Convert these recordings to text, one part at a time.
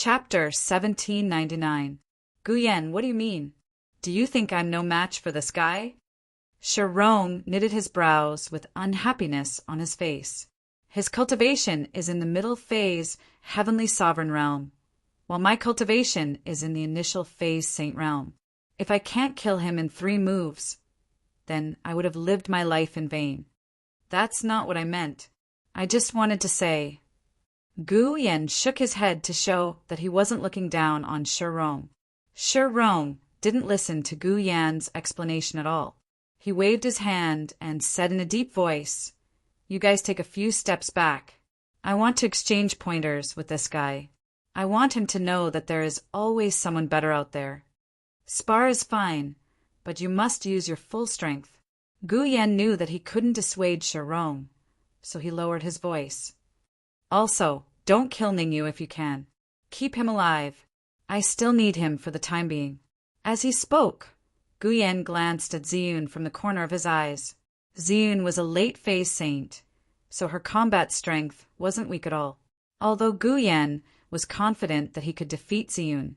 Chapter 1799. Guyen, what do you mean? Do you think I'm no match for this guy? Shirong knitted his brows with unhappiness on his face. His cultivation is in the middle phase, heavenly sovereign realm, while my cultivation is in the initial phase, saint realm. If I can't kill him in 3 moves, then I would have lived my life in vain. That's not what I meant. I just wanted to say. Gu Yan shook his head to show that he wasn't looking down on Shirong. Shirong didn't listen to Gu Yan's explanation at all. He waved his hand and said in a deep voice, "You guys take a few steps back. I want to exchange pointers with this guy. I want him to know that there is always someone better out there. Spar is fine, but you must use your full strength." Gu Yan knew that he couldn't dissuade Shirong, so he lowered his voice. "Also, don't kill Ningyu if you can. Keep him alive. I still need him for the time being." As he spoke, Gu Yan glanced at Ziyun from the corner of his eyes. Ziyun was a late-phase saint, so her combat strength wasn't weak at all. Although Gu Yan was confident that he could defeat Ziyun,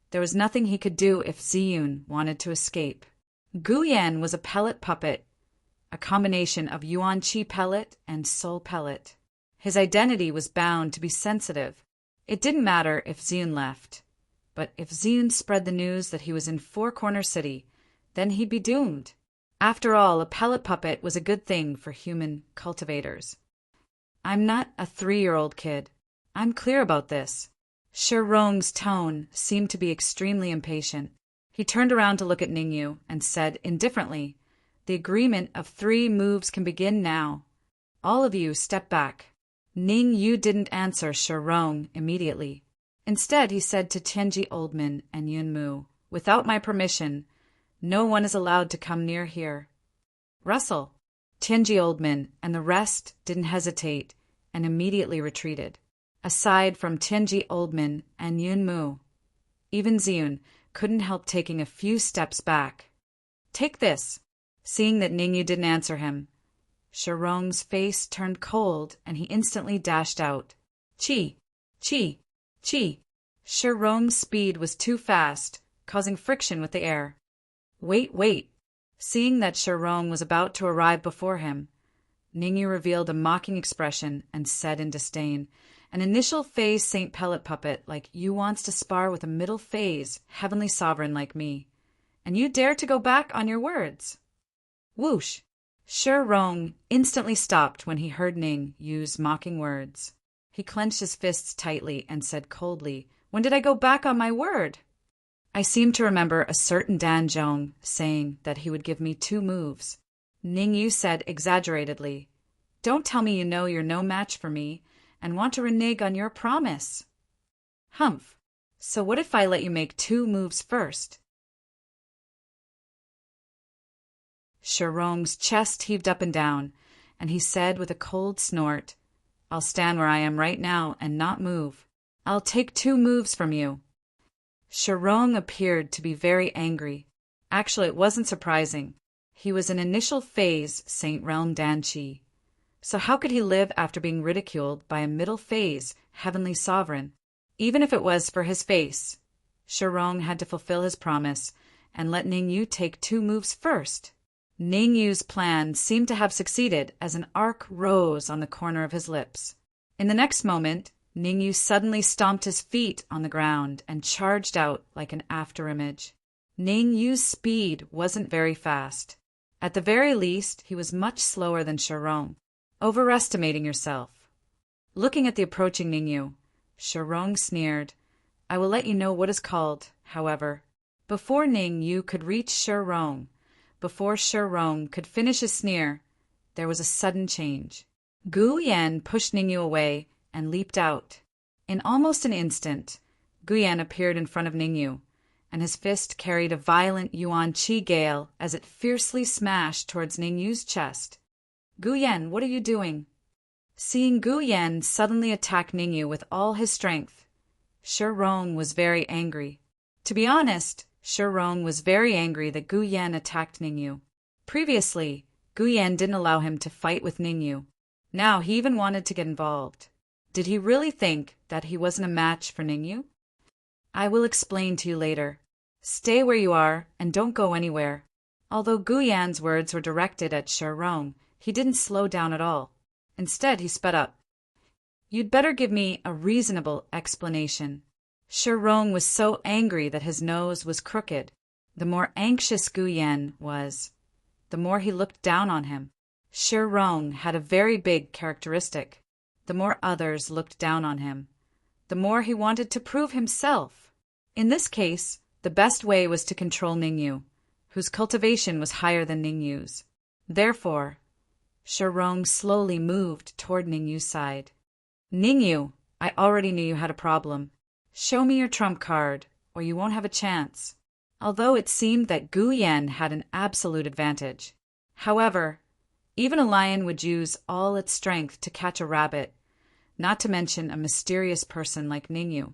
there was nothing he could do if Ziyun wanted to escape. Gu Yan was a pellet puppet, a combination of Yuan Qi pellet and soul pellet. His identity was bound to be sensitive. It didn't matter if Ziyun left, but if Ziyun spread the news that he was in Four Corner City, then he'd be doomed. After all, a pellet puppet was a good thing for human cultivators. "I'm not a 3-year-old kid. I'm clear about this." Shirong's tone seemed to be extremely impatient. He turned around to look at Ningyu and said indifferently, "The agreement of 3 moves can begin now. All of you step back." Ningyu didn't answer Shirong immediately. Instead, he said to Tianji Oldman and Yunmu, "Without my permission, no one is allowed to come near here." "Russell." Tianji Oldman and the rest didn't hesitate and immediately retreated. Aside from Tianji Oldman and Yunmu, even Ziyun couldn't help taking a few steps back. "Take this." Seeing that Ningyu didn't answer him, Shirong's face turned cold and he instantly dashed out. "Chi! Chi! Chi!" Shirong's speed was too fast, causing friction with the air. Wait. Seeing that Shirong was about to arrive before him, Ningyu revealed a mocking expression and said in disdain, "An initial phase Saint Pellet puppet like you wants to spar with a middle phase heavenly sovereign like me, and you dare to go back on your words." Whoosh! Shirong instantly stopped when he heard Ning use mocking words. He clenched his fists tightly and said coldly, "When did I go back on my word?" "I seem to remember a certain Danzhong saying that he would give me 2 moves. Ningyu said exaggeratedly, "Don't tell me you know you're no match for me and want to renege on your promise." "Humph. So what if I let you make 2 moves first?" Shirong's chest heaved up and down, and he said with a cold snort, "I'll stand where I am right now and not move. I'll take 2 moves from you." Shirong appeared to be very angry. Actually, it wasn't surprising. He was an initial phase Saint Realm Danqi. So how could he live after being ridiculed by a middle phase heavenly sovereign? Even if it was for his face, Shirong had to fulfill his promise and let Ningyu take 2 moves first. Ningyu's plan seemed to have succeeded as an arc rose on the corner of his lips. In the next moment, Ningyu suddenly stomped his feet on the ground and charged out like an afterimage. Ningyu's speed wasn't very fast. At the very least, he was much slower than Shirong. Overestimating yourself. Looking at the approaching Ningyu, Shirong sneered, "I will let you know what is called, however." Before Ningyu could reach Shirong, before Shirong could finish his sneer, there was a sudden change. Gu Yan pushed Ningyu away and leaped out. In almost an instant, Gu Yan appeared in front of Ningyu, and his fist carried a violent Yuan Qi gale as it fiercely smashed towards Ningyu's chest. "Gu Yan, what are you doing?" Seeing Gu Yan suddenly attack Ningyu with all his strength, Shirong was very angry. To be honest, Shirong was very angry that Gu Yan attacked Ningyu. Previously, Gu Yan didn't allow him to fight with Ningyu. Now he even wanted to get involved. Did he really think that he wasn't a match for Ningyu? I will explain to you later. Stay where you are and don't go anywhere. Although Gu Yan's words were directed at Shi Rong, he didn't slow down at all. Instead, he sped up. You'd better give me a reasonable explanation. Shi Rong was so angry that his nose was crooked. The more anxious Gu Yan was, the more he looked down on him. Shi Rong had a very big characteristic. The more others looked down on him, the more he wanted to prove himself. In this case, the best way was to control Ningyu, whose cultivation was higher than Ningyu's. Therefore, Shi Rong slowly moved toward Ningyu's side. Ningyu, I already knew you had a problem. Show me your trump card, or you won't have a chance. Although it seemed that Gu Yan had an absolute advantage. However, even a lion would use all its strength to catch a rabbit, not to mention a mysterious person like Ningyu.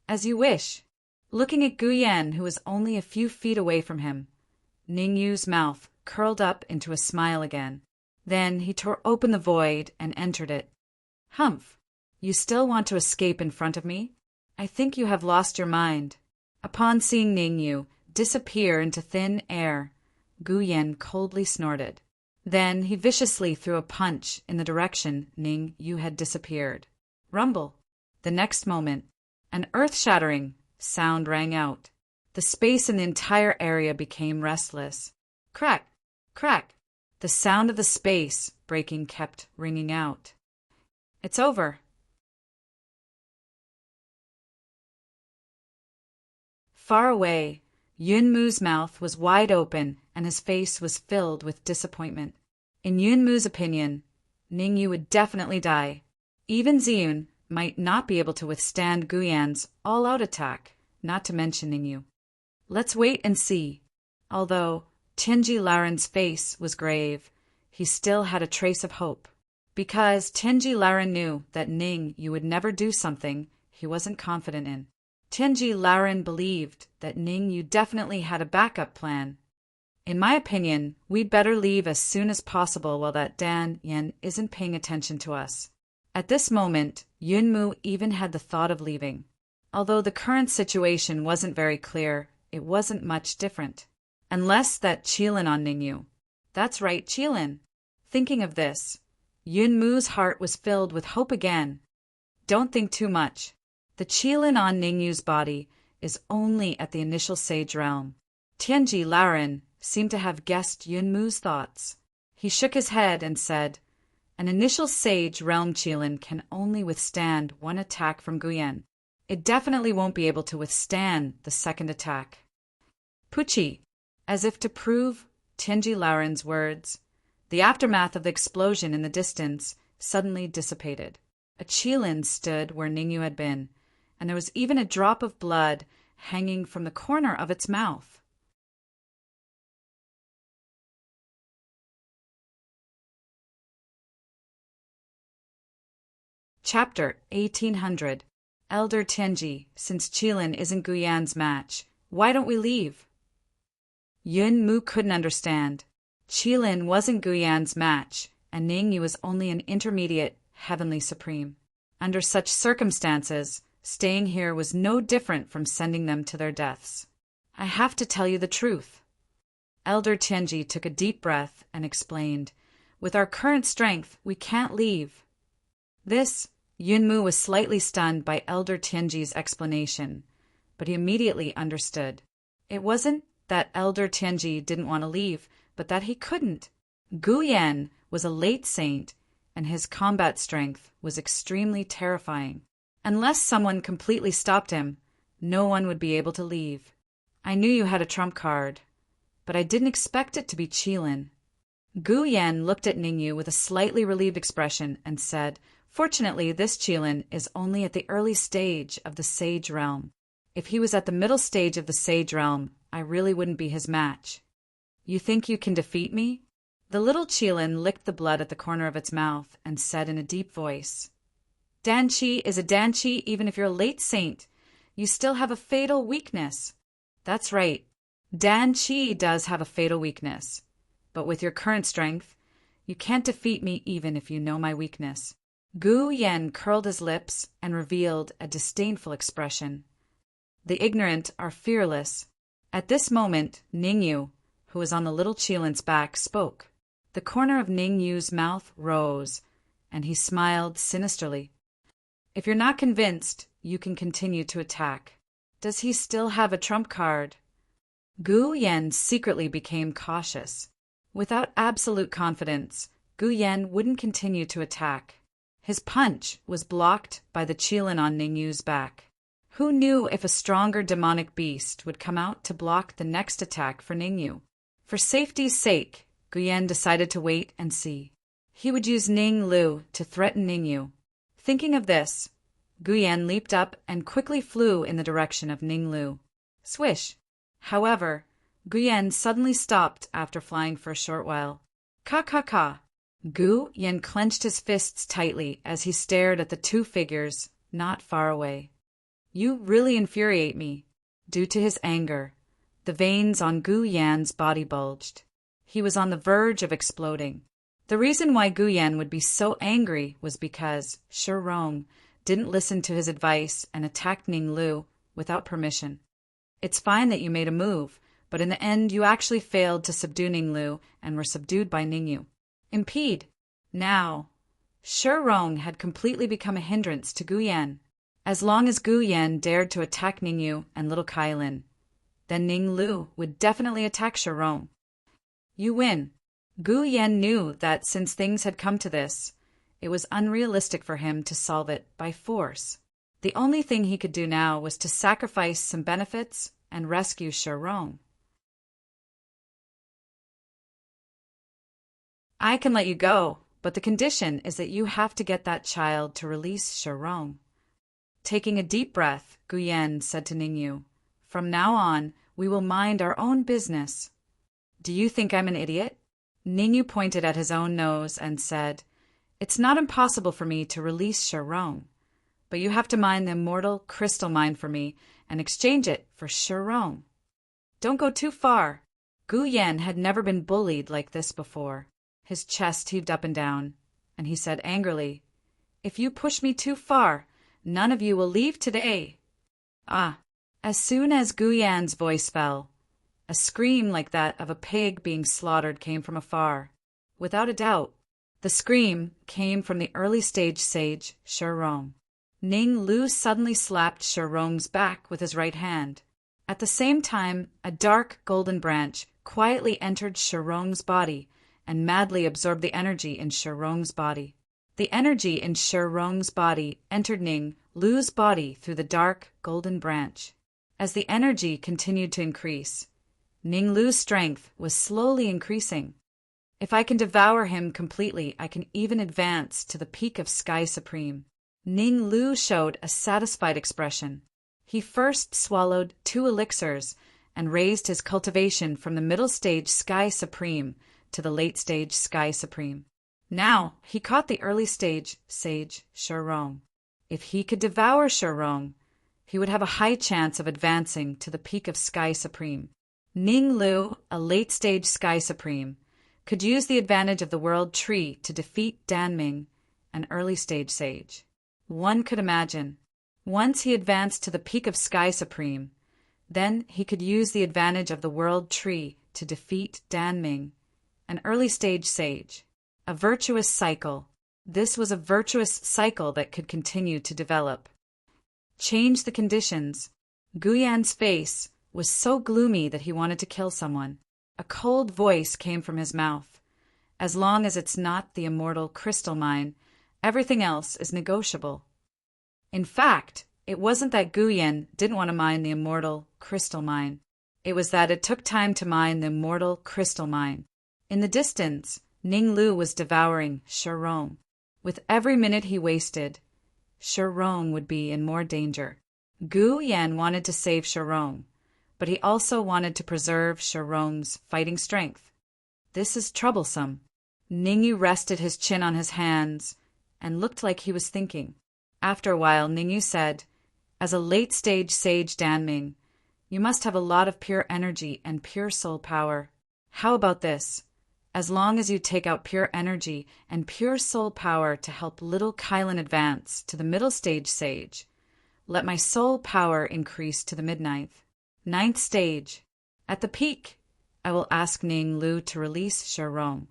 As you wish. Looking at Gu Yan, who was only a few feet away from him, Ningyu's mouth curled up into a smile again. Then he tore open the void and entered it. Humph! You still want to escape in front of me? I think you have lost your mind. Upon seeing Ningyu disappear into thin air, Gu Yan coldly snorted. Then he viciously threw a punch in the direction Ningyu had disappeared. Rumble! The next moment, an earth-shattering sound rang out. The space in the entire area became restless. Crack! Crack! The sound of the space breaking kept ringing out. It's over. Far away, Yunmu's mouth was wide open and his face was filled with disappointment. In Yunmu's opinion, Ningyu would definitely die. Even Ziyun might not be able to withstand Gu Yan's all-out attack, not to mention Ningyu. Let's wait and see. Although Tianji Laren's face was grave, he still had a trace of hope. Because Tianji Laren knew that Ningyu would never do something he wasn't confident in. Tianji Laren believed that Ningyu definitely had a backup plan. In my opinion, we'd better leave as soon as possible while that Dan Yen isn't paying attention to us. At this moment, Yunmu even had the thought of leaving. Although the current situation wasn't very clear, it wasn't much different. Unless that Qilin on Ningyu. That's right, Qilin. Thinking of this, Yunmu's heart was filled with hope again. Don't think too much. The Qilin on Ningyu's body is only at the initial sage realm. Tianji Laren seemed to have guessed Yunmu's thoughts. He shook his head and said, an initial sage realm Qilin can only withstand one attack from Gu Yan. It definitely won't be able to withstand the second attack. Puchi, as if to prove Tianji Laren's words, the aftermath of the explosion in the distance suddenly dissipated. A Qilin stood where Ningyu had been, and there was even a drop of blood hanging from the corner of its mouth. Chapter 1800. Elder Tianji, since Qilin isn't Gu Yan's match, why don't we leave? Yunmu couldn't understand. Qilin wasn't Gu Yan's match, and Ningyu was only an intermediate heavenly supreme. Under such circumstances, staying here was no different from sending them to their deaths. I have to tell you the truth. Elder Tianji took a deep breath and explained, with our current strength, we can't leave. Yunmu was slightly stunned by Elder Tianji's explanation, but he immediately understood. It wasn't that Elder Tianji didn't want to leave, but that he couldn't. Gu Yan was a late saint, and his combat strength was extremely terrifying. Unless someone completely stopped him, no one would be able to leave. I knew you had a trump card, but I didn't expect it to be Qilin. Gu Yan looked at Ningyu with a slightly relieved expression and said, fortunately, this Qilin is only at the early stage of the Sage Realm. If he was at the middle stage of the Sage Realm, I really wouldn't be his match. You think you can defeat me? The little Qilin licked the blood at the corner of its mouth and said in a deep voice, Danqi is a Danqi even if you're a late saint. You still have a fatal weakness. That's right. Danqi does have a fatal weakness. But with your current strength, you can't defeat me even if you know my weakness. Gu Yan curled his lips and revealed a disdainful expression. The ignorant are fearless. At this moment, Ningyu, who was on the little Qilin's back, spoke. The corner of Ningyu's mouth rose, and he smiled sinisterly. If you're not convinced, you can continue to attack. Does he still have a trump card? Gu Yan secretly became cautious. Without absolute confidence, Gu Yan wouldn't continue to attack. His punch was blocked by the Qilin on Ningyu's back. Who knew if a stronger demonic beast would come out to block the next attack for Ningyu? For safety's sake, Gu Yan decided to wait and see. He would use Ning Lu to threaten Ningyu. Thinking of this, Gu Yan leaped up and quickly flew in the direction of Ning Lu. Swish! However, Gu Yan suddenly stopped after flying for a short while. Ka! Gu Yan clenched his fists tightly as he stared at the two figures not far away. You really infuriate me. Due to his anger, the veins on Gu Yan's body bulged. He was on the verge of exploding. The reason why Gu Yan would be so angry was because Shi Rong didn't listen to his advice and attacked Ning Lu without permission. It's fine that you made a move, but in the end you actually failed to subdue Ning Lu and were subdued by Ningyu. Impede. Now, Shi Rong had completely become a hindrance to Gu Yan. As long as Gu Yan dared to attack Ningyu and little Kailin, then Ning Lu would definitely attack Shi Rong. You win. Gu Yan knew that since things had come to this, it was unrealistic for him to solve it by force. The only thing he could do now was to sacrifice some benefits and rescue Shi Rong. I can let you go, but the condition is that you have to get that child to release Shi Rong. Taking a deep breath, Gu Yan said to Ningyu, From now on, we will mind our own business. Do you think I'm an idiot? Ningyu pointed at his own nose and said, It's not impossible for me to release Shi Rong, but you have to mine the immortal crystal mine for me and exchange it for Shi Rong. Don't go too far. Gu Yan had never been bullied like this before. His chest heaved up and down, and he said angrily, If you push me too far, none of you will leave today. Ah! As soon as Gu Yan's voice fell, a scream like that of a pig being slaughtered came from afar. Without a doubt, the scream came from the early-stage sage, Shi Rong. Ning Lu suddenly slapped Shi Rong's back with his right hand. At the same time, a dark golden branch quietly entered Shi Rong's body and madly absorbed the energy in Shi Rong's body. The energy in Shi Rong's body entered Ning Lu's body through the dark golden branch. As the energy continued to increase, Ning Lu's strength was slowly increasing. If I can devour him completely, I can even advance to the peak of Sky Supreme. Ning Lu showed a satisfied expression. He first swallowed 2 elixirs and raised his cultivation from the middle stage Sky Supreme to the late stage Sky Supreme. Now he caught the early stage sage Shi Rong. If he could devour Shi Rong, he would have a high chance of advancing to the peak of Sky Supreme. Ning Lu, a late stage Sky Supreme, could use the advantage of the World Tree to defeat Danming, an early stage sage. One could imagine, once he advanced to the peak of Sky Supreme, then he could use the advantage of the World Tree to defeat Danming, an early stage sage. A virtuous cycle. This was a virtuous cycle that could continue to develop. Change the conditions. Gu Yan's face was so gloomy that he wanted to kill someone. A cold voice came from his mouth. As long as it's not the immortal crystal mine, everything else is negotiable. In fact, it wasn't that Gu Yan didn't want to mine the immortal crystal mine. It was that it took time to mine the immortal crystal mine. In the distance, Ning Lu was devouring Shi Rong. With every minute he wasted, Shi Rong would be in more danger. Gu Yan wanted to save Shi Rong, but he also wanted to preserve Shi Rong's fighting strength. This is troublesome. Ningyu rested his chin on his hands and looked like he was thinking. After a while, Ningyu said, As a late-stage sage Danming, you must have a lot of pure energy and pure soul power. How about this? As long as you take out pure energy and pure soul power to help little Kailin advance to the middle stage sage, Let my soul power increase to the midnight. Ninth stage. At the peak, I will ask Ning Lu to release Shirong.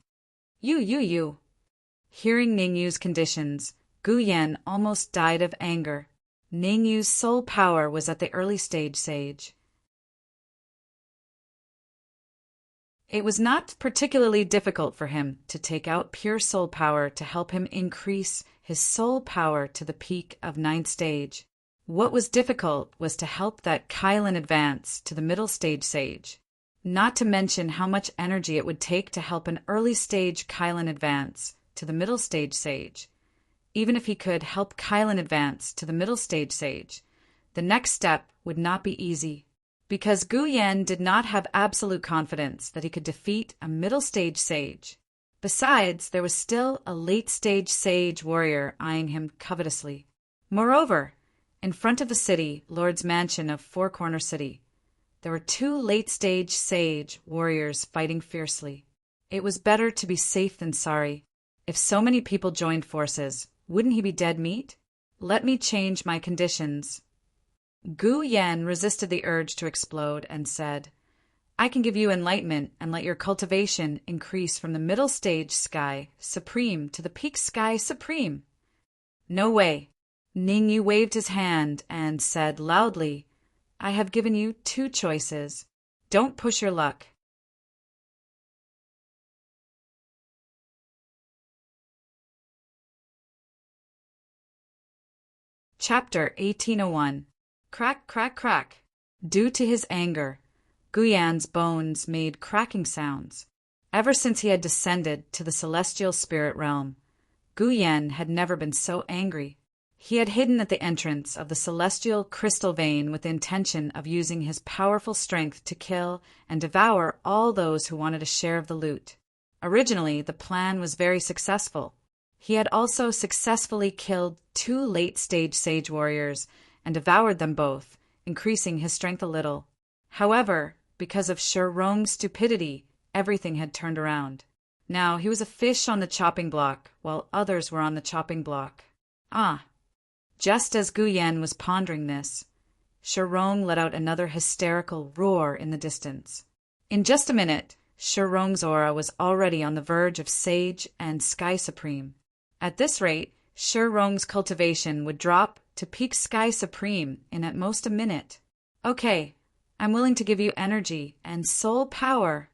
You. Hearing Ning Yu's conditions, Gu Yan almost died of anger. Ning Yu's soul power was at the early stage sage. It was not particularly difficult for him to take out pure soul power to help him increase his soul power to the peak of ninth stage. What was difficult was to help that Kylan advance to the middle stage sage. Not to mention how much energy it would take to help an early stage Kylan advance to the middle stage sage. Even if he could help Kylan advance to the middle stage sage, the next step would not be easy, because Gu Yan did not have absolute confidence that he could defeat a middle stage sage. Besides, there was still a late stage sage warrior eyeing him covetously. Moreover, in front of the city, Lord's mansion of Four Corner City, there were two late stage sage warriors fighting fiercely. It was better to be safe than sorry. If so many people joined forces, wouldn't he be dead meat? Let me change my conditions. Gu Yan resisted the urge to explode and said, I can give you enlightenment and let your cultivation increase from the middle stage sky supreme to the peak sky supreme. No way. Ning Yu waved his hand and said loudly, I have given you two choices. Don't push your luck. Chapter 1801. Crack, crack, crack. Due to his anger, Gu Yan's bones made cracking sounds. Ever since he had descended to the celestial spirit realm, Gu Yan had never been so angry. He had hidden at the entrance of the celestial crystal vein with the intention of using his powerful strength to kill and devour all those who wanted a share of the loot. Originally, the plan was very successful. He had also successfully killed two late-stage sage warriors and devoured them both, increasing his strength a little. However, because of Shirong's stupidity, everything had turned around. Now he was a fish on the chopping block, while others were on the chopping block. Just as Gu Yan was pondering this, Shirong let out another hysterical roar in the distance. In just a minute, Shirong's aura was already on the verge of Sage and Sky Supreme. At this rate, Shirong's cultivation would drop to peak Sky Supreme in at most a minute. Okay, I'm willing to give you energy and soul power.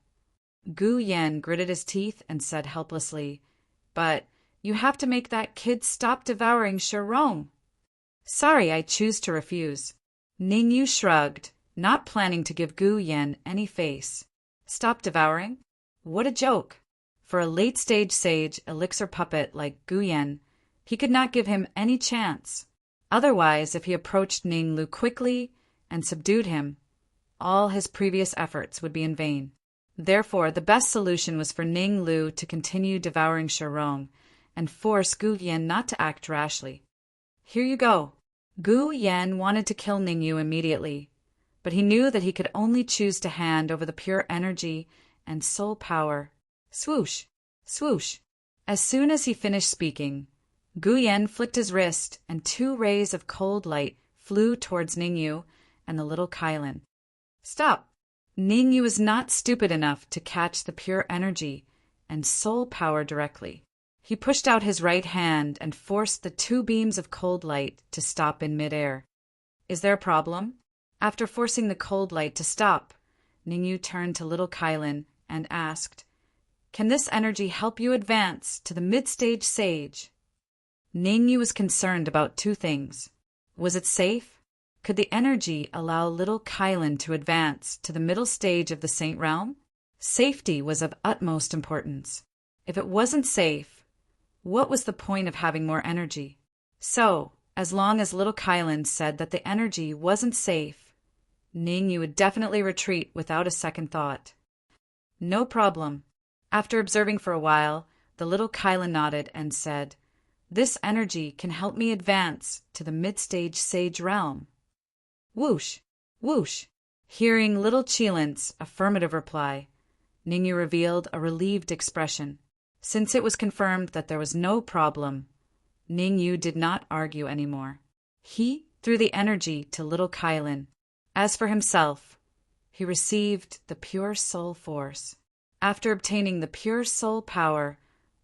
Gu Yan gritted his teeth and said helplessly, But you have to make that kid stop devouring Shirong. Sorry, I choose to refuse. Ning Yu shrugged, not planning to give Gu Yan any face. Stop devouring? What a joke! For a late-stage sage elixir puppet like Gu Yan, he could not give him any chance. Otherwise, if he approached Ning Lu quickly and subdued him, all his previous efforts would be in vain. Therefore, the best solution was for Ning Lu to continue devouring Shirong and force Gu Yan not to act rashly. Here you go. Gu Yan wanted to kill Ning Yu immediately, but he knew that he could only choose to hand over the pure energy and soul power. Swoosh! Swoosh! As soon as he finished speaking, Gu Yan flicked his wrist and two rays of cold light flew towards Ning Yu and the little Kylan. Stop! Ning Yu was not stupid enough to catch the pure energy and soul power directly. He pushed out his right hand and forced the two beams of cold light to stop in midair. Is there a problem? After forcing the cold light to stop, Ning Yu turned to little Kylan and asked, Can this energy help you advance to the mid-stage sage? Ning Yu was concerned about two things. Was it safe? Could the energy allow little Kylan to advance to the middle stage of the Saint Realm? Safety was of utmost importance. If it wasn't safe, what was the point of having more energy? So, as long as little Kylan said that the energy wasn't safe, Ning Yu would definitely retreat without a second thought. No problem. After observing for a while, the little Kylan nodded and said, This energy can help me advance to the mid-stage sage realm. Whoosh! Whoosh! Hearing little Chilin's affirmative reply, Ning Yu revealed a relieved expression. Since it was confirmed that there was no problem, Ning Yu did not argue anymore. He through the energy to little Kylan. As for himself, he received the pure soul force. After obtaining the pure soul power,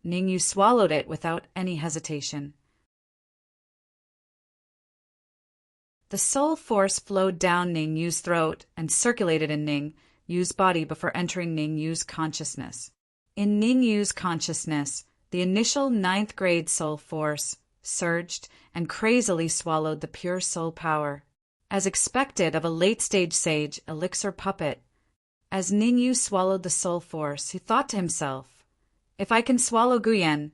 Ningyu swallowed it without any hesitation. The soul force flowed down Ningyu's throat and circulated in Ningyu's body before entering Ningyu's consciousness. In Ningyu's consciousness, the initial 9th grade soul force surged and crazily swallowed the pure soul power. As expected of a late-stage sage elixir puppet, as Ningyu swallowed the soul force, he thought to himself, "If I can swallow Guyan,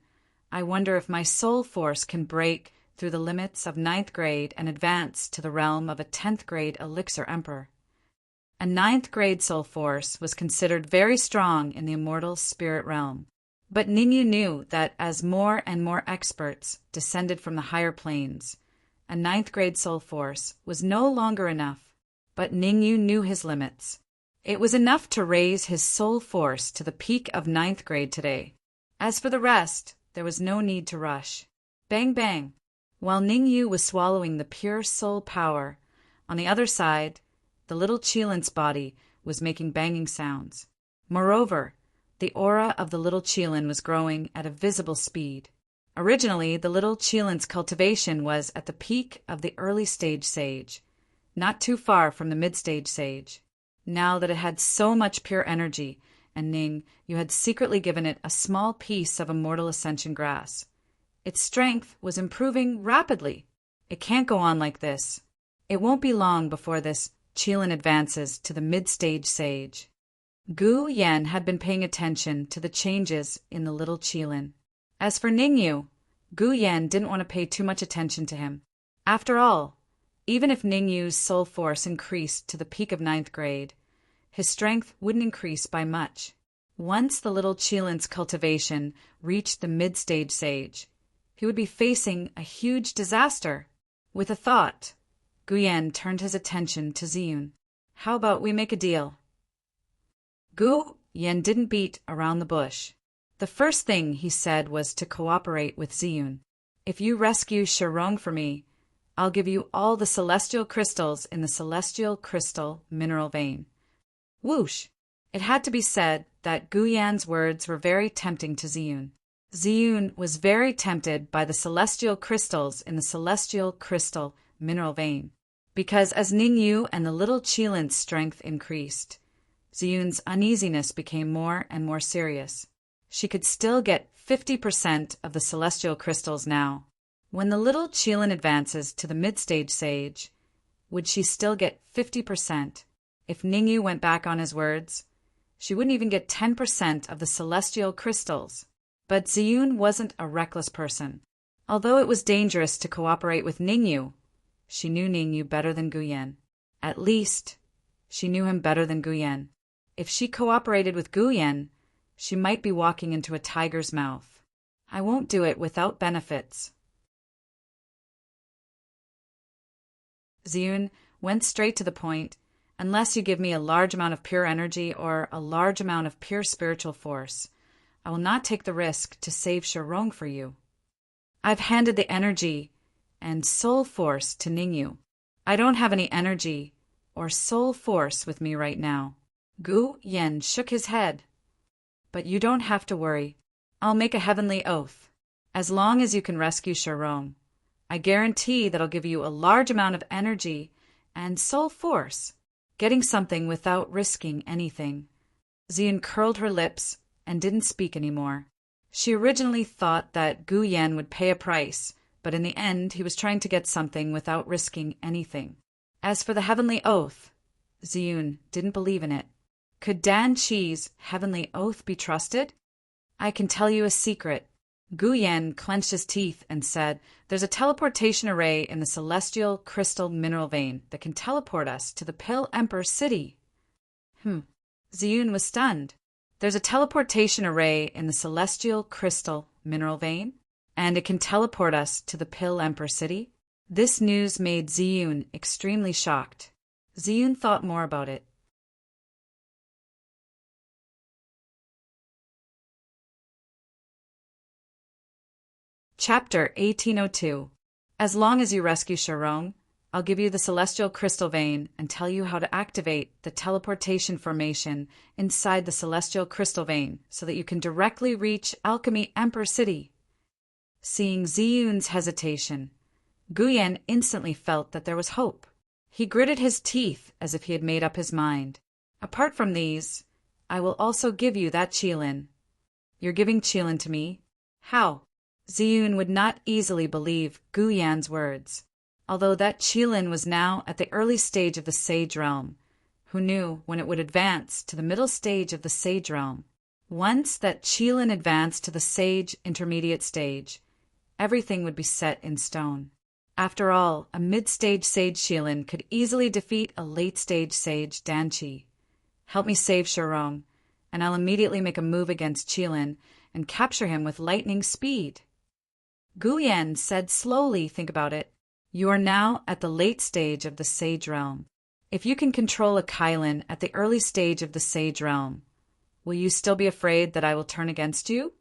I wonder if my soul force can break through the limits of 9th grade and advance to the realm of a 10th grade elixir emperor." A 9th grade soul force was considered very strong in the immortal spirit realm. But Ningyu knew that as more and more experts descended from the higher planes, a 9th grade soul force was no longer enough. But Ningyu knew his limits. It was enough to raise his soul force to the peak of 9th grade today. As for the rest, there was no need to rush. Bang bang! While Ningyu was swallowing the pure soul power, on the other side, the little Qilin's body was making banging sounds. Moreover, the aura of the little Qilin was growing at a visible speed. Originally, the little Qilin's cultivation was at the peak of the early stage sage, not too far from the mid-stage sage. Now that it had so much pure energy, and Ningyu had secretly given it a small piece of immortal ascension grass, its strength was improving rapidly. It can't go on like this. It won't be long before this Qilin advances to the mid-stage sage. Gu Yan had been paying attention to the changes in the little Qilin. As for Ningyu, Gu Yan didn't want to pay too much attention to him. After all, even if Ningyu's soul force increased to the peak of 9th grade, his strength wouldn't increase by much. Once the little Qilin's cultivation reached the mid-stage sage, he would be facing a huge disaster. With a thought, Gu Yan turned his attention to Ziyun. "How about we make a deal?" Gu Yan didn't beat around the bush. The first thing he said was to cooperate with Ziyun. "If you rescue Shirong for me, I'll give you all the celestial crystals in the celestial crystal mineral vein." Whoosh! It had to be said that Gu Yan's words were very tempting to Ziyun. Ziyun was very tempted by the celestial crystals in the celestial crystal mineral vein, because as Ningyu and the little Qilin's strength increased, Ziyun's uneasiness became more and more serious. She could still get 50% of the celestial crystals now. When the little Qilin advances to the mid-stage sage, would she still get 50%? If Ningyu went back on his words, she wouldn't even get 10% of the celestial crystals. But Ziyun wasn't a reckless person. Although it was dangerous to cooperate with Ningyu, she knew Ningyu better than Gu Yan. At least, she knew him better than Gu Yan. If she cooperated with Gu Yan, she might be walking into a tiger's mouth. "I won't do it without benefits." Ziyun went straight to the point. "Unless you give me a large amount of pure energy or a large amount of pure spiritual force, I will not take the risk to save Shirong for you. I've handed the energy and soul force to Ningyu. I don't have any energy or soul force with me right now." Gu Yan shook his head. "But you don't have to worry. I'll make a heavenly oath. As long as you can rescue Shirong, I guarantee that I'll give you a large amount of energy and soul force, getting something without risking anything." Ziyun curled her lips and didn't speak anymore. She originally thought that Gu Yan would pay a price, but in the end he was trying to get something without risking anything. As for the heavenly oath, Ziyun didn't believe in it. Could Dan Qi's heavenly oath be trusted? "I can tell you a secret." Gu Yan clenched his teeth and said, "There's a teleportation array in the celestial crystal mineral vein that can teleport us to the Pill Emperor city." Ziyun was stunned. "There's a teleportation array in the celestial crystal mineral vein, and it can teleport us to the Pill Emperor city?" This news made Ziyun extremely shocked. Ziyun thought more about it. Chapter 1802. As long as you rescue Shirong, I'll give you the celestial crystal vein and tell you how to activate the teleportation formation inside the celestial crystal vein so that you can directly reach Alchemy Emperor City. Seeing Ziyun's hesitation, Guyan instantly felt that there was hope. He gritted his teeth as if he had made up his mind. Apart from these, I will also give you that qilin. You're giving qilin to me? How? Ziyun would not easily believe Guyan's words, although that qilin was now at the early stage of the Sage Realm. Who knew when it would advance to the middle stage of the Sage Realm? Once that qilin advanced to the Sage Intermediate stage, everything would be set in stone. After all, a mid-stage Sage qilin could easily defeat a late-stage Sage Danqi. Help me save Shirong, and I'll immediately make a move against qilin and capture him with lightning speed. Guyan said slowly, think about it. You are now at the late stage of the Sage Realm. If you can control a qilin at the early stage of the Sage Realm, will you still be afraid that I will turn against you?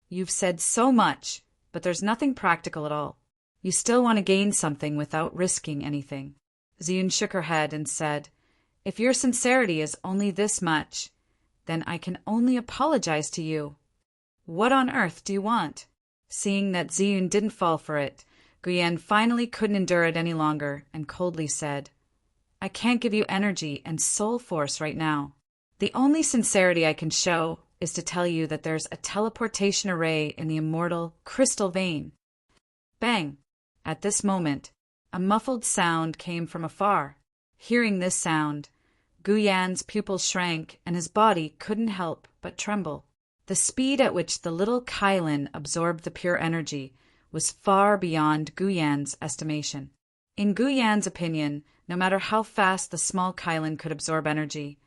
You've said so much, but there's nothing practical at all. You still want to gain something without risking anything. Ziyun shook her head and said, If your sincerity is only this much, then I can only apologize to you. What on earth do you want? Seeing that Ziyun didn't fall for it, Guyan finally couldn't endure it any longer and coldly said, I can't give you energy and soul force right now. The only sincerity I can show is to tell you that there's a teleportation array in the immortal crystal vein. Bang! At this moment, a muffled sound came from afar. Hearing this sound, Guyan's pupils shrank and his body couldn't help but tremble. The speed at which the little qilin absorbed the pure energy was far beyond Guyan's estimation. In Guyan's opinion, no matter how fast the small qilin could absorb energy,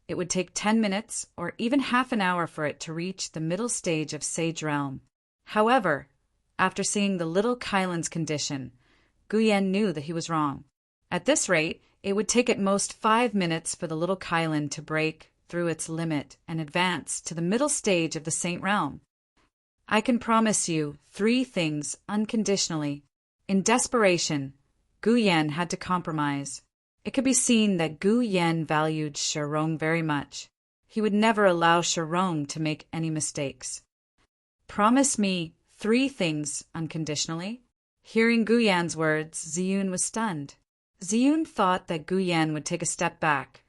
it would take 10 minutes or even half an hour for it to reach the middle stage of Sage Realm. However, after seeing the little qilin's condition, Guyan knew that he was wrong. At this rate, it would take at most 5 minutes for the little qilin to break through its limit and advance to the middle stage of the Saint Realm. I can promise you 3 things unconditionally. In desperation, Guyan had to compromise. It could be seen that Guyan valued Shirong very much. He would never allow Shirong to make any mistakes. Promise me 3 things unconditionally. Hearing Guyan's words, Ziyun was stunned. Ziyun thought that Guyan would take a step back,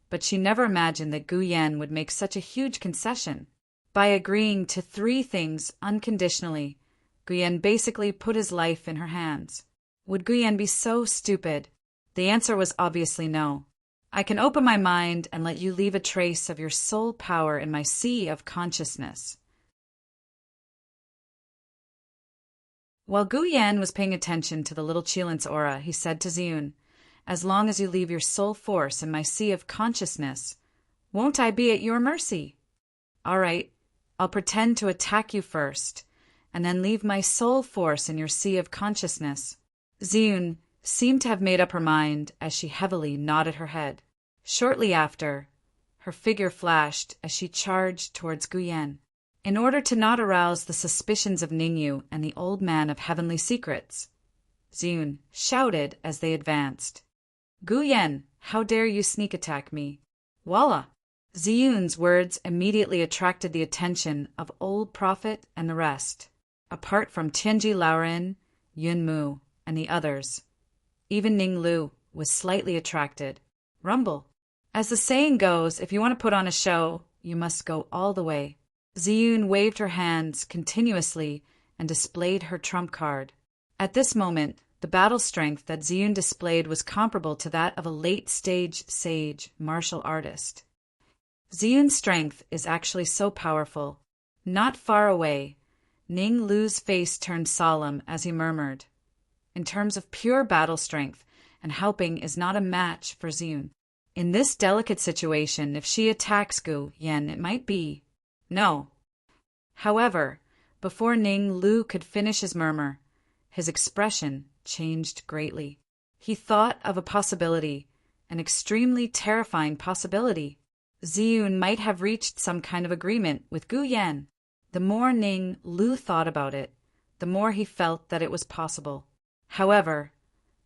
but she never imagined that Guyan would make such a huge concession. By agreeing to 3 things unconditionally, Guyan basically put his life in her hands. Would Guyan be so stupid? The answer was obviously no. I can open my mind and let you leave a trace of your soul power in my sea of consciousness. While Guyan was paying attention to the little qilin's aura, he said to Ziyun, As long as you leave your soul force in my sea of consciousness, won't I be at your mercy? All right, I'll pretend to attack you first, and then leave my soul force in your sea of consciousness. Ziyun seemed to have made up her mind as she heavily nodded her head. Shortly after, her figure flashed as she charged towards Guyan. In order to not arouse the suspicions of Ningyu and the old man of heavenly secrets, Ziyun shouted as they advanced, Guyan, how dare you sneak attack me? Voila! Ziyun's words immediately attracted the attention of Old Prophet and the rest, apart from Tianji Laoren, Yun Mu, and the others. Even Ning Lu was slightly attracted. Rumble. As the saying goes, if you want to put on a show, you must go all the way. Ziyun waved her hands continuously and displayed her trump card. At this moment, the battle strength that Ziyun displayed was comparable to that of a late-stage sage martial artist. Ziyun's strength is actually so powerful. Not far away, Ning Lu's face turned solemn as he murmured, In terms of pure battle strength, and helping is not a match for Ziyun. In this delicate situation, if she attacks Guyan, it might be... No. However, before Ning Lu could finish his murmur, his expression changed greatly. He thought of a possibility, an extremely terrifying possibility. Ziyun might have reached some kind of agreement with Guyan. The more Ning Lu thought about it, the more he felt that it was possible. However,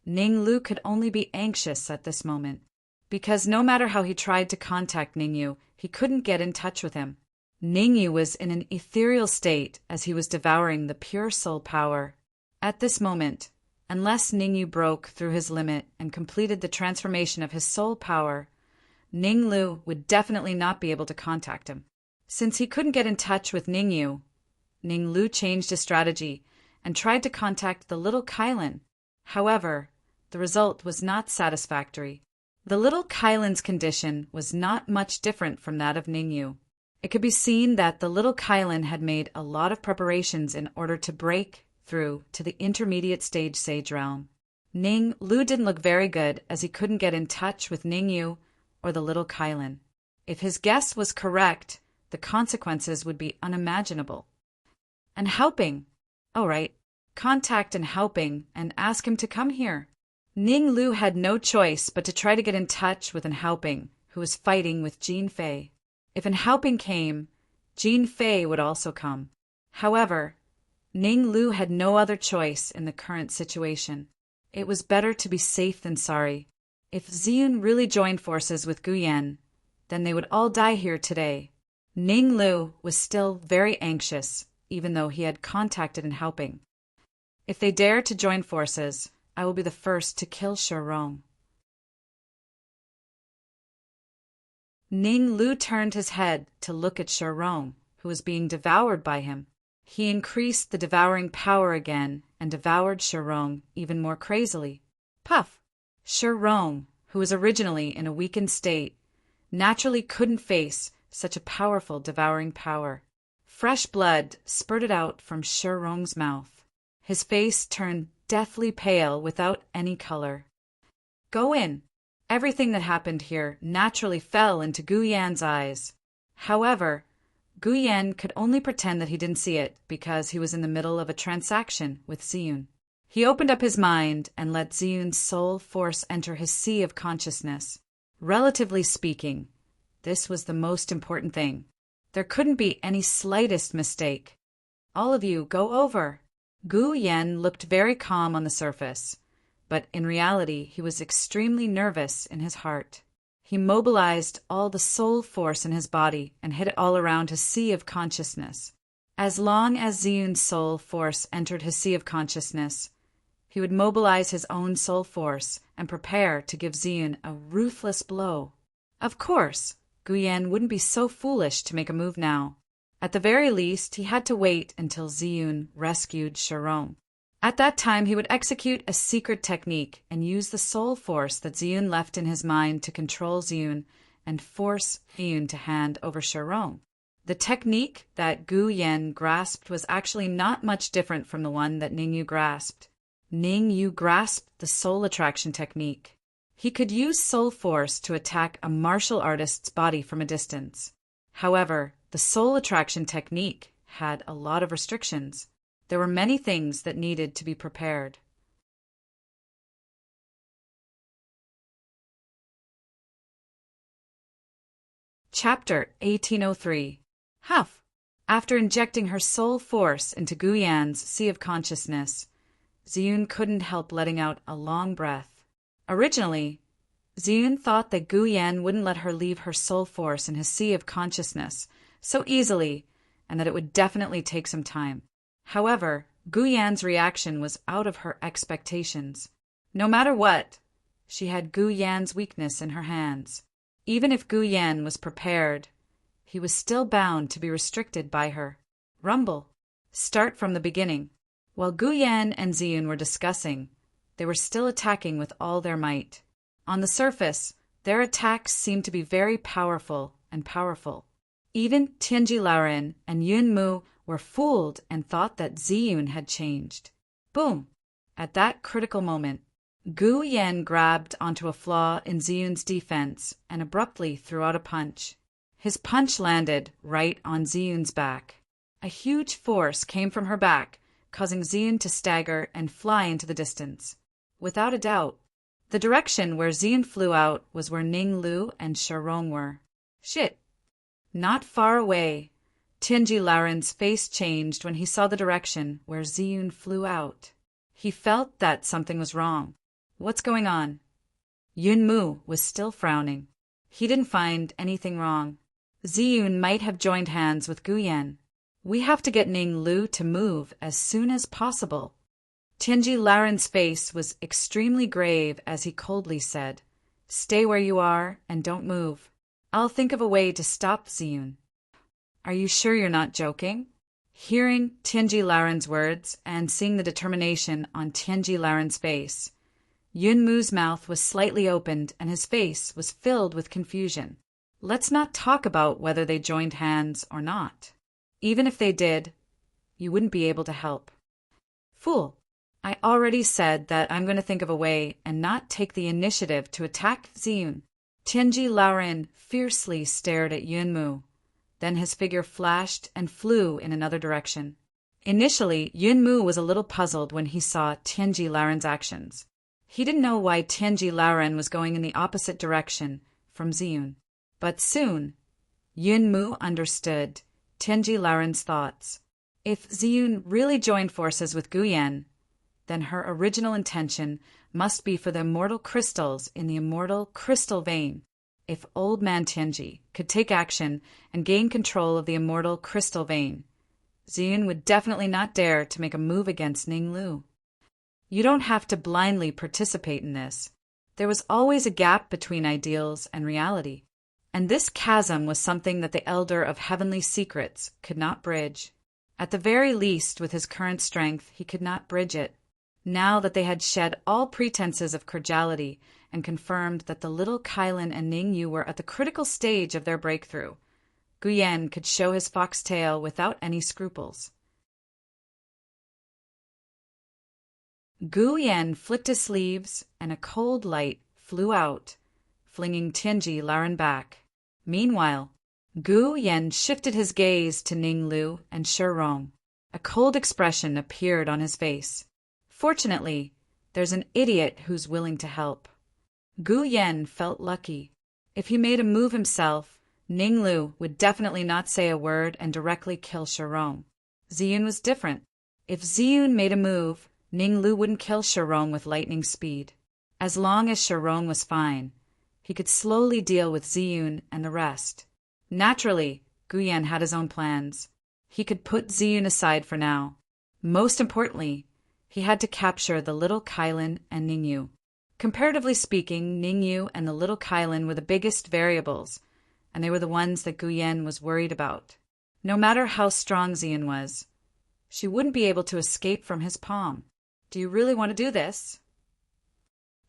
Ning Lu could only be anxious at this moment, because no matter how he tried to contact Ningyu, he couldn't get in touch with him. Ningyu was in an ethereal state as he was devouring the pure soul power. At this moment, unless Ningyu broke through his limit and completed the transformation of his soul power, Ning Lu would definitely not be able to contact him. Since he couldn't get in touch with Ningyu, Ning Lu changed his strategy and tried to contact the little Kylin. However, the result was not satisfactory. The little Kylin's condition was not much different from that of Ningyu. It could be seen that the little Kylin had made a lot of preparations in order to break through to the intermediate stage sage realm. Ning Lu didn't look very good as he couldn't get in touch with Ningyu or the little Kylin. If his guess was correct, the consequences would be unimaginable. And helping. All right, contact and helping and ask him to come here. Ning Lu had no choice but to try to get in touch with an helping who was fighting with Jean Fei. If an helping came, Jean Fei would also come. However, Ning Lu had no other choice in the current situation. It was better to be safe than sorry. If Ziyun really joined forces with Guyan, then they would all die here today. Ning Lu was still very anxious, even though he had contacted an helping. If they dare to join forces, I will be the first to kill Shirong. Ning Lu turned his head to look at Shirong, who was being devoured by him. He increased the devouring power again and devoured Shirong even more crazily. Puff! Shirong, who was originally in a weakened state, naturally couldn't face such a powerful devouring power. Fresh blood spurted out from Shirong's mouth. His face turned deathly pale without any color. Go in! Everything that happened here naturally fell into Guyan's eyes. However, Guyan could only pretend that he didn't see it because he was in the middle of a transaction with Ziyun. He opened up his mind and let Ziyun's soul force enter his sea of consciousness. Relatively speaking, this was the most important thing. There couldn't be any slightest mistake. All of you go over. Guyan looked very calm on the surface, but in reality he was extremely nervous in his heart. He mobilized all the soul force in his body and hid it all around his sea of consciousness. As long as Ziyun's soul force entered his sea of consciousness, he would mobilize his own soul force and prepare to give Ziyun a ruthless blow. Of course, Guyan wouldn't be so foolish to make a move now. At the very least, he had to wait until Ziyun rescued Shirong. At that time, he would execute a secret technique and use the soul force that Ziyun left in his mind to control Ziyun and force Ziyun to hand over Shirong. The technique that Guyan grasped was actually not much different from the one that Ningyu grasped. Ningyu grasped the soul attraction technique. He could use soul force to attack a martial artist's body from a distance. However, the soul attraction technique had a lot of restrictions. There were many things that needed to be prepared. Chapter 1803. Huff! After injecting her soul force into Guyan's sea of consciousness, Ziyun couldn't help letting out a long breath. Originally, Ziyun thought that Guyan wouldn't let her leave her soul force in his sea of consciousness so easily, and that it would definitely take some time. However, Guyan's reaction was out of her expectations. No matter what, she had Guyan's weakness in her hands. Even if Guyan was prepared, he was still bound to be restricted by her. Rumble. Start from the beginning. While Guyan and Ziyun were discussing, they were still attacking with all their might. On the surface, their attacks seemed to be very powerful and powerful. Even Tianji Laoren and Yun Mu were fooled and thought that Ziyun had changed. Boom! At that critical moment, Guyan grabbed onto a flaw in Ziyun's defense and abruptly threw out a punch. His punch landed right on Ziyun's back. A huge force came from her back, causing Ziyun to stagger and fly into the distance. Without a doubt, the direction where Ziyun flew out was where Ning Lu and Shirong were. Shit! Not far away, Tianji Laoren's face changed when he saw the direction where Ziyun flew out. He felt that something was wrong. What's going on? Yunmu was still frowning. He didn't find anything wrong. Ziyun might have joined hands with Guyan. We have to get Ning Lu to move as soon as possible. Tianji Laren's face was extremely grave as he coldly said, "Stay where you are and don't move. I'll think of a way to stop Ziyun." "Are you sure you're not joking?" Hearing Tianji Laren's words and seeing the determination on Tianji Laren's face, Yunmu's mouth was slightly opened and his face was filled with confusion. Let's not talk about whether they joined hands or not. Even if they did, you wouldn't be able to help. Fool, I already said that I'm going to think of a way and not take the initiative to attack Ziyun. Tianji Laren fiercely stared at Yunmu. Then his figure flashed and flew in another direction. Initially, Yunmu was a little puzzled when he saw Tianji Laren's actions. He didn't know why Tianji Laren was going in the opposite direction from Ziyun. But soon, Yunmu understood Tianji Laren's thoughts. If Ziyun really joined forces with Guyan, then her original intention must be for the immortal crystals in the immortal crystal vein. If old man Tianji could take action and gain control of the immortal crystal vein, Ziyun would definitely not dare to make a move against Ning Lu. You don't have to blindly participate in this. There was always a gap between ideals and reality. And this chasm was something that the Elder of Heavenly Secrets could not bridge. At the very least, with his current strength, he could not bridge it. Now that they had shed all pretenses of cordiality and confirmed that the little Kylin and Ning Yu were at the critical stage of their breakthrough, Guyan could show his foxtail without any scruples. Guyan flicked his sleeves, and a cold light flew out, flinging Tianji Laren back. Meanwhile, Guyan shifted his gaze to Ning Lu and Shirong. A cold expression appeared on his face. Fortunately, there's an idiot who's willing to help. Guyan felt lucky. If he made a move himself, Ning Lu would definitely not say a word and directly kill Shirong. Ziyun was different. If Ziyun made a move, Ning Lu wouldn't kill Shirong with lightning speed. As long as Shirong was fine, he could slowly deal with Ziyun and the rest. Naturally, Guyan had his own plans. He could put Ziyun aside for now. Most importantly, he had to capture the little Kylin and Ning Yu. Comparatively speaking, Ning Yu and the little Kylin were the biggest variables, and they were the ones that Guyan was worried about. No matter how strong Ziyun was, she wouldn't be able to escape from his palm. Do you really want to do this?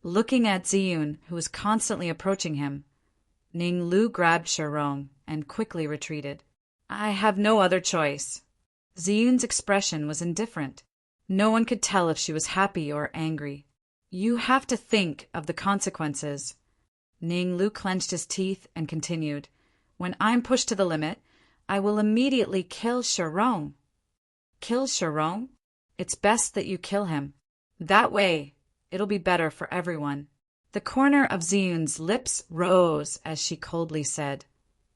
Looking at Ziyun, who was constantly approaching him, Ning Lu grabbed Shirong and quickly retreated. I have no other choice. Ziyun's expression was indifferent. No one could tell if she was happy or angry. You have to think of the consequences. Ning Lu clenched his teeth and continued, When I'm pushed to the limit, I will immediately kill Shirong. Kill Shirong? It's best that you kill him. That way, it'll be better for everyone. The corner of Ziyun's lips rose as she coldly said,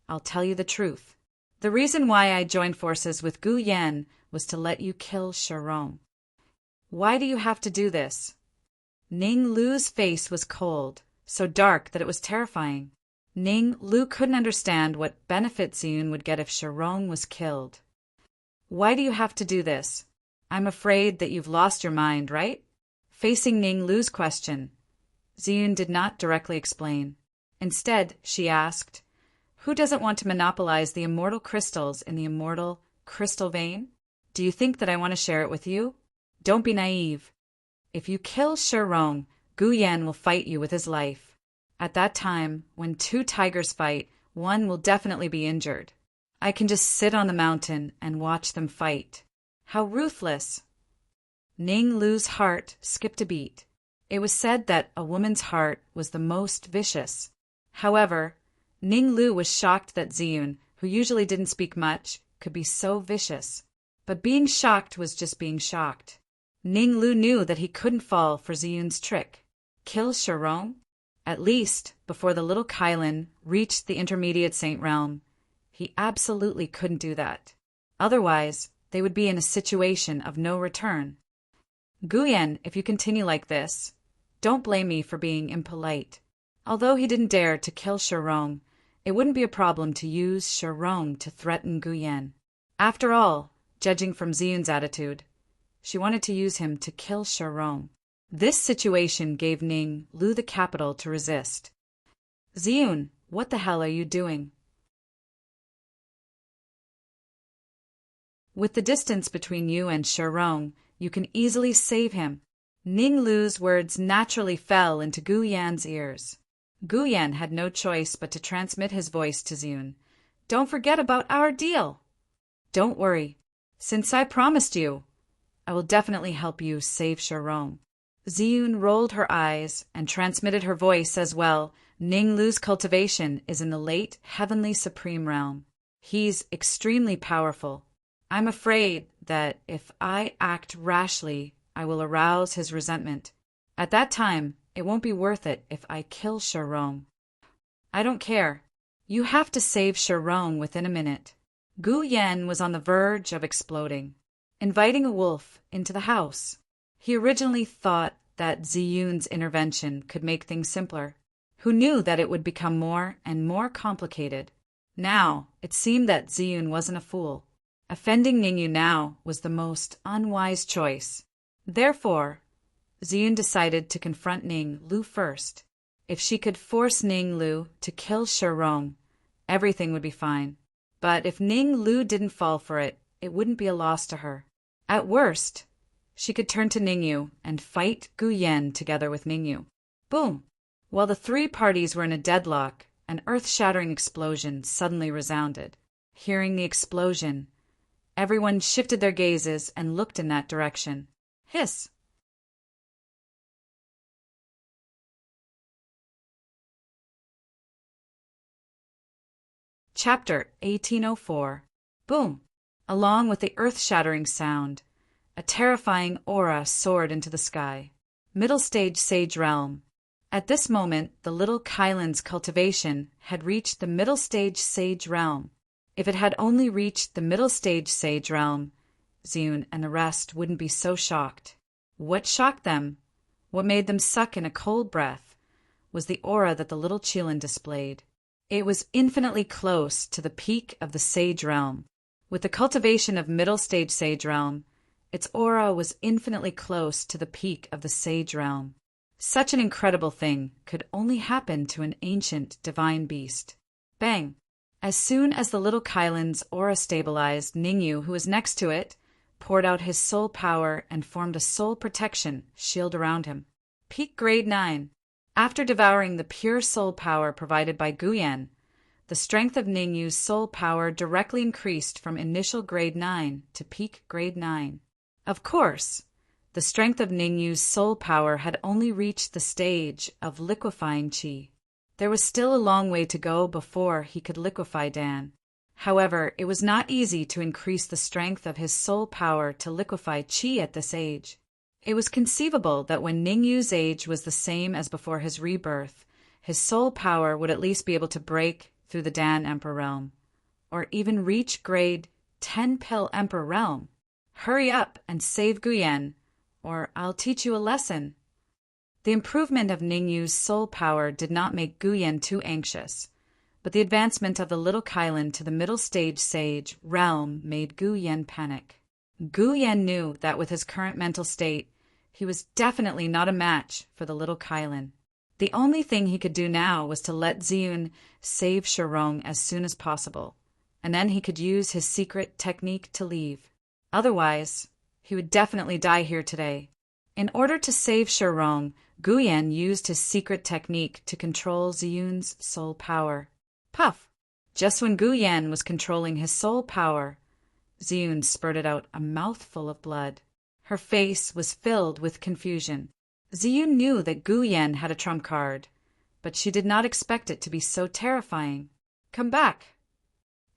I'll tell you the truth. The reason why I joined forces with Guyan was to let you kill Shirong. Why do you have to do this? Ning Lu's face was cold, so dark that it was terrifying. Ning Lu couldn't understand what benefit Ziyun would get if Shirong was killed. Why do you have to do this? I'm afraid that you've lost your mind, right? Facing Ning Lu's question, Ziyun did not directly explain. Instead, she asked, Who doesn't want to monopolize the immortal crystals in the immortal crystal vein? Do you think that I want to share it with you? Don't be naive. If you kill Shirong, Guyan will fight you with his life. At that time, when two tigers fight, one will definitely be injured. I can just sit on the mountain and watch them fight. How ruthless! Ning Lu's heart skipped a beat. It was said that a woman's heart was the most vicious. However, Ning Lu was shocked that Ziyun, who usually didn't speak much, could be so vicious. But being shocked was just being shocked. Ning Lu knew that he couldn't fall for Ziyun's trick. Kill Shirong? At least, before the little Kylin reached the intermediate saint realm, he absolutely couldn't do that. Otherwise, they would be in a situation of no return. Guyan, if you continue like this, Don't blame me for being impolite. Although he didn't dare to kill Shirong, it wouldn't be a problem to use Shirong to threaten Guyen. After all, judging from Ziyun's attitude, she wanted to use him to kill Shirong. This situation gave Ning Lu the capital to resist. Ziyun, what the hell are you doing? With the distance between you and Shirong, you can easily save him. Ning Lu's words naturally fell into Gu Yan's ears. Gu Yan had no choice but to transmit his voice to Ziyun. Don't forget about our deal. Don't worry. Since I promised you, I will definitely help you save Shirong. Ziyun rolled her eyes and transmitted her voice as well. Ning Lu's cultivation is in the late heavenly supreme realm. He's extremely powerful. I'm afraid that if I act rashly, I will arouse his resentment. At that time, it won't be worth it if I kill Shirong. I don't care. You have to save Shirong within a minute. Gu Yan was on the verge of exploding, inviting a wolf into the house. He originally thought that Ziyun's intervention could make things simpler. Who knew that it would become more and more complicated? Now, it seemed that Ziyun wasn't a fool. Offending Ningyu now was the most unwise choice. Therefore, Ziyun decided to confront Ning Lu first. If she could force Ning Lu to kill Shirong, everything would be fine. But if Ning Lu didn't fall for it, it wouldn't be a loss to her. At worst, she could turn to Ningyu and fight Gu Yan together with Ningyu. Boom! While the three parties were in a deadlock, an earth-shattering explosion suddenly resounded. Hearing the explosion, everyone shifted their gazes and looked in that direction. Hiss! Chapter 1804. Boom! Along with the earth-shattering sound, a terrifying aura soared into the sky. Middle stage Sage Realm. At this moment, the little Kylan's cultivation had reached the middle stage Sage Realm. If it had only reached the middle stage Sage Realm, Ziyun and the rest wouldn't be so shocked. What shocked them, what made them suck in a cold breath, was the aura that the little Qilin displayed. It was infinitely close to the peak of the Sage Realm. With the cultivation of middle stage Sage Realm, its aura was infinitely close to the peak of the Sage Realm. Such an incredible thing could only happen to an ancient divine beast. Bang! As soon as the little Kylan's aura stabilized, Ningyu, who was next to it, poured out his soul power and formed a soul protection shield around him. Peak Grade 9. After devouring the pure soul power provided by Gu Yan, the strength of Ningyu's soul power directly increased from initial Grade 9 to peak Grade 9. Of course, the strength of Ningyu's soul power had only reached the stage of liquefying qi. There was still a long way to go before he could liquefy Dan. However, it was not easy to increase the strength of his soul power to liquefy qi at this age. It was conceivable that when Ningyu's age was the same as before his rebirth, his soul power would at least be able to break through the Dan Emperor realm, or even reach Grade 10 Pill Emperor realm. Hurry up and save Guyen, or I'll teach you a lesson. The improvement of Ningyu's soul power did not make Guyen too anxious, but the advancement of the little Kylan to the middle stage Sage realm made Guyen panic. Guyen knew that with his current mental state, he was definitely not a match for the little Kylan. The only thing he could do now was to let Ziyun save Shirong as soon as possible, and then he could use his secret technique to leave. Otherwise, he would definitely die here today. In order to save Shirong, Guyen used his secret technique to control Ziyun's soul power. Puff! Just when Guyen was controlling his soul power, Ziyun spurted out a mouthful of blood. Her face was filled with confusion. Ziyun knew that Guyen had a trump card, but she did not expect it to be so terrifying. Come back!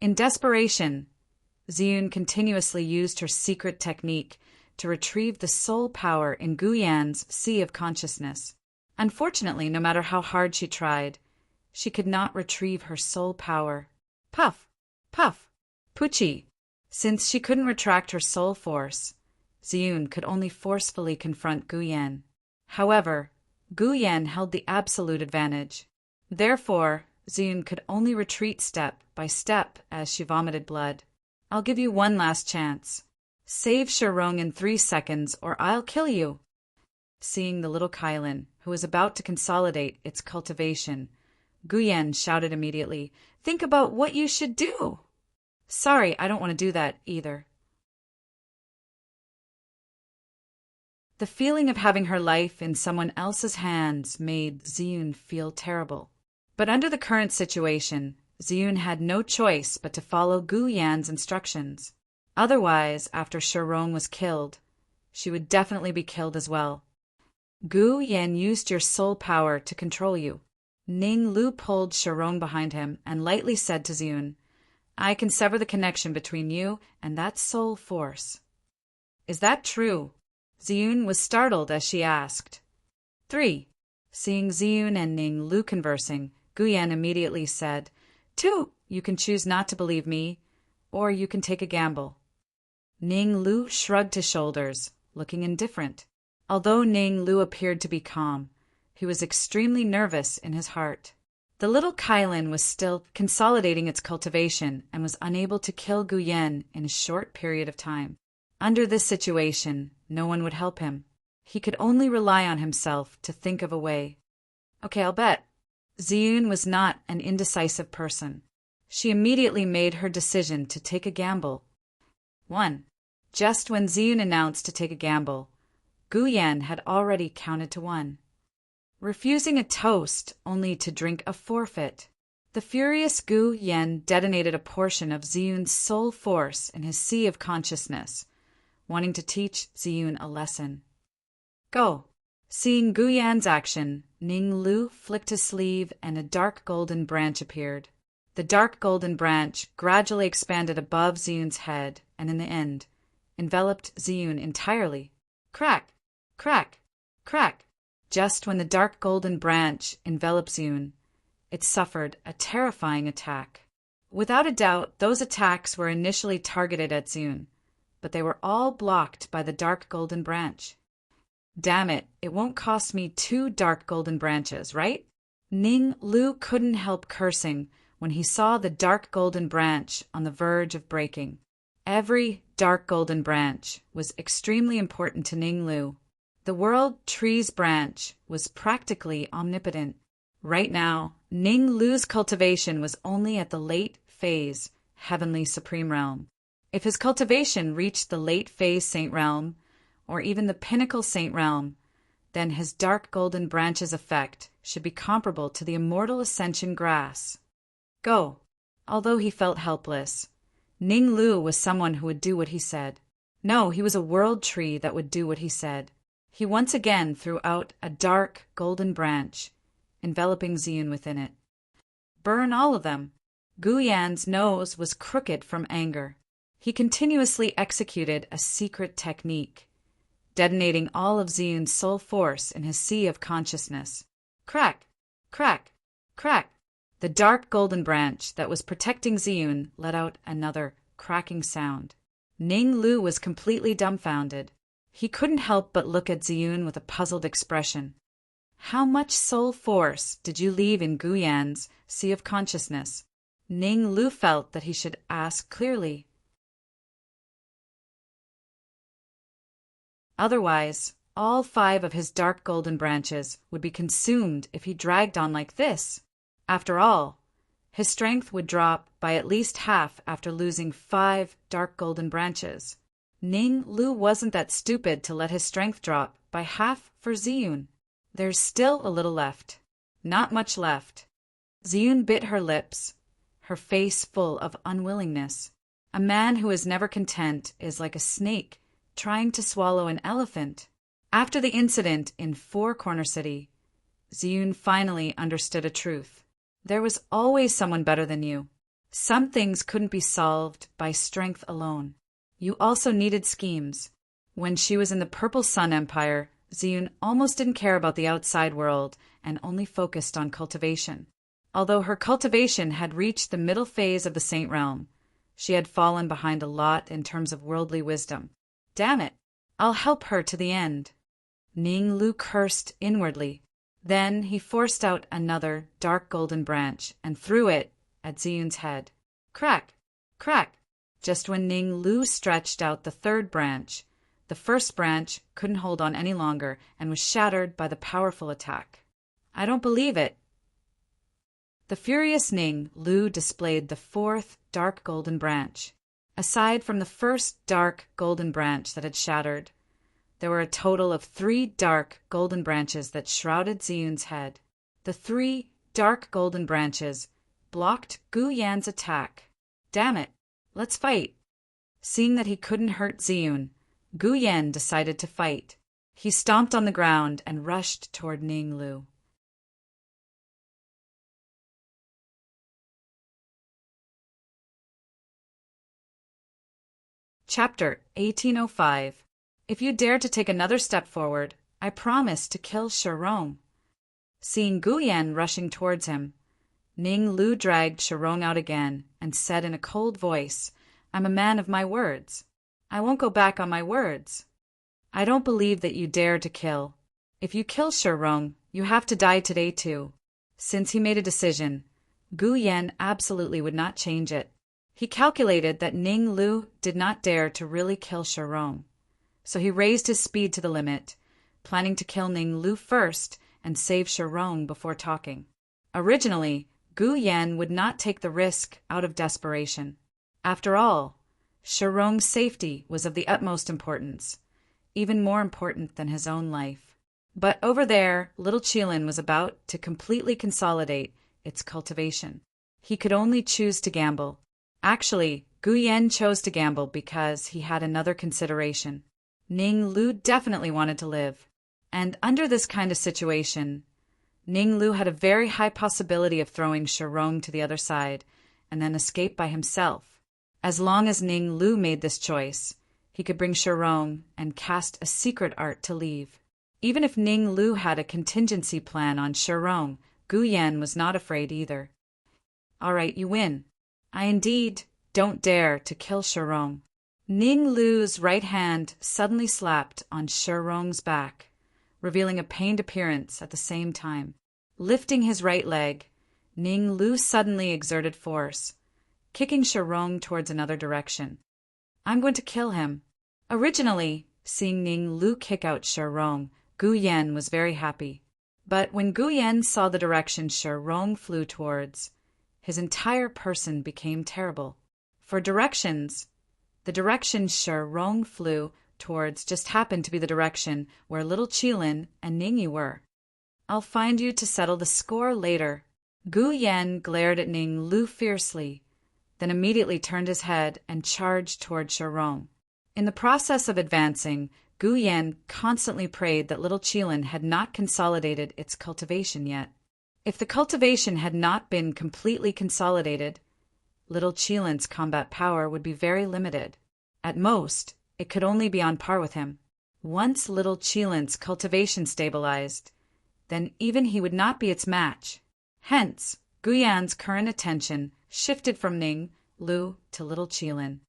In desperation, Ziyun continuously used her secret technique to retrieve the soul power in Guyen's sea of consciousness. Unfortunately, no matter how hard she tried, she could not retrieve her soul power. Puff! Puff! Puchi! Since she couldn't retract her soul force, Ziyun could only forcefully confront Guyen. However, Gu Yan held the absolute advantage. Therefore, Ziyun could only retreat step by step as she vomited blood. I'll give you one last chance. Save Shirong in 3 seconds or I'll kill you. Seeing the little Kylin, who was about to consolidate its cultivation, Gu Yan shouted immediately, "Think about what you should do!" "Sorry, I don't want to do that either." The feeling of having her life in someone else's hands made Ziyun feel terrible. But under the current situation, Ziyun had no choice but to follow Gu Yan's instructions. Otherwise, after Shirong was killed, she would definitely be killed as well. Gu Yan used your soul power to control you. Ning Lu pulled Shirong behind him and lightly said to Ziyun, "I can sever the connection between you and that soul force." "Is that true?" Ziyun was startled as she asked. 3. Seeing Ziyun and Ning Lu conversing, Gu Yan immediately said, 2. You can choose not to believe me, or you can take a gamble. Ning Lu shrugged his shoulders, looking indifferent. Although Ning Lu appeared to be calm, he was extremely nervous in his heart. The little Kylin was still consolidating its cultivation and was unable to kill Gu Yan in a short period of time. Under this situation, no one would help him. He could only rely on himself to think of a way. "Okay, I'll bet." Ziyun was not an indecisive person. She immediately made her decision to take a gamble. 1. Just when Ziyun announced to take a gamble, Gu Yan had already counted to 1. Refusing a toast only to drink a forfeit. The furious Gu Yan detonated a portion of Ziyun's soul force in his sea of consciousness, wanting to teach Ziyun a lesson. "Go." Seeing Gu Yan's action, Ning Lu flicked his sleeve and a dark golden branch appeared. The dark golden branch gradually expanded above Ziyun's head and in the end, enveloped Ziyun entirely. Crack! Crack! Crack! Just when the dark golden branch enveloped Ziyun, it suffered a terrifying attack. Without a doubt, those attacks were initially targeted at Ziyun, but they were all blocked by the dark golden branch. Damn it, it won't cost me 2 dark golden branches, right? Ning Lu couldn't help cursing when he saw the dark golden branch on the verge of breaking. Every dark golden branch was extremely important to Ning Lu. The world tree's branch was practically omnipotent. Right now, Ning Lu's cultivation was only at the late phase, Heavenly Supreme Realm. If his cultivation reached the late phase Saint Realm, or even the pinnacle Saint Realm, then his dark golden branch's effect should be comparable to the immortal ascension grass. Go. Although he felt helpless, Ning Lu was someone who would do what he said. No, he was a world tree that would do what he said. He once again threw out a dark golden branch, enveloping Ziyun within it. Burn all of them. Gu Yan's nose was crooked from anger. He continuously executed a secret technique, detonating all of Ziyun's soul force in his sea of consciousness. Crack! Crack! Crack! The dark golden branch that was protecting Ziyun let out another cracking sound. Ning Lu was completely dumbfounded. He couldn't help but look at Ziyun with a puzzled expression. How much soul force did you leave in Gu Yan's sea of consciousness? Ning Lu felt that he should ask clearly. Otherwise, all 5 of his dark golden branches would be consumed if he dragged on like this. After all, his strength would drop by at least half after losing 5 dark golden branches. Ning Lu wasn't that stupid to let his strength drop by half for Ziyun. There's still a little left. Not much left. Ziyun bit her lips, her face full of unwillingness. A man who is never content is like a snake trying to swallow an elephant. After the incident in Four Corner City, Ziyun finally understood a truth. There was always someone better than you. Some things couldn't be solved by strength alone. You also needed schemes. When she was in the Purple Sun Empire, Ziyun almost didn't care about the outside world and only focused on cultivation. Although her cultivation had reached the middle phase of the Saint Realm, she had fallen behind a lot in terms of worldly wisdom. Damn it, I'll help her to the end. Ning Lu cursed inwardly. Then he forced out another dark golden branch and threw it at Ziyun's head. Crack! Crack! Just when Ning Lu stretched out the third branch, the first branch couldn't hold on any longer and was shattered by the powerful attack. I don't believe it. The furious Ning Lu displayed the fourth dark golden branch. Aside from the first dark golden branch that had shattered, there were a total of 3 dark golden branches that shrouded Ziyun's head. The 3 dark golden branches blocked Gu Yan's attack. Damn it, let's fight. Seeing that he couldn't hurt Ziyun, Gu Yan decided to fight. He stomped on the ground and rushed toward Ning Lu. Chapter 1805. If you dare to take another step forward, I promise to kill Shirong. Seeing Gu Yan rushing towards him, Ning Lu dragged Shirong out again and said in a cold voice, I'm a man of my words. I won't go back on my words. I don't believe that you dare to kill. If you kill Shirong, you have to die today too. Since he made a decision, Gu Yan absolutely would not change it. He calculated that Ning Lu did not dare to really kill Shirong. So he raised his speed to the limit, planning to kill Ning Lu first and save Shirong before talking. Originally, Gu Yan would not take the risk out of desperation. After all, Shirong's safety was of the utmost importance, even more important than his own life. But over there, little Qilin was about to completely consolidate its cultivation. He could only choose to gamble. Actually, Gu Yan chose to gamble because he had another consideration. Ning Lu definitely wanted to live, and under this kind of situation, Ning Lu had a very high possibility of throwing Shirong to the other side and then escape by himself. As long as Ning Lu made this choice, he could bring Shirong and cast a secret art to leave. Even if Ning Lu had a contingency plan on Shirong, Gu Yan was not afraid either. All right, you win. I indeed don't dare to kill Shirong. Ning Lu's right hand suddenly slapped on Shirong's back, revealing a pained appearance at the same time. Lifting his right leg, Ning Lu suddenly exerted force, kicking Shirong towards another direction. I'm going to kill him. Originally, seeing Ning Lu kick out Shirong, Gu Yan was very happy. But when Gu Yan saw the direction Shirong flew towards, his entire person became terrible. For directions, the direction Shirong flew towards just happened to be the direction where little Qilin and Ningyu were. I'll find you to settle the score later. Gu Yan glared at Ning Lu fiercely, then immediately turned his head and charged toward Shirong. In the process of advancing, Gu Yan constantly prayed that little Qilin had not consolidated its cultivation yet. If the cultivation had not been completely consolidated, little Qilin's combat power would be very limited. At most, it could only be on par with him. Once little Qilin's cultivation stabilized, then even he would not be its match. Hence, Gu Yan's current attention shifted from Ning Lu to little Qilin.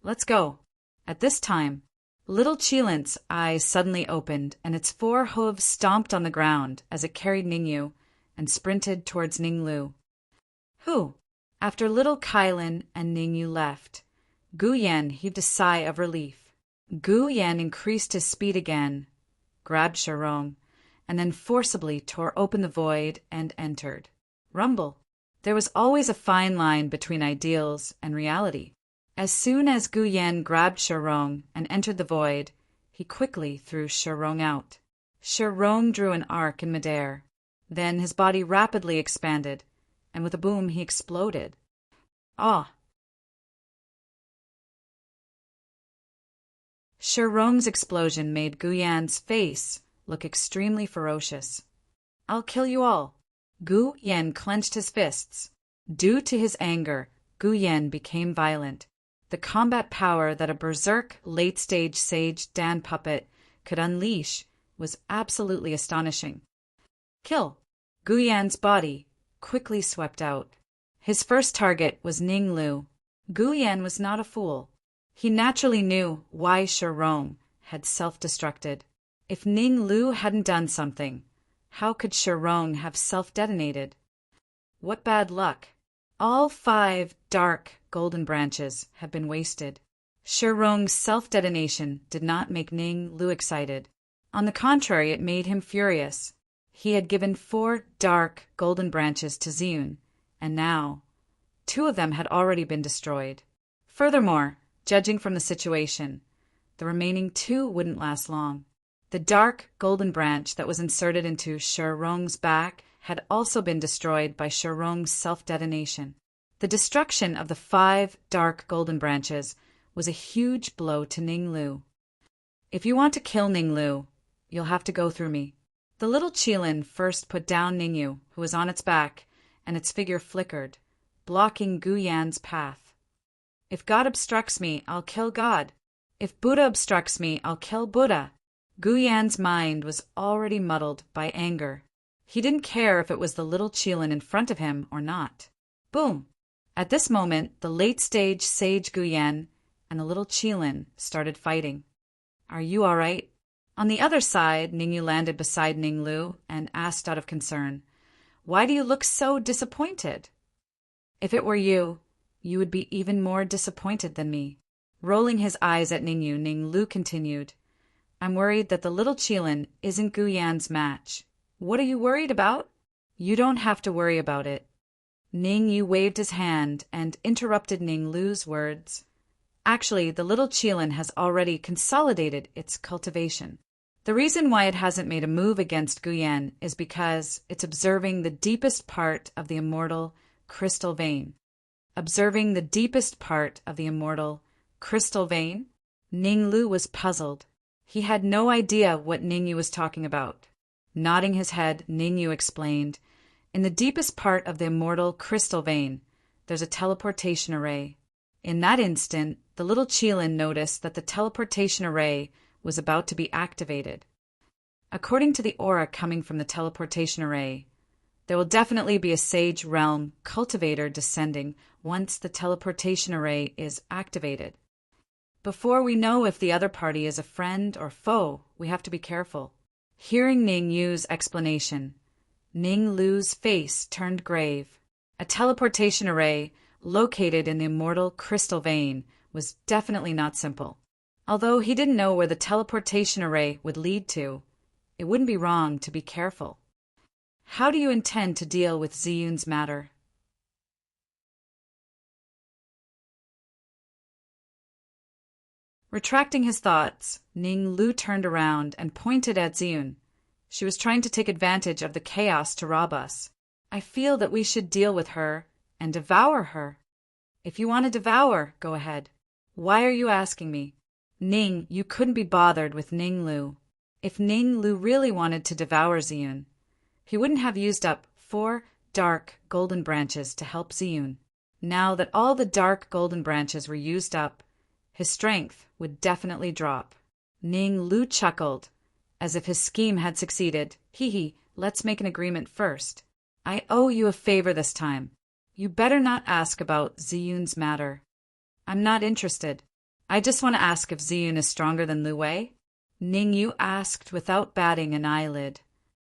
Let's go. At this time, little Qilin's eyes suddenly opened and its 4 hooves stomped on the ground as it carried Ningyu and sprinted towards Ning Lu. Who? After little Qilin and Ningyu left, Gu Yan heaved a sigh of relief. Gu Yan increased his speed again, grabbed Shirong, and then forcibly tore open the void and entered. Rumble. There was always a fine line between ideals and reality. As soon as Gu Yan grabbed Shirong and entered the void, he quickly threw Shirong out. Shirong drew an arc in midair. Then his body rapidly expanded, and with a boom he exploded. Ah! Shirong's explosion made Gu Yan's face look extremely ferocious. I'll kill you all. Gu Yan clenched his fists. Due to his anger, Gu Yan became violent. The combat power that a berserk late-stage Sage Dan puppet could unleash was absolutely astonishing. Kill! Gu Yan's body quickly swept out. His first target was Ning Lu. Gu Yan was not a fool. He naturally knew why Shirong had self-destructed. If Ning Lu hadn't done something, How could Shirong have self-detonated? What bad luck! All 5 dark golden branches have been wasted. Shirong's self-detonation did not make Ning Lu excited. On the contrary, it made him furious. He had given 4 dark golden branches to Ziyun, and now 2 of them had already been destroyed. Furthermore, judging from the situation, the remaining 2 wouldn't last long. The dark golden branch that was inserted into Shirong's back had also been destroyed by Shirong's self-detonation. The destruction of the 5 dark golden branches was a huge blow to Ning Lu. If you want to kill Ning Lu, you'll have to go through me. The little Qilin first put down Ningyu, who was on its back, and its figure flickered, blocking Gu Yan's path. If God obstructs me, I'll kill God. If Buddha obstructs me, I'll kill Buddha. Gu Yan's mind was already muddled by anger. He didn't care if it was the little Qilin in front of him or not. Boom! At this moment, the late-stage sage Gu Yan and the little Qilin started fighting. Are you all right? On the other side, Ningyu landed beside Ning Lu and asked out of concern, Why do you look so disappointed? If it were you, you would be even more disappointed than me. Rolling his eyes at Ningyu, Ning Lu continued, I'm worried that the little Qilin isn't Gu Yan's match. What are you worried about? You don't have to worry about it. Ning Yu waved his hand and interrupted Ning Lu's words. Actually, the little Qilin has already consolidated its cultivation. The reason why it hasn't made a move against Gu Yan is because it's observing the deepest part of the immortal crystal vein. Observing the deepest part of the immortal crystal vein? Ning Lu was puzzled. He had no idea what Ning Yu was talking about. Nodding his head, Ning Yu explained, In the deepest part of the immortal crystal vein, there's a teleportation array. In that instant, the little Qilin noticed that the teleportation array was about to be activated. According to the aura coming from the teleportation array, there will definitely be a sage realm cultivator descending once the teleportation array is activated. Before we know if the other party is a friend or foe, we have to be careful. Hearing Ning Yu's explanation, Ning Lu's face turned grave. A teleportation array located in the immortal crystal vein was definitely not simple. Although he didn't know where the teleportation array would lead to, it wouldn't be wrong to be careful. How do you intend to deal with Ziyun's matter? Retracting his thoughts, Ning Lu turned around and pointed at Ziyun. She was trying to take advantage of the chaos to rob us. I feel that we should deal with her and devour her. If you want to devour, go ahead. Why are you asking me? Ning, you couldn't be bothered with Ning Lu. If Ning Lu really wanted to devour Ziyun, he wouldn't have used up 4 dark golden branches to help Ziyun. Now that all the dark golden branches were used up, his strength would definitely drop. Ning Lu chuckled, as if his scheme had succeeded. Hee, let's make an agreement first. I owe you a favor this time. You better not ask about Ziyun's matter. I'm not interested. I just want to ask if Ziyun is stronger than Lu Wei. Ning Yu asked without batting an eyelid.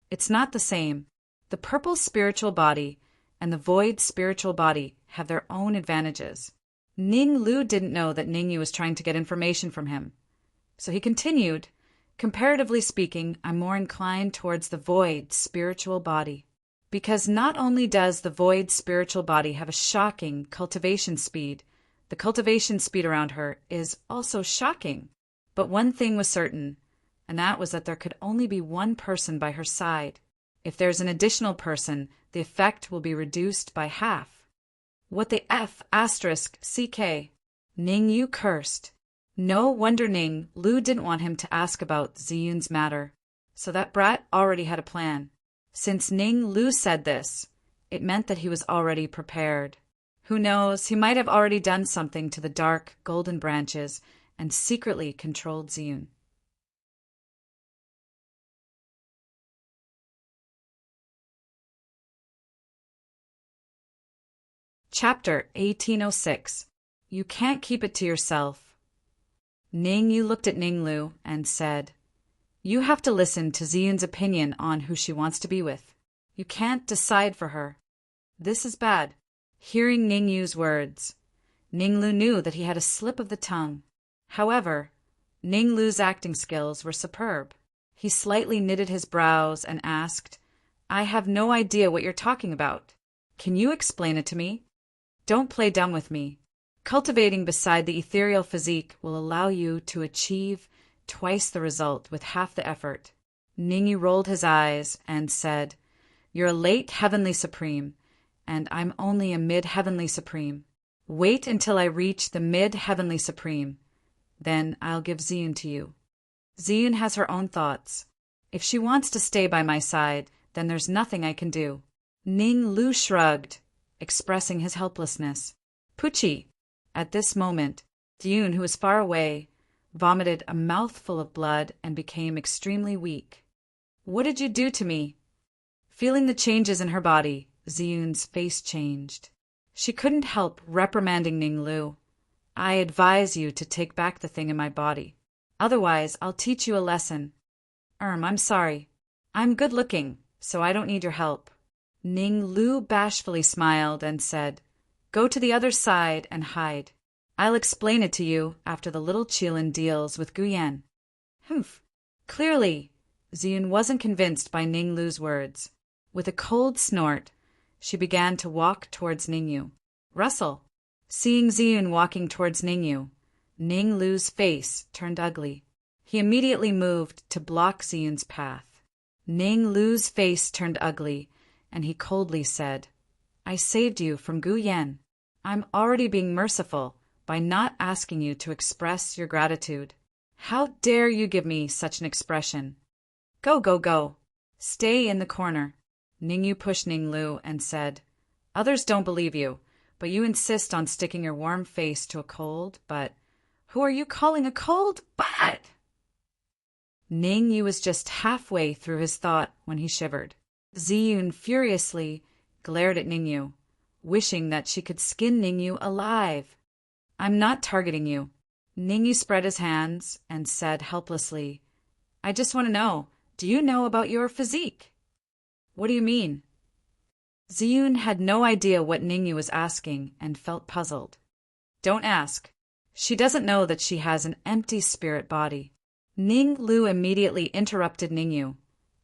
It's not the same. The purple spiritual body and the void spiritual body have their own advantages. Ning Lu didn't know that Ning Yu was trying to get information from him. So he continued, Comparatively speaking, I'm more inclined towards the void spiritual body. Because not only does the void spiritual body have a shocking cultivation speed, the cultivation speed around her is also shocking. But one thing was certain, and that was that there could only be one person by her side. If there's an additional person, the effect will be reduced by half. What the F***, CK? Ning Yu cursed. No wonder Ning Lu didn't want him to ask about Ziyun's matter. So that brat already had a plan. Since Ning Lu said this, it meant that he was already prepared. Who knows, he might have already done something to the dark golden branches and secretly controlled Ziyun. Chapter 1806. You can't keep it to yourself. Ning Yu looked at Ning Lu and said, You have to listen to Ziyun's opinion on who she wants to be with. You can't decide for her. This is bad. Hearing Ningyu's words, Ninglu knew that he had a slip of the tongue. However, Ninglu's acting skills were superb. He slightly knitted his brows and asked, I have no idea what you're talking about. Can you explain it to me? Don't play dumb with me. Cultivating beside the ethereal physique will allow you to achieve twice the result with half the effort. Ningyu rolled his eyes and said, You're a late heavenly supreme, and I'm only a mid-heavenly supreme. Wait until I reach the mid-heavenly supreme. Then I'll give Ziyun to you. Ziyun has her own thoughts. If she wants to stay by my side, then there's nothing I can do. Ninglu shrugged, expressing his helplessness. Puchi! At this moment, Ziyun, who was far away, vomited a mouthful of blood and became extremely weak. What did you do to me? Feeling the changes in her body, Ziyun's face changed. She couldn't help reprimanding Ninglu. I advise you to take back the thing in my body. Otherwise, I'll teach you a lesson. I'm sorry. I'm good-looking, so I don't need your help. Ninglu bashfully smiled and said, Go to the other side and hide. I'll explain it to you after the little Qilin deals with Guyan. Humph. Clearly, Ziyun wasn't convinced by Ninglu's words. With a cold snort, she began to walk towards Ningyu. Russell. Seeing Ziyun walking towards Ningyu, Ninglu's face turned ugly. He immediately moved to block Ziyun's path. Ninglu's face turned ugly, and he coldly said, I saved you from Guyan. I'm already being merciful by not asking you to express your gratitude. How dare you give me such an expression? Go, go, go. Stay in the corner. Ningyu pushed Ninglu and said, Others don't believe you, but you insist on sticking your warm face to a cold butt. Who are you calling a cold butt? Ningyu was just halfway through his thought when he shivered. Ziyun furiously glared at Ningyu, wishing that she could skin Ningyu alive. I'm not targeting you. Ningyu spread his hands and said helplessly, I just want to know, do you know about your physique? What do you mean? Ziyun had no idea what Ningyu was asking and felt puzzled. Don't ask. She doesn't know that she has an empty spirit body. Ninglu immediately interrupted Ningyu,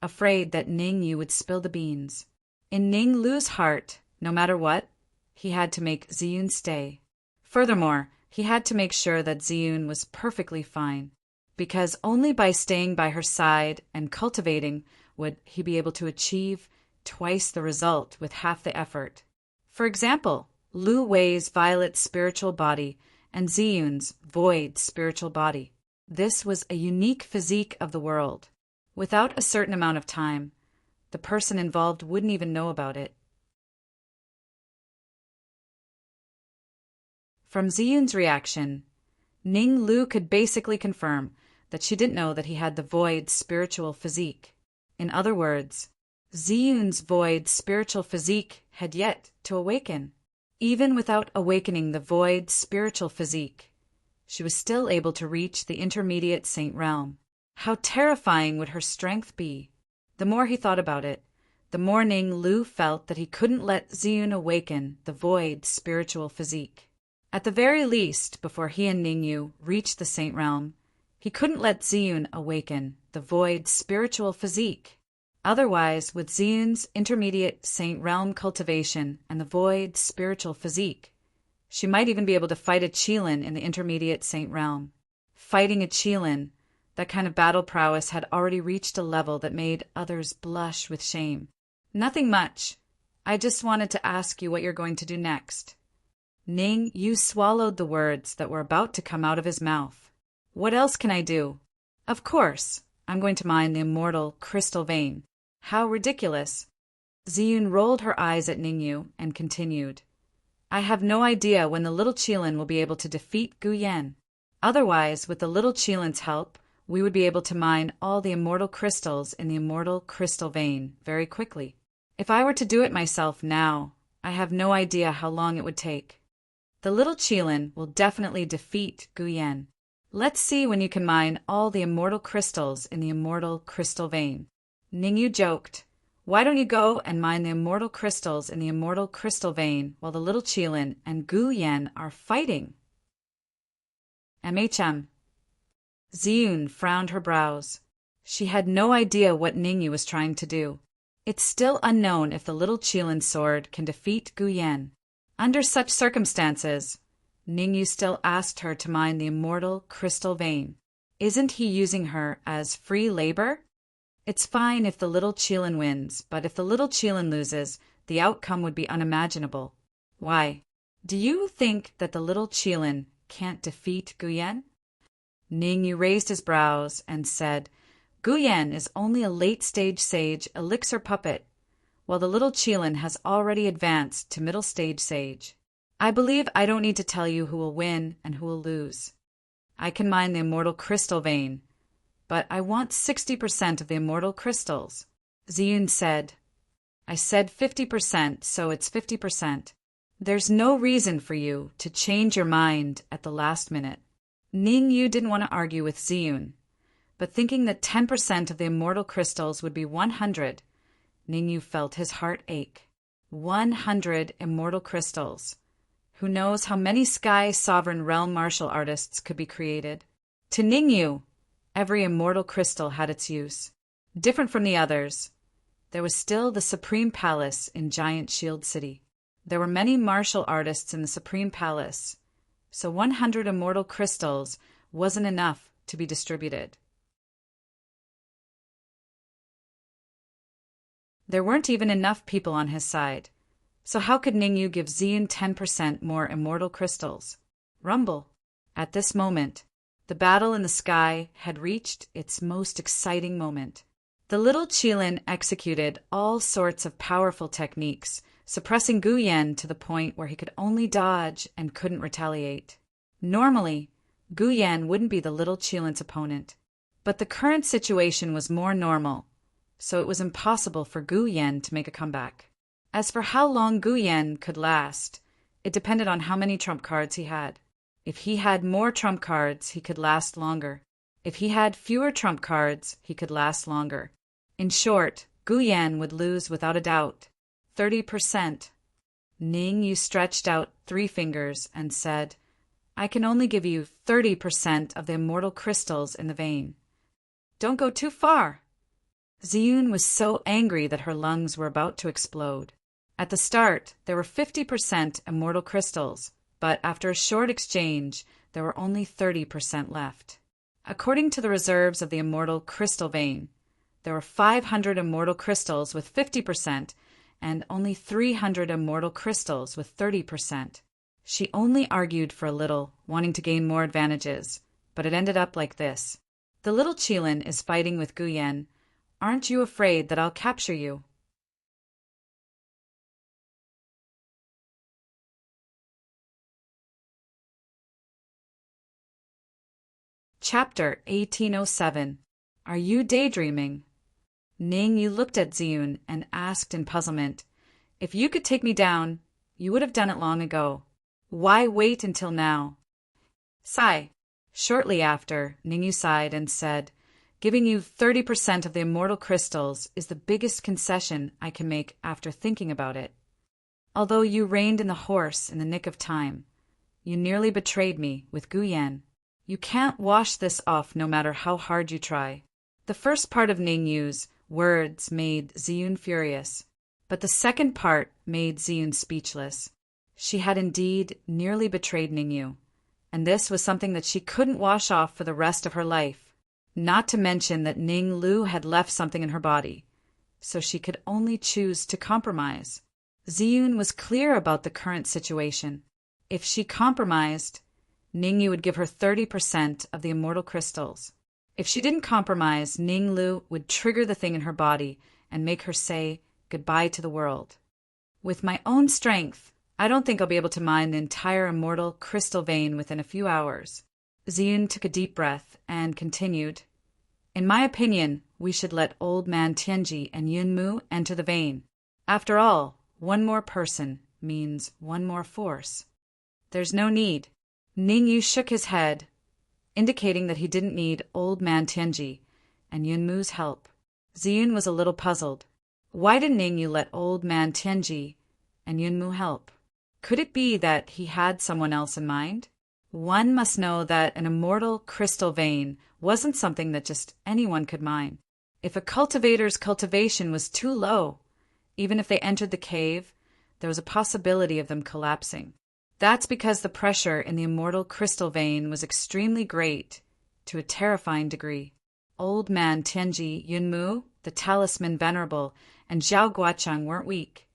afraid that Ningyu would spill the beans. In Ninglu's heart, no matter what, he had to make Ziyun stay. Furthermore, he had to make sure that Ziyun was perfectly fine, because only by staying by her side and cultivating would he be able to achieve twice the result with half the effort. For example, Lu Wei's violet spiritual body and Ziyun's void spiritual body. This was a unique physique of the world. Without a certain amount of time, the person involved wouldn't even know about it. From Ziyun's reaction, Ninglu could basically confirm that she didn't know that he had the void spiritual physique. In other words, Ziyun's void spiritual physique had yet to awaken. Even without awakening the void spiritual physique, she was still able to reach the intermediate saint realm. How terrifying would her strength be? The more he thought about it, the more Ninglu felt that he couldn't let Ziyun awaken the void spiritual physique. At the very least, before he and Ningyu reached the saint realm, he couldn't let Ziyun awaken the void spiritual physique. Otherwise, with Ziyun's intermediate saint realm cultivation and the void spiritual physique, she might even be able to fight a Qilin in the intermediate saint realm. Fighting a Qilin, that kind of battle prowess had already reached a level that made others blush with shame. Nothing much. I just wanted to ask you what you're going to do next. Ningyu swallowed the words that were about to come out of his mouth. What else can I do? Of course, I'm going to mine the immortal crystal vein. How ridiculous. Ziyun rolled her eyes at Ningyu and continued. I have no idea when the little Qilin will be able to defeat Guyan. Otherwise, with the little Qilin's help, we would be able to mine all the immortal crystals in the immortal crystal vein very quickly. If I were to do it myself now, I have no idea how long it would take. The little Qilin will definitely defeat Guyan. Let's see when you can mine all the immortal crystals in the immortal crystal vein. Ningyu joked, "Why don't you go and mine the immortal crystals in the immortal crystal vein while the little Qilin and Gu Yan are fighting?" MHM. Ziyun frowned her brows. She had no idea what Ningyu was trying to do. It's still unknown if the little Qilin sword can defeat Gu Yan. Under such circumstances, Ningyu still asked her to mine the immortal crystal vein. Isn't he using her as free labor? It's fine if the little Qilin wins, but if the little Qilin loses, the outcome would be unimaginable. Why? Do you think that the little Qilin can't defeat Gu Yan? Ningyu raised his brows and said, "Gu Yan is only a late-stage sage elixir puppet, while the little Qilin has already advanced to middle-stage sage. I believe I don't need to tell you who will win and who will lose. I can mine the immortal crystal vein, but I want 60% of the immortal crystals." Ziyun said, "I said 50%, so it's 50%. There's no reason for you to change your mind at the last minute." Ningyu didn't want to argue with Ziyun, but thinking that 10% of the immortal crystals would be 100, Ningyu felt his heart ache. 100 immortal crystals. Who knows how many Sky Sovereign Realm martial artists could be created? To Ningyu, every immortal crystal had its use. Different from the others, there was still the Supreme Palace in Giant Shield City. There were many martial artists in the Supreme Palace, so 100 immortal crystals wasn't enough to be distributed. There weren't even enough people on his side. So how could Ningyu give Ziyun 10% more immortal crystals? Rumble. At this moment, the battle in the sky had reached its most exciting moment. The little Qilin executed all sorts of powerful techniques, suppressing Gu Yan to the point where he could only dodge and couldn't retaliate. Normally, Gu Yan wouldn't be the little Qilin's opponent, but the current situation was more normal, so it was impossible for Gu Yan to make a comeback. As for how long Gu Yan could last, it depended on how many trump cards he had. If he had more trump cards, he could last longer. If he had fewer trump cards, he could last longer. In short, Gu Yan would lose without a doubt. 30%. Ningyu stretched out 3 fingers and said, "I can only give you 30% of the immortal crystals in the vein." "Don't go too far." Ziyun was so angry that her lungs were about to explode. At the start, there were 50% immortal crystals, but after a short exchange, there were only 30% left. According to the reserves of the immortal crystal vein, there were 500 immortal crystals with 50% and only 300 immortal crystals with 30%. She only argued for a little, wanting to gain more advantages, but it ended up like this. The little Qilin is fighting with Gu Yan. Aren't you afraid that I'll capture you? Chapter 1807. Are you daydreaming? Ningyu looked at Ziyun and asked in puzzlement, "If you could take me down, you would have done it long ago. Why wait until now?" Sigh. Shortly after, Ningyu sighed and said, "Giving you 30% of the immortal crystals is the biggest concession I can make after thinking about it. Although you reined in the horse in the nick of time, you nearly betrayed me with Gu Yan. You can't wash this off no matter how hard you try." The first part of Ningyu's words made Ziyun furious, but the second part made Ziyun speechless. She had indeed nearly betrayed Ningyu, and this was something that she couldn't wash off for the rest of her life, not to mention that Ning Lu had left something in her body, so she could only choose to compromise. Ziyun was clear about the current situation. If she compromised, Ningyu would give her 30% of the immortal crystals. If she didn't compromise, Ning Lu would trigger the thing in her body and make her say goodbye to the world. With my own strength, I don't think I'll be able to mine the entire immortal crystal vein within a few hours. Ziyun took a deep breath and continued, "In my opinion, we should let Old Man Tianji and Yun Mu enter the vein. After all, one more person means one more force. There's no need." Ningyu shook his head. indicating that he didn't need Old Man Tianji and Yunmu's help. Ziyun was a little puzzled. Why did Ningyu let Old Man Tianji and Yunmu help? Could it be that he had someone else in mind? One must know that an immortal crystal vein wasn't something that just anyone could mine. If a cultivator's cultivation was too low, even if they entered the cave, there was a possibility of them collapsing. That's because the pressure in the immortal crystal vein was extremely great, to a terrifying degree. Old Man Tianji, Yunmu, the Talisman Venerable, and Zhao Guocheng weren't weak,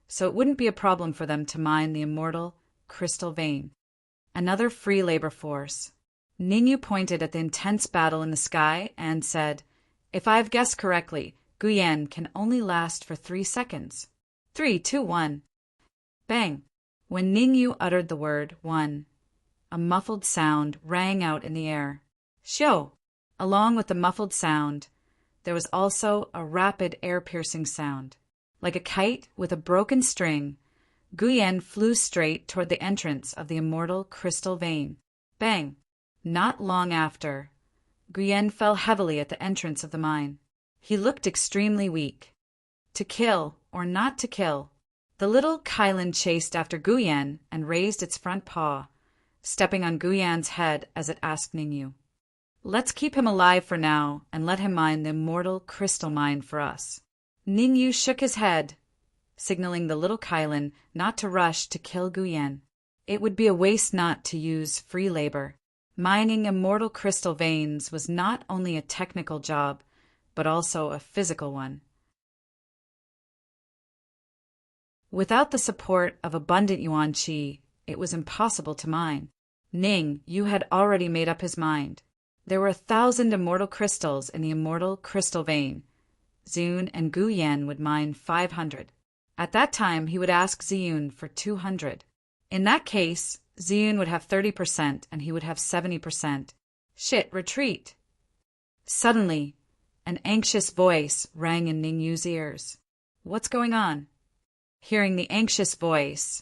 so it wouldn't be a problem for them to mine the immortal crystal vein. Another free labor force. Ningyu pointed at the intense battle in the sky and said, "If I've guessed correctly, Guyan can only last for 3 seconds. 3, 2, 1. Bang! When Ningyu uttered the word 1, a muffled sound rang out in the air. Xiu! Along with the muffled sound, there was also a rapid air-piercing sound. Like a kite with a broken string, Guyan flew straight toward the entrance of the immortal crystal vein. Bang! Not long after, Guyan fell heavily at the entrance of the mine. He looked extremely weak. To kill or not to kill? The little Kylin chased after Guyan and raised its front paw, stepping on Guyan's head as it asked Ningyu, "Let's keep him alive for now and let him mine the immortal crystal mine for us." Ningyu shook his head, signaling the little Kylin not to rush to kill Guyan. It would be a waste not to use free labor. Mining immortal crystal veins was not only a technical job, but also a physical one. Without the support of abundant yuan qi, it was impossible to mine. Ning Yu had already made up his mind. There were 1,000 immortal crystals in the immortal crystal vein. Ziyun and Guyan would mine 500. At that time, he would ask Ziyun for 200. In that case, Ziyun would have 30% and he would have 70%. Shit, retreat! Suddenly, an anxious voice rang in Ningyu's ears. What's going on? Hearing the anxious voice,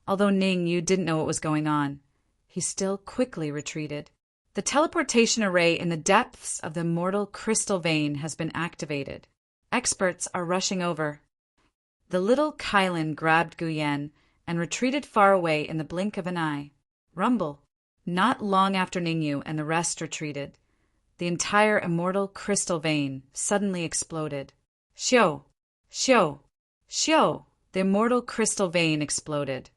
although Ningyu didn't know what was going on, he still quickly retreated. The teleportation array in the depths of the immortal crystal vein has been activated. Experts are rushing over. The little Kylin grabbed Guyan and retreated far away in the blink of an eye. Rumble! Not long after Ningyu and the rest retreated, the entire immortal crystal vein suddenly exploded. Xiu! Xiu! Xiu! The immortal crystal vein exploded,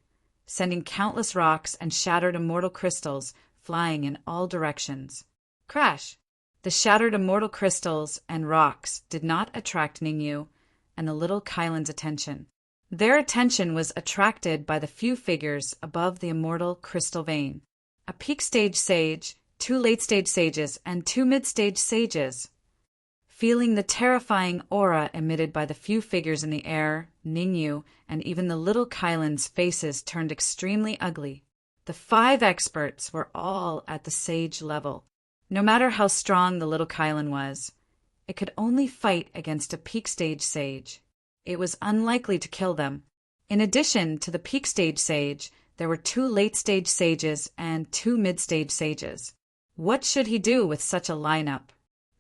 sending countless rocks and shattered immortal crystals flying in all directions. Crash! The shattered immortal crystals and rocks did not attract Ningyu and the little Kylin's attention. Their attention was attracted by the few figures above the immortal crystal vein. A peak stage sage, 2 late stage sages, and 2 mid stage sages. Feeling the terrifying aura emitted by the few figures in the air, Ningyu and even the little Kylin's faces turned extremely ugly. The 5 experts were all at the sage level. No matter how strong the little Kylin was, it could only fight against a peak stage sage. It was unlikely to kill them. In addition to the peak stage sage, there were 2 late stage sages and 2 mid stage sages. What should he do with such a lineup?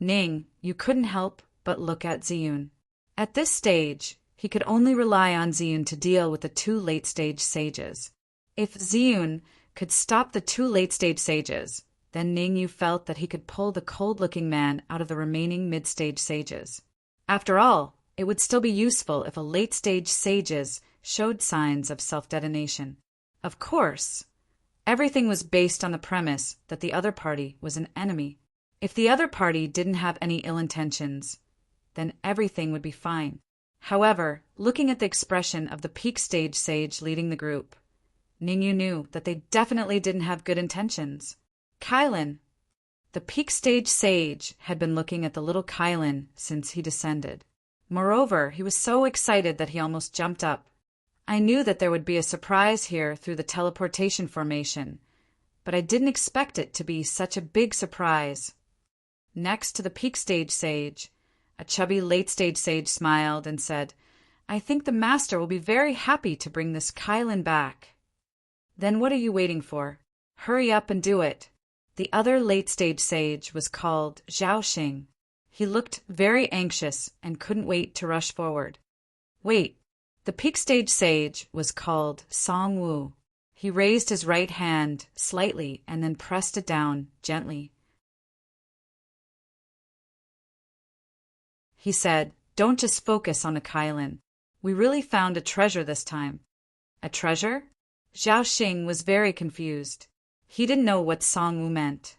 Ning, you couldn't help but look at Ziyun. At this stage, he could only rely on Ziyun to deal with the 2 late stage sages. If Ziyun could stop the 2 late stage sages, then Ningyu felt that he could pull the cold-looking man out of the remaining mid-stage sages. After all, it would still be useful if a late-stage sages showed signs of self-detonation. Of course, everything was based on the premise that the other party was an enemy. If the other party didn't have any ill intentions, then everything would be fine. However, looking at the expression of the peak stage sage leading the group, Ningyu knew that they definitely didn't have good intentions. Kylin. The peak stage sage had been looking at the little Kylin since he descended. Moreover, he was so excited that he almost jumped up. I knew that there would be a surprise here through the teleportation formation, but I didn't expect it to be such a big surprise. Next to the peak stage sage, a chubby late stage sage smiled and said, "I think the master will be very happy to bring this Kylin back." "Then what are you waiting for? Hurry up and do it." The other late-stage sage was called Zhao. He looked very anxious and couldn't wait to rush forward. Wait, the peak stage sage was called Song-woo. He raised his right hand slightly and then pressed it down gently. He said, "Don't just focus on a Kylan. We really found a treasure this time." A treasure? Zhao Xing was very confused. He didn't know what Song-woo meant.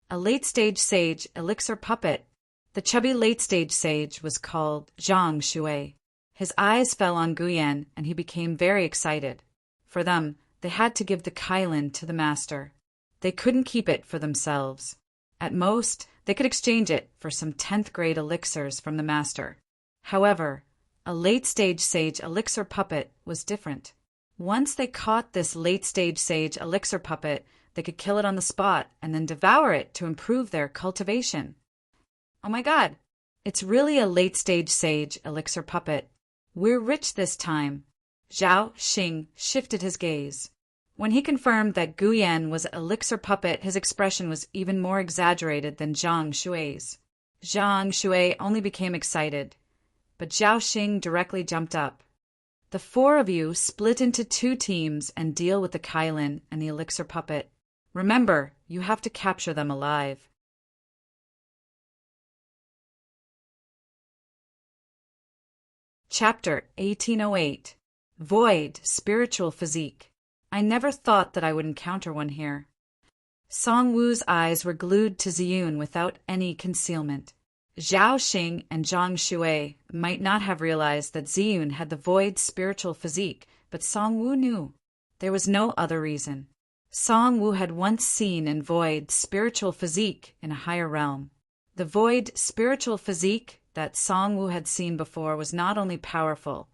A late-stage sage elixir puppet. The chubby late-stage sage was called Zhang Shui. His eyes fell on Guyan and he became very excited. For them, they had to give the Kylan to the master. They couldn't keep it for themselves. At most, they could exchange it for some 10th grade elixirs from the master. However, a late-stage sage elixir puppet was different. Once they caught this late-stage sage elixir puppet, they could kill it on the spot and then devour it to improve their cultivation. Oh my God, it's really a late-stage sage elixir puppet. We're rich this time. Zhao Xing shifted his gaze. When he confirmed that Guyan was an elixir puppet, his expression was even more exaggerated than Zhang Shui's. Zhang Shui only became excited, but Zhao Xing directly jumped up. The four of you split into 2 teams and deal with the Kylan and the elixir puppet. Remember, you have to capture them alive. Chapter 1808. Void Spiritual Physique. I never thought that I would encounter one here. Song-woo's eyes were glued to Ziyun without any concealment. Zhao Xing and Zhang Shui might not have realized that Ziyun had the void spiritual physique, but Song-woo knew. There was no other reason. Song-woo had once seen in void spiritual physique in a higher realm. The void spiritual physique that Song-woo had seen before was not only powerful,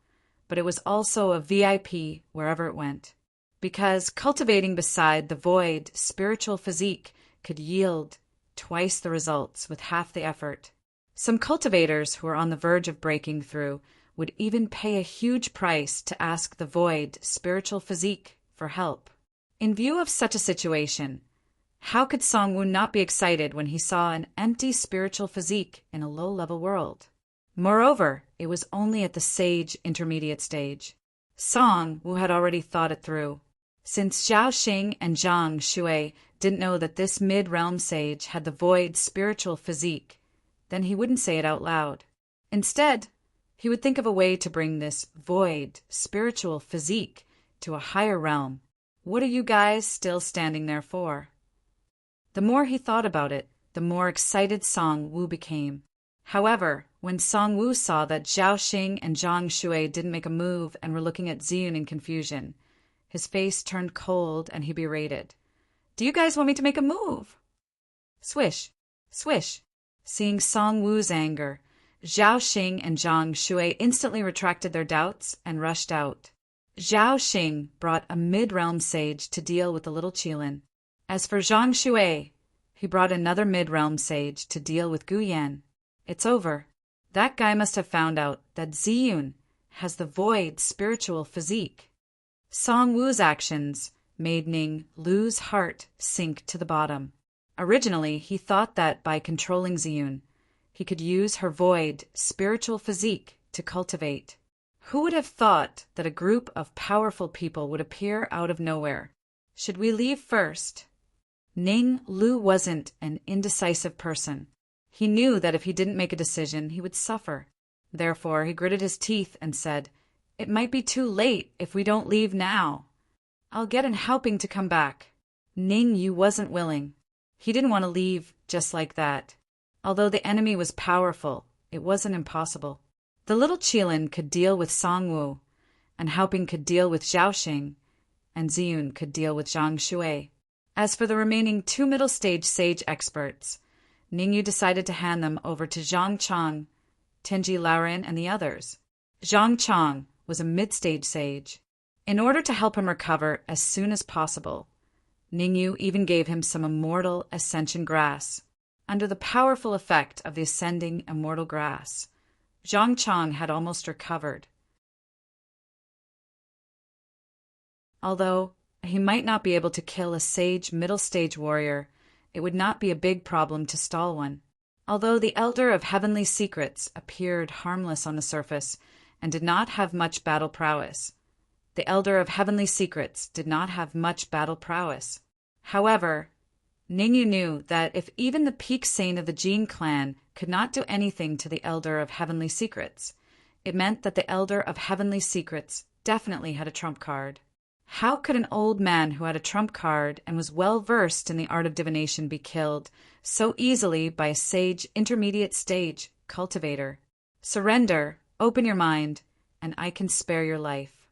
but it was also a VIP wherever it went. Because cultivating beside the void spiritual physique could yield twice the results with half the effort. Some cultivators who were on the verge of breaking through would even pay a huge price to ask the void spiritual physique for help. In view of such a situation, how could Song-woo not be excited when he saw an empty spiritual physique in a low-level world? Moreover, it was only at the sage intermediate stage. Song-woo had already thought it through. Since Zhao Xing and Zhang Shui didn't know that this mid-realm sage had the void spiritual physique, then he wouldn't say it out loud. Instead, he would think of a way to bring this void spiritual physique to a higher realm. What are you guys still standing there for? The more he thought about it, the more excited Song-woo became. However, when Song-woo saw that Zhao Xing and Zhang Shui didn't make a move and were looking at Ziyun in confusion, his face turned cold and he berated. "Do you guys want me to make a move?" Swish, swish. Seeing Song-woo's anger, Zhao Xing and Zhang Shui instantly retracted their doubts and rushed out. Zhao Xing brought a mid-realm sage to deal with the little Qilin. As for Zhang Shui, he brought another mid-realm sage to deal with Guyan. It's over. That guy must have found out that Ziyun has the void spiritual physique. Song-woo's actions made Ning Lu's heart sink to the bottom. Originally, he thought that by controlling Ziyun, he could use her void spiritual physique to cultivate. Who would have thought that a group of powerful people would appear out of nowhere? Should we leave first? Ning Lu wasn't an indecisive person. He knew that if he didn't make a decision, he would suffer. Therefore, he gritted his teeth and said, "It might be too late if we don't leave now. I'll get an helping to come back." Ning Yu wasn't willing. He didn't want to leave just like that. Although the enemy was powerful, it wasn't impossible. The little Qilin could deal with Song-woo, and Haoping could deal with Zhao Xing, and Ziyun could deal with Zhang Shui. As for the remaining 2 middle-stage sage experts, Ningyu decided to hand them over to Zhang Chang, Tenji Laoren, and the others. Zhang Chang was a mid-stage sage. In order to help him recover as soon as possible, Ningyu even gave him some immortal ascension grass. Under the powerful effect of the ascending immortal grass, Zhang Chang had almost recovered. Although he might not be able to kill a sage middle-stage warrior, it would not be a big problem to stall one. Although the Elder of Heavenly Secrets appeared harmless on the surface and did not have much battle prowess, the Elder of Heavenly Secrets did not have much battle prowess. However, Ningyu knew that if even the peak saint of the Jin clan could not do anything to the Elder of Heavenly Secrets, it meant that the Elder of Heavenly Secrets definitely had a trump card. How could an old man who had a trump card and was well versed in the art of divination be killed so easily by a sage intermediate stage cultivator? Surrender, open your mind, and I can spare your life.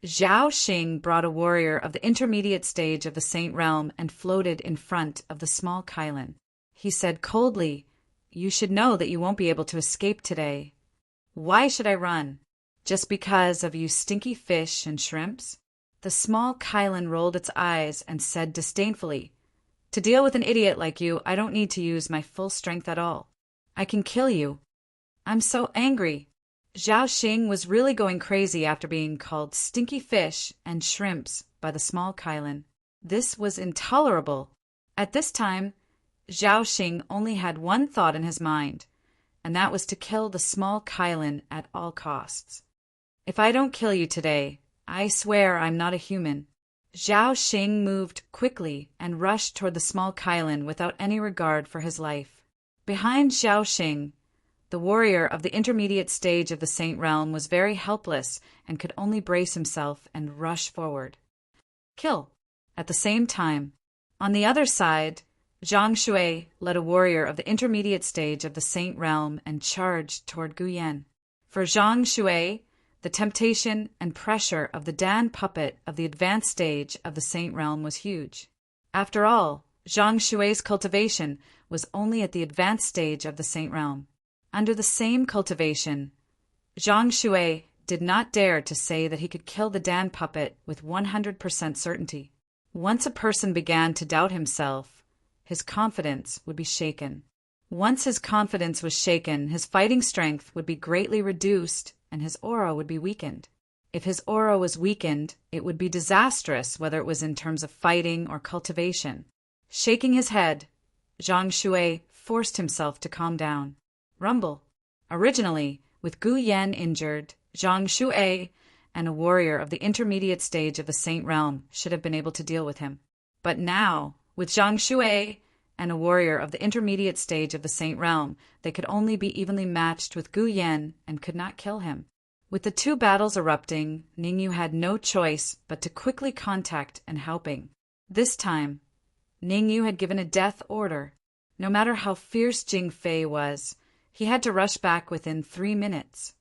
Zhao Xing brought a warrior of the intermediate stage of the Saint Realm and floated in front of the small Kylan. He said coldly, "You should know that you won't be able to escape today." "Why should I run? Just because of you stinky fish and shrimps?" The small Kylan rolled its eyes and said disdainfully, "To deal with an idiot like you, I don't need to use my full strength at all. I can kill you. I'm so angry." Zhao Xing was really going crazy after being called stinky fish and shrimps by the small Kylan. This was intolerable. At this time, Zhao Xing only had one thought in his mind, and that was to kill the small Kylan at all costs. "If I don't kill you today, I swear I'm not a human." Zhao Xing moved quickly and rushed toward the small Kylan without any regard for his life. Behind Zhao Xing, the warrior of the intermediate stage of the Saint Realm was very helpless and could only brace himself and rush forward. Kill. At the same time, on the other side, Zhang Shui led a warrior of the intermediate stage of the Saint Realm and charged toward Guyan. For Zhang Shui, the temptation and pressure of the Dan puppet of the advanced stage of the Saint Realm was huge. After all, Zhang Shui's cultivation was only at the advanced stage of the Saint Realm. Under the same cultivation, Zhang Shui did not dare to say that he could kill the Dan puppet with 100% certainty. Once a person began to doubt himself, his confidence would be shaken. Once his confidence was shaken, his fighting strength would be greatly reduced and his aura would be weakened. If his aura was weakened, it would be disastrous whether it was in terms of fighting or cultivation. Shaking his head, Zhang Shui forced himself to calm down. Rumble. Originally, with Gu Yan injured, Zhang Shui and a warrior of the intermediate stage of the Saint Realm should have been able to deal with him. But now, with Zhang Shui and a warrior of the intermediate stage of the Saint Realm, they could only be evenly matched with Gu Yan and could not kill him. With the two battles erupting, Ningyu had no choice but to quickly contact and helping. This time, Ningyu had given a death order. No matter how fierce Jing Fei was, he had to rush back within 3 minutes.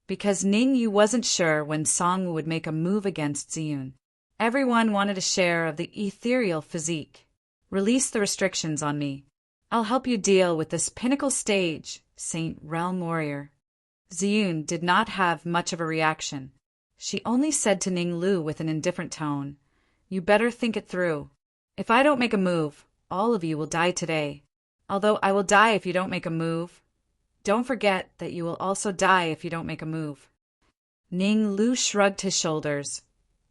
Because Ningyu wasn't sure when Song would make a move against Ziyun. Everyone wanted a share of the ethereal physique. "Release the restrictions on me. I'll help you deal with this pinnacle stage, Saint Realm Warrior." Ziyun did not have much of a reaction. She only said to Ning Lu with an indifferent tone, "You better think it through. If I don't make a move, all of you will die today. Although I will die if you don't make a move. Don't forget that you will also die if you don't make a move." Ning Lu shrugged his shoulders,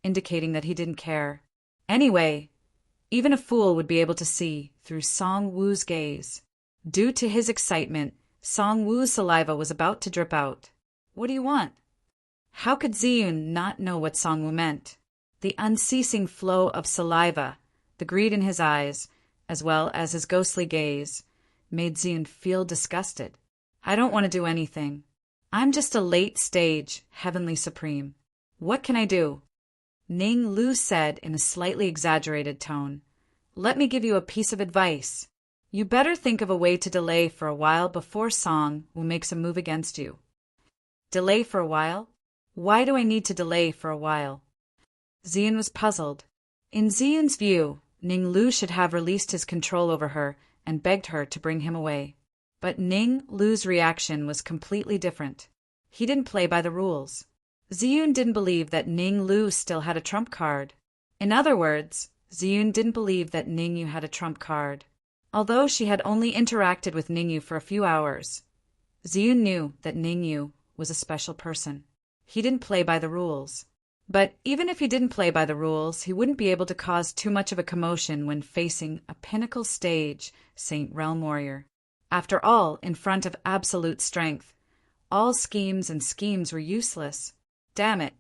indicating that he didn't care. Anyway, even a fool would be able to see through Song Wu's gaze. Due to his excitement, Song Wu's saliva was about to drip out. "What do you want?" How could Ziyun not know what Song Wu meant? The unceasing flow of saliva, the greed in his eyes, as well as his ghostly gaze, made Ziyun feel disgusted. "I don't want to do anything. I'm just a late-stage Heavenly Supreme. What can I do?" Ning Lu said in a slightly exaggerated tone, "Let me give you a piece of advice. You better think of a way to delay for a while before Song Wu makes a move against you." "Delay for a while? Why do I need to delay for a while?" Ziyun was puzzled. In Ziyun's view, Ning Lu should have released his control over her and begged her to bring him away. But Ning Lu's reaction was completely different. He didn't play by the rules. Ziyun didn't believe that Ning Lu still had a trump card. In other words, Ziyun didn't believe that Ningyu had a trump card. Although she had only interacted with Ningyu for a few hours, Ziyun knew that Ningyu was a special person. He didn't play by the rules. But even if he didn't play by the rules, he wouldn't be able to cause too much of a commotion when facing a pinnacle stage Saint Realm warrior. After all, in front of absolute strength, all schemes and schemes were useless. Damn it.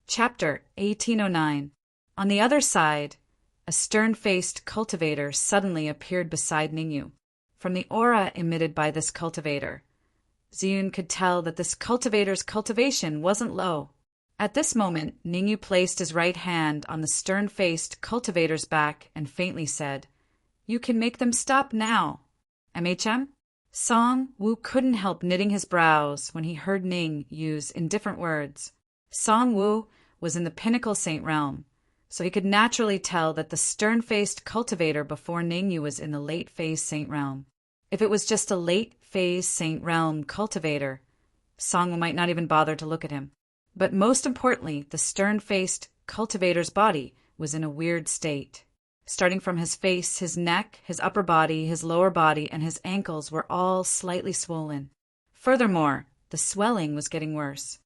Chapter 1809. On the other side, a stern-faced cultivator suddenly appeared beside Ningyu. From the aura emitted by this cultivator, Ziyun could tell that this cultivator's cultivation wasn't low. At this moment, Ningyu placed his right hand on the stern-faced cultivator's back and faintly said, "You can make them stop now." MHM? Song Wu couldn't help knitting his brows when he heard Ning use indifferent words. Song Wu was in the pinnacle Saint Realm, so he could naturally tell that the stern-faced cultivator before Ningyu was in the late-phase Saint Realm. If it was just a late-phase Saint Realm cultivator, Song Wu might not even bother to look at him. But most importantly, the stern-faced cultivator's body was in a weird state. Starting from his face, his neck, his upper body, his lower body, and his ankles were all slightly swollen. Furthermore, the swelling was getting worse.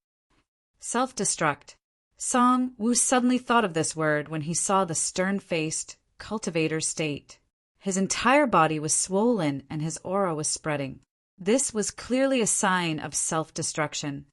Self-destruct. Song Wu suddenly thought of this word when he saw the stern-faced cultivator's state. His entire body was swollen and his aura was spreading. This was clearly a sign of self-destruction.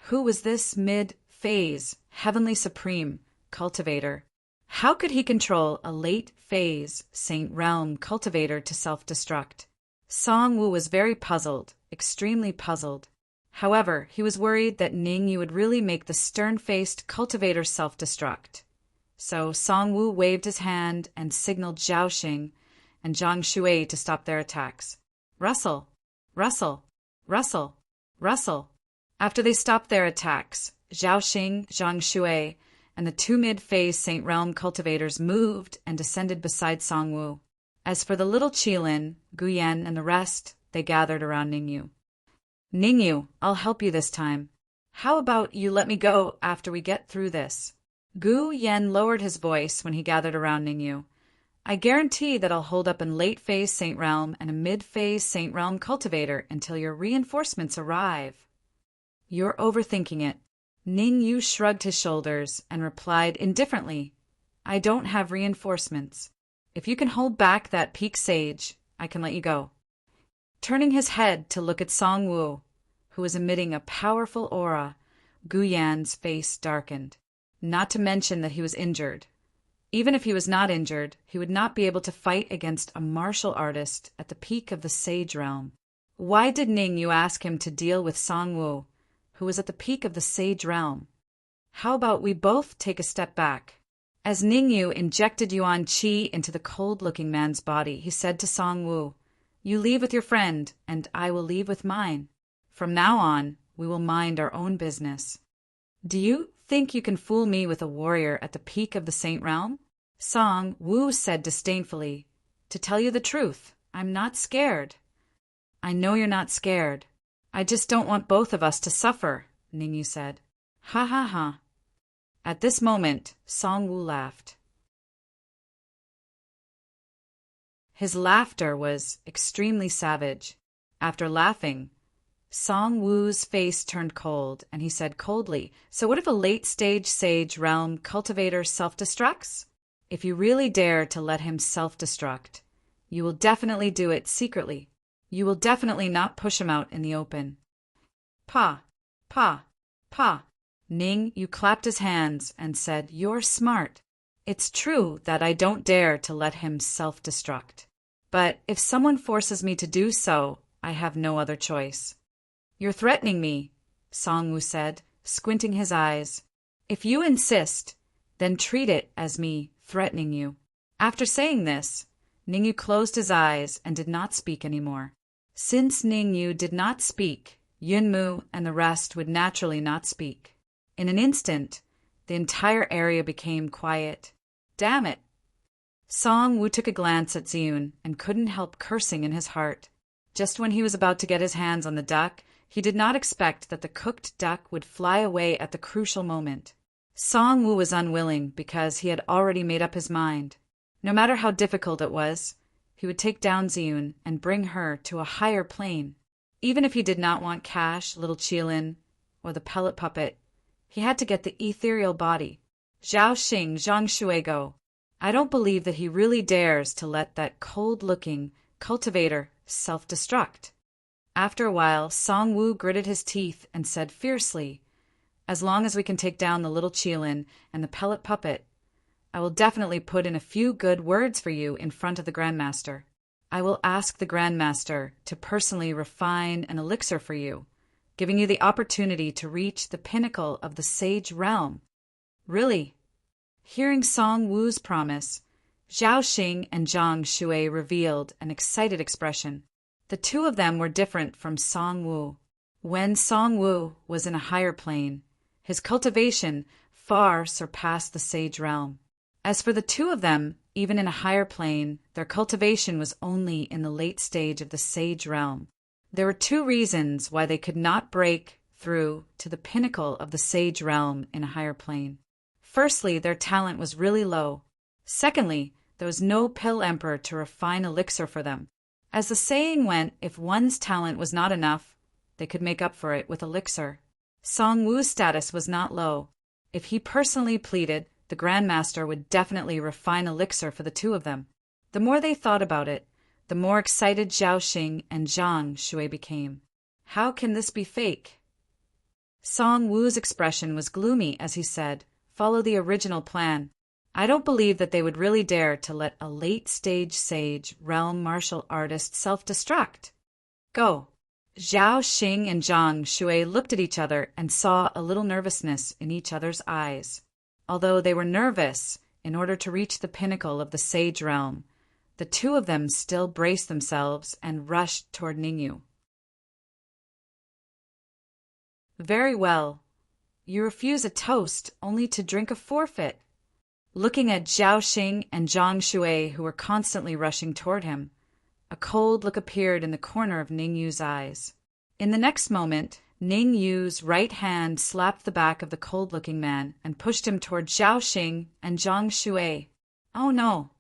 Who was this mid-phase, heavenly supreme cultivator? How could he control a late-phase Saint Realm cultivator to self-destruct? Song Wu was very puzzled, extremely puzzled. However, he was worried that Ningyu would really make the stern-faced cultivator self-destruct. So Song Wu waved his hand and signaled Zhao Xing and Zhang Shui to stop their attacks. Rustle, rustle, rustle, rustle. After they stopped their attacks, Zhao Xing, Zhang Shui, and the two mid-phase Saint Realm cultivators moved and descended beside Song Wu. As for the little Qilin, Guyan, and the rest, they gathered around Ningyu. "Ningyu, I'll help you this time. How about you let me go after we get through this?" Gu Yan lowered his voice when he gathered around Ningyu. "I guarantee that I'll hold up a late-phase Saint Realm and a mid-phase Saint Realm cultivator until your reinforcements arrive." "You're overthinking it." Ningyu shrugged his shoulders and replied indifferently, "I don't have reinforcements. If you can hold back that peak sage, I can let you go." Turning his head to look at Song Wu, who was emitting a powerful aura, Gu Yan's face darkened. Not to mention that he was injured. Even if he was not injured, he would not be able to fight against a martial artist at the peak of the Sage Realm. Why did Ningyu ask him to deal with Song Wu, who was at the peak of the Sage Realm? How about we both take a step back? As Ningyu injected Yuan Qi into the cold-looking man's body, he said to Song Wu, "You leave with your friend, and I will leave with mine. From now on, we will mind our own business." "Do you think you can fool me with a warrior at the peak of the Saint Realm?" Song Wu said disdainfully, "To tell you the truth, I'm not scared." "I know you're not scared. I just don't want both of us to suffer," Ningyu said. "Ha ha ha." At this moment, Song Wu laughed. His laughter was extremely savage. After laughing, Song Wu's face turned cold, and he said coldly, "So what if a late-stage Sage Realm cultivator self-destructs? If you really dare to let him self-destruct, you will definitely do it secretly. You will definitely not push him out in the open." "Pa, pa, pa." Ningyu clapped his hands and said, "You're smart. It's true that I don't dare to let him self-destruct. But if someone forces me to do so, I have no other choice." "You're threatening me," Song Wu said, squinting his eyes. "If you insist, then treat it as me threatening you." After saying this, Ningyu closed his eyes and did not speak anymore. Since Ningyu did not speak, Yunmu and the rest would naturally not speak. In an instant, the entire area became quiet. Damn it! Song Wu took a glance at Ziyun and couldn't help cursing in his heart. Just when he was about to get his hands on the duck, he did not expect that the cooked duck would fly away at the crucial moment. Song Wu was unwilling because he had already made up his mind. No matter how difficult it was, he would take down Ziyun and bring her to a higher plane. Even if he did not want cash, little Qilin, or the pellet puppet, he had to get the ethereal body. Zhao Xing, Zhang Shui go. I don't believe that he really dares to let that cold-looking cultivator self-destruct. After a while, Song Wu gritted his teeth and said fiercely, as long as we can take down the little Qilin and the pellet puppet, I will definitely put in a few good words for you in front of the Grandmaster. I will ask the Grandmaster to personally refine an elixir for you, giving you the opportunity to reach the pinnacle of the Sage Realm. Really? Hearing Song Wu's promise, Zhao Xing and Zhang Shui revealed an excited expression. The two of them were different from Song Wu. When Song Wu was in a higher plane, his cultivation far surpassed the Sage Realm. As for the two of them, even in a higher plane, their cultivation was only in the late stage of the Sage Realm. There were two reasons why they could not break through to the pinnacle of the Sage Realm in a higher plane. Firstly, their talent was really low. Secondly, there was no pill emperor to refine elixir for them. As the saying went, if one's talent was not enough, they could make up for it with elixir. Song Wu's status was not low. If he personally pleaded, the Grandmaster would definitely refine elixir for the two of them. The more they thought about it, the more excited Zhao Xing and Zhang Shui became. How can this be fake? Song Wu's expression was gloomy as he said, follow the original plan. I don't believe that they would really dare to let a late-stage sage realm martial artist self-destruct. Go. Zhao Xing and Zhang Shui looked at each other and saw a little nervousness in each other's eyes. Although they were nervous in order to reach the pinnacle of the Sage Realm, the two of them still braced themselves and rushed toward Ningyu. Very well. You refuse a toast only to drink a forfeit. Looking at Zhao Xing and Zhang Shui, who were constantly rushing toward him, a cold look appeared in the corner of Ningyu's eyes. In the next moment, Ningyu's right hand slapped the back of the cold-looking man and pushed him toward Zhao Xing and Zhang Shui. Oh no!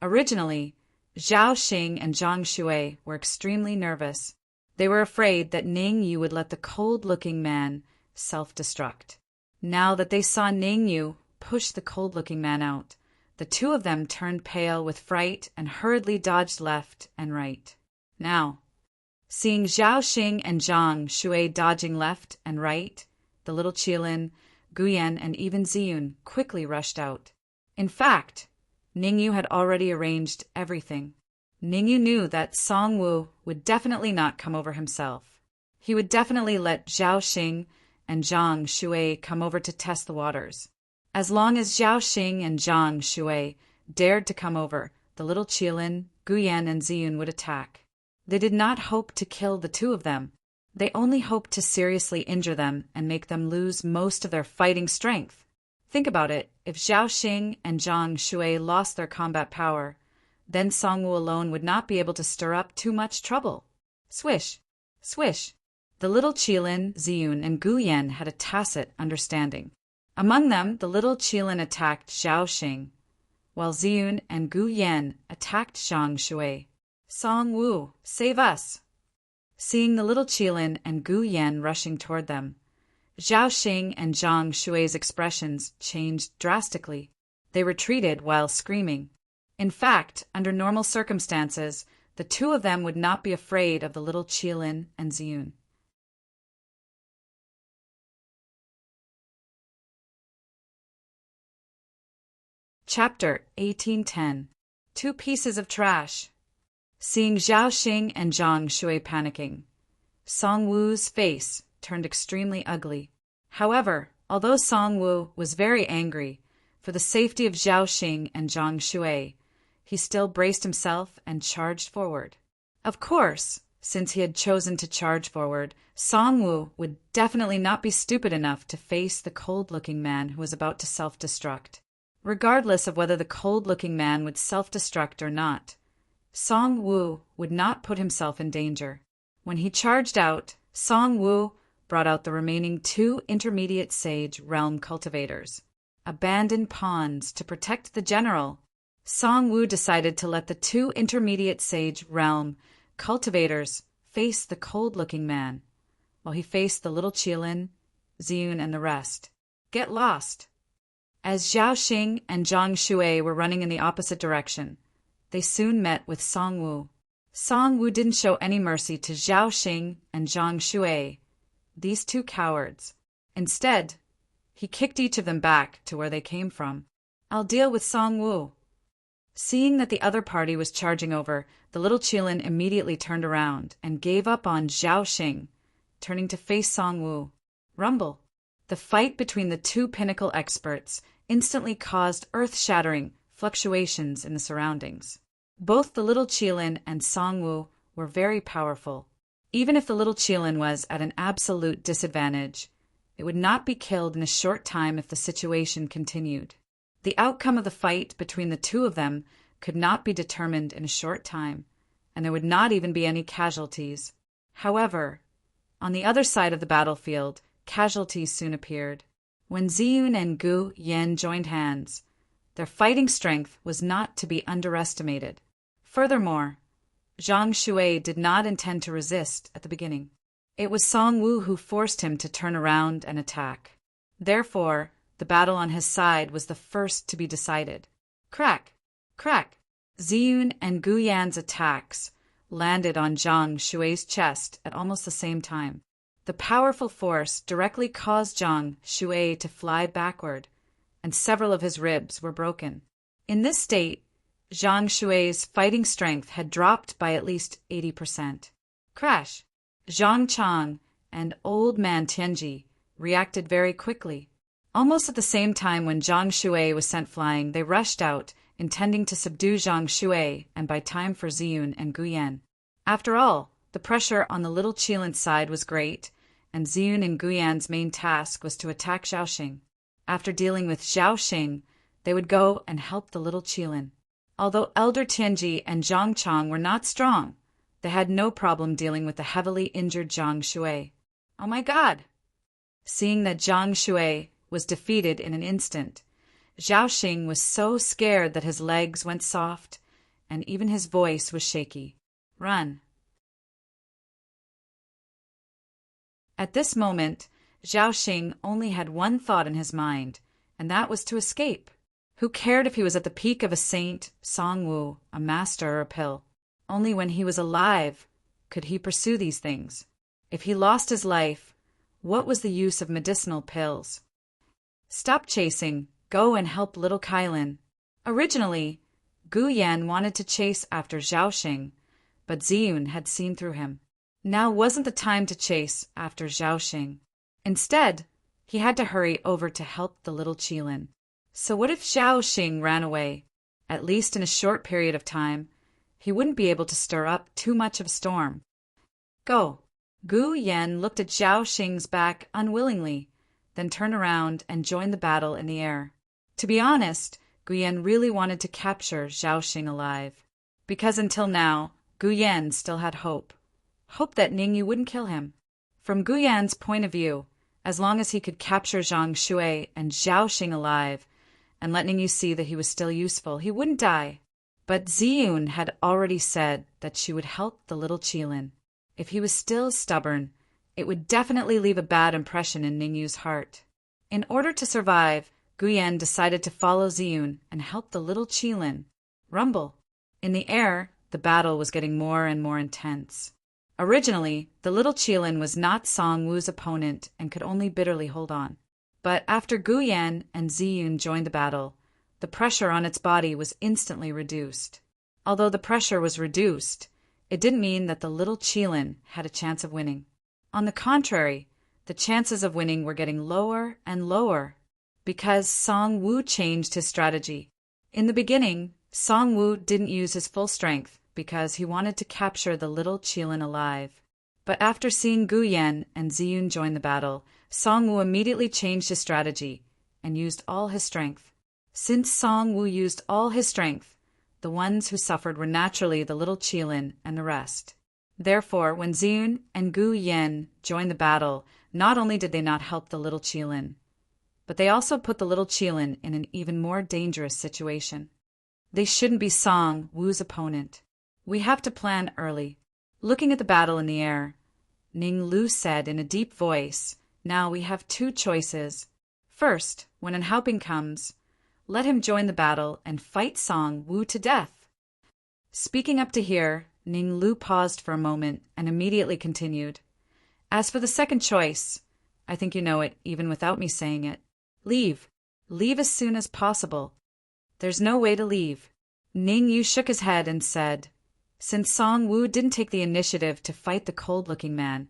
Originally, Zhao Xing and Zhang Shui were extremely nervous. They were afraid that Ningyu would let the cold-looking man self-destruct. Now that they saw Ningyu push the cold-looking man out, the two of them turned pale with fright and hurriedly dodged left and right. Now, seeing Zhao Xing and Zhang Shui dodging left and right, the little Qilin, Guyan, and even Ziyun quickly rushed out. In fact, Ningyu had already arranged everything. Ningyu knew that Song Wu would definitely not come over himself. He would definitely let Zhao Xing and Zhang Shui come over to test the waters. As long as Zhao Xing and Zhang Shui dared to come over, the little Qilin, Guyan, and Ziyun would attack. They did not hope to kill the two of them. They only hoped to seriously injure them and make them lose most of their fighting strength. Think about it. If Zhao Xing and Zhang Shui lost their combat power, then Song Wu alone would not be able to stir up too much trouble. Swish! Swish! The little Qilin, Ziyun, and Guyan had a tacit understanding. Among them, the little Qilin attacked Zhao Xing, while Ziyun and Guyan attacked Zhang Shui. Song Wu, save us! Seeing the little Qilin and Guyan rushing toward them, Zhao Xing and Zhang Shui's expressions changed drastically. They retreated while screaming. In fact, under normal circumstances, the two of them would not be afraid of the little Qilin and Ziyun. Chapter 1810. Two Pieces of Trash. Seeing Zhao Xing and Zhang Shui panicking, Song Wu's face turned extremely ugly. However, although Song Wu was very angry, for the safety of Zhao Xing and Zhang Shui, he still braced himself and charged forward. Of course, since he had chosen to charge forward, Song Wu would definitely not be stupid enough to face the cold-looking man who was about to self-destruct. Regardless of whether the cold-looking man would self-destruct or not, Song Wu would not put himself in danger. When he charged out, Song Wu brought out the remaining two intermediate sage realm cultivators. Abandoned pawns to protect the general, Song Wu decided to let the two intermediate sage realm cultivators faced the cold-looking man, while he faced the little Qilin, Ziyun, and the rest. Get lost! As Zhao Xing and Zhang Shui were running in the opposite direction, they soon met with Song Wu. Song Wu didn't show any mercy to Zhao Xing and Zhang Shui, these two cowards. Instead, he kicked each of them back to where they came from. I'll deal with Song Wu. Seeing that the other party was charging over, the little Qilin immediately turned around and gave up on Zhao Xing, turning to face Song Wu. Rumble. The fight between the two pinnacle experts instantly caused earth-shattering fluctuations in the surroundings. Both the little Qilin and Song Wu were very powerful. Even if the little Qilin was at an absolute disadvantage, it would not be killed in a short time if the situation continued. The outcome of the fight between the two of them could not be determined in a short time, and there would not even be any casualties. However, on the other side of the battlefield, casualties soon appeared. When Ziyun and Gu Yan joined hands, their fighting strength was not to be underestimated. Furthermore, Zhang Shui did not intend to resist at the beginning. It was Song Wu who forced him to turn around and attack. Therefore, the battle on his side was the first to be decided. Crack! Crack! Ziyun and Gu Yan's attacks landed on Zhang Shui's chest at almost the same time. The powerful force directly caused Zhang Shui to fly backward, and several of his ribs were broken. In this state, Zhang Shui's fighting strength had dropped by at least 80%. Crash! Zhang Chang and Old Man Tianji reacted very quickly. Almost at the same time when Zhang Shui was sent flying, they rushed out, intending to subdue Zhang Shui and buy time for Ziyun and Gu Yan. After all, the pressure on the little Qilin's side was great, and Ziyun and Gu Yan's main task was to attack Zhao Xing. After dealing with Zhao Xing, they would go and help the little Qilin. Although Elder Tianji and Zhang Chang were not strong, they had no problem dealing with the heavily injured Zhang Shui. Oh my God! Seeing that Zhang Shui was defeated in an instant, Zhao Xing was so scared that his legs went soft, and even his voice was shaky. Run! At this moment, Zhao Xing only had one thought in his mind, and that was to escape. Who cared if he was at the peak of a saint, Song Wu, a master, or a pill? Only when he was alive could he pursue these things. If he lost his life, what was the use of medicinal pills? Stop chasing. Go and help little Qilin. Originally, Gu Yan wanted to chase after Zhao Xing, but Ziyun had seen through him. Now wasn't the time to chase after Zhao Xing. Instead, he had to hurry over to help the little Qilin. So what if Zhao Xing ran away? At least in a short period of time, he wouldn't be able to stir up too much of a storm. Go! Gu Yan looked at Zhao Xing's back unwillingly, then turned around and joined the battle in the air. To be honest, Gu Yan really wanted to capture Zhao Xing alive, because until now, Gu Yan still had hope. Hope that Ningyu wouldn't kill him. From Gu Yan's point of view, as long as he could capture Zhang Shui and Zhao Xing alive, and let Ningyu see that he was still useful, he wouldn't die. But Ziyun had already said that she would help the little Qilin. If he was still stubborn, it would definitely leave a bad impression in Ningyu's heart. In order to survive, Gu Yan decided to follow Ziyun and help the little Qilin. Rumble. In the air, the battle was getting more and more intense. Originally, the little Qilin was not Song Wu's opponent and could only bitterly hold on. But after Gu Yan and Ziyun joined the battle, the pressure on its body was instantly reduced. Although the pressure was reduced, it didn't mean that the little Qilin had a chance of winning. On the contrary, the chances of winning were getting lower and lower, because Song Wu changed his strategy. In the beginning, Song Wu didn't use his full strength because he wanted to capture the little Qilin alive. But after seeing Gu Yan and Ziyun join the battle, Song Wu immediately changed his strategy and used all his strength. Since Song Wu used all his strength, the ones who suffered were naturally the little Qilin and the rest. Therefore, when Ziyun and Gu Yan joined the battle, not only did they not help the little Qilin, but they also put the little Qilin in an even more dangerous situation. They shouldn't be Song Wu's opponent. We have to plan early. Looking at the battle in the air, Ning Lu said in a deep voice, "Now we have two choices. First, when an Haoping comes, let him join the battle and fight Song Wu to death." Speaking up to here, Ning Lu paused for a moment and immediately continued. "As for the second choice, I think you know it even without me saying it. Leave. Leave as soon as possible." "There's no way to leave." Ning Yu shook his head and said, "Since Song Wu didn't take the initiative to fight the cold-looking man,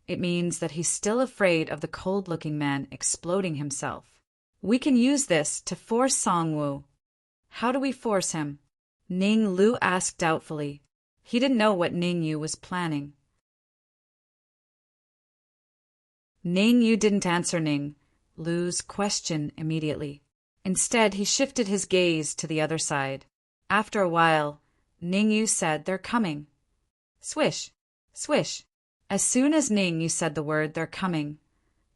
it means that he's still afraid of the cold-looking man exploding himself. We can use this to force Song Wu." "How do we force him?" Ning Lu asked doubtfully. He didn't know what Ning Yu was planning. Ning Yu didn't answer Ning Lu's question immediately. Instead, he shifted his gaze to the other side. After a while, Ning Yu said, "They're coming." Swish, swish. As soon as Ning Yu said the word, "They're coming,"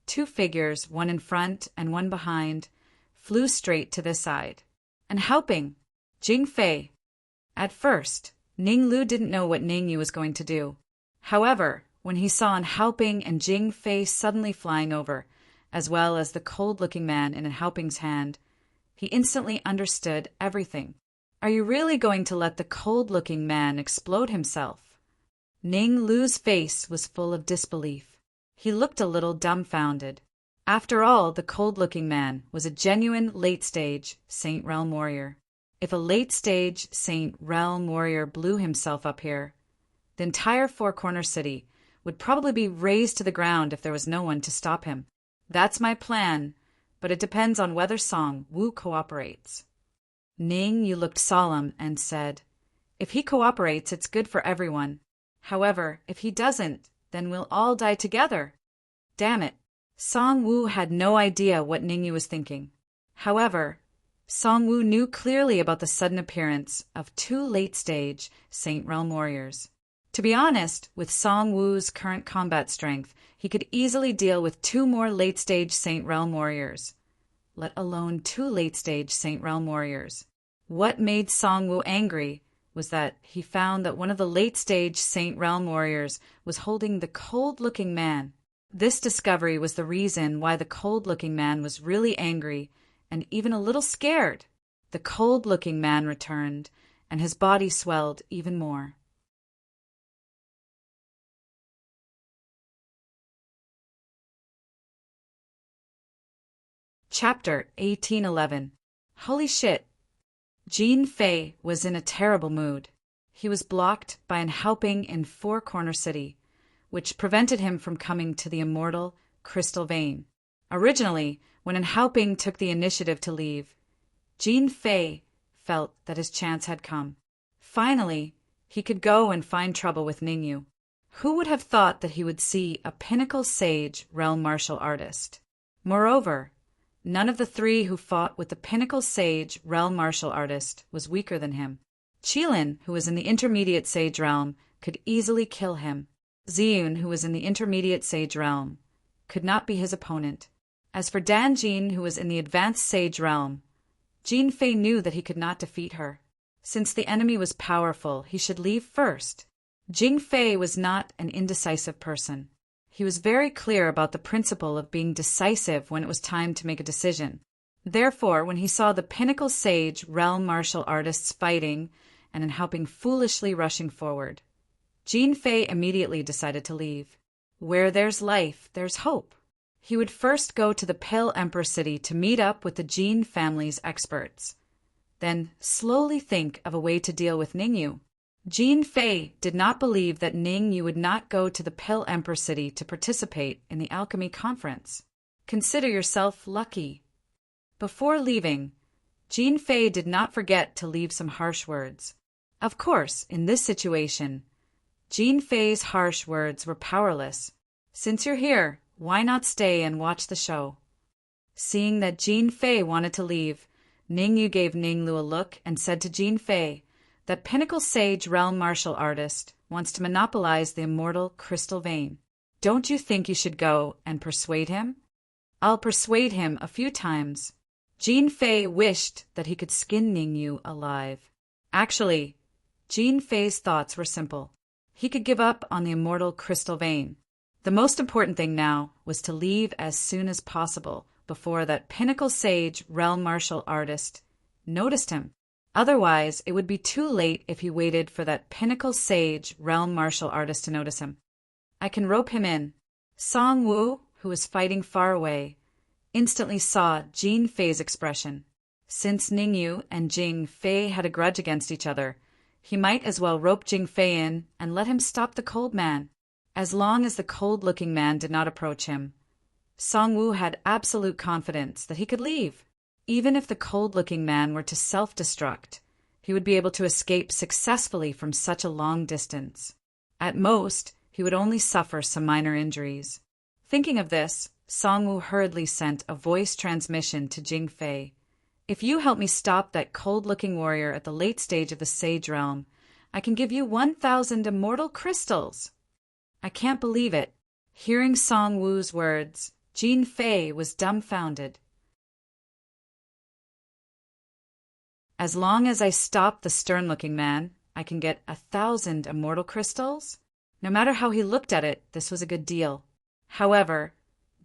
two figures, one in front and one behind, flew straight to this side. And Haoping, Jing Fei. At first, Ning Lu didn't know what Ning Yu was going to do. However, when he saw an Haoping and Jing Fei suddenly flying over, as well as the cold-looking man in an Haoping's hand, he instantly understood everything. "Are you really going to let the cold-looking man explode himself?" Ning Lu's face was full of disbelief. He looked a little dumbfounded. After all, the cold-looking man was a genuine late-stage Saint Realm warrior. If a late-stage Saint Realm warrior blew himself up here, the entire Four-Corner City would probably be razed to the ground if there was no one to stop him. "That's my plan, but it depends on whether Song Wu cooperates." Ning Yu looked solemn and said, "If he cooperates, it's good for everyone. However, if he doesn't, then we'll all die together." Damn it. Song Wu had no idea what Ning Yu was thinking. However, Song Wu knew clearly about the sudden appearance of two late-stage Saint Realm warriors. To be honest, with Song Wu's current combat strength, he could easily deal with two more late-stage Saint Realm warriors, let alone two late-stage Saint Realm warriors. What made Song Wu angry was that he found that one of the late-stage Saint Realm warriors was holding the cold-looking man. This discovery was the reason why the cold-looking man was really angry and even a little scared. The cold-looking man returned, and his body swelled even more. Chapter 1811. Holy shit! Jin Fei was in a terrible mood. He was blocked by an Haoping in Four-Corner City, which prevented him from coming to the immortal Crystal Vein. Originally, when an Haoping took the initiative to leave, Jin Fei felt that his chance had come. Finally, he could go and find trouble with Ning Yu. Who would have thought that he would see a pinnacle sage realm martial artist? Moreover, none of the three who fought with the pinnacle sage realm martial artist was weaker than him. Qilin, who was in the intermediate sage realm, could easily kill him. Ziyun, who was in the intermediate sage realm, could not be his opponent. As for Dan Jin, who was in the advanced sage realm, Jin Fei knew that he could not defeat her. Since the enemy was powerful, he should leave first. Jing Fei was not an indecisive person. He was very clear about the principle of being decisive when it was time to make a decision. Therefore, when he saw the pinnacle sage realm martial artists fighting and helping foolishly rushing forward, Jin Fei immediately decided to leave. Where there's life, there's hope. He would first go to the Pale Emperor City to meet up with the Jin family's experts, then slowly think of a way to deal with Ning Yu. Jin Fei did not believe that Ning Yu would not go to the Pale Emperor City to participate in the alchemy conference. Consider yourself lucky. Before leaving, Jin Fei did not forget to leave some harsh words. Of course, in this situation, Jin Fei's harsh words were powerless. Since you're here, why not stay and watch the show? Seeing that Jin Fei wanted to leave, Ning Yu gave Ning Lu a look and said to Jin Fei, "That pinnacle sage realm martial artist wants to monopolize the immortal Crystal Vein. Don't you think you should go and persuade him?" "I'll persuade him a few times." Jin Fei wished that he could skin Ning Yu alive. Actually, Jin Fei's thoughts were simple. He could give up on the immortal crystal vein. The most important thing now was to leave as soon as possible before that pinnacle sage realm martial artist noticed him. Otherwise, it would be too late if he waited for that pinnacle sage realm martial artist to notice him. I can rope him in. Song Wu, who was fighting far away, instantly saw Jing Fei's expression. Since Ningyu and Jing Fei had a grudge against each other, he might as well rope Jing Fei in and let him stop the cold man. As long as the cold-looking man did not approach him, Song Wu had absolute confidence that he could leave. Even if the cold-looking man were to self-destruct, he would be able to escape successfully from such a long distance. At most, he would only suffer some minor injuries. Thinking of this, Song Wu hurriedly sent a voice transmission to Jing Fei. If you help me stop that cold-looking warrior at the late stage of the Sage Realm, I can give you 1,000 immortal crystals. I can't believe it. Hearing Song Wu's words, Jing Fei was dumbfounded. As long as I stop the stern-looking man, I can get 1,000 immortal crystals? No matter how he looked at it, this was a good deal. However,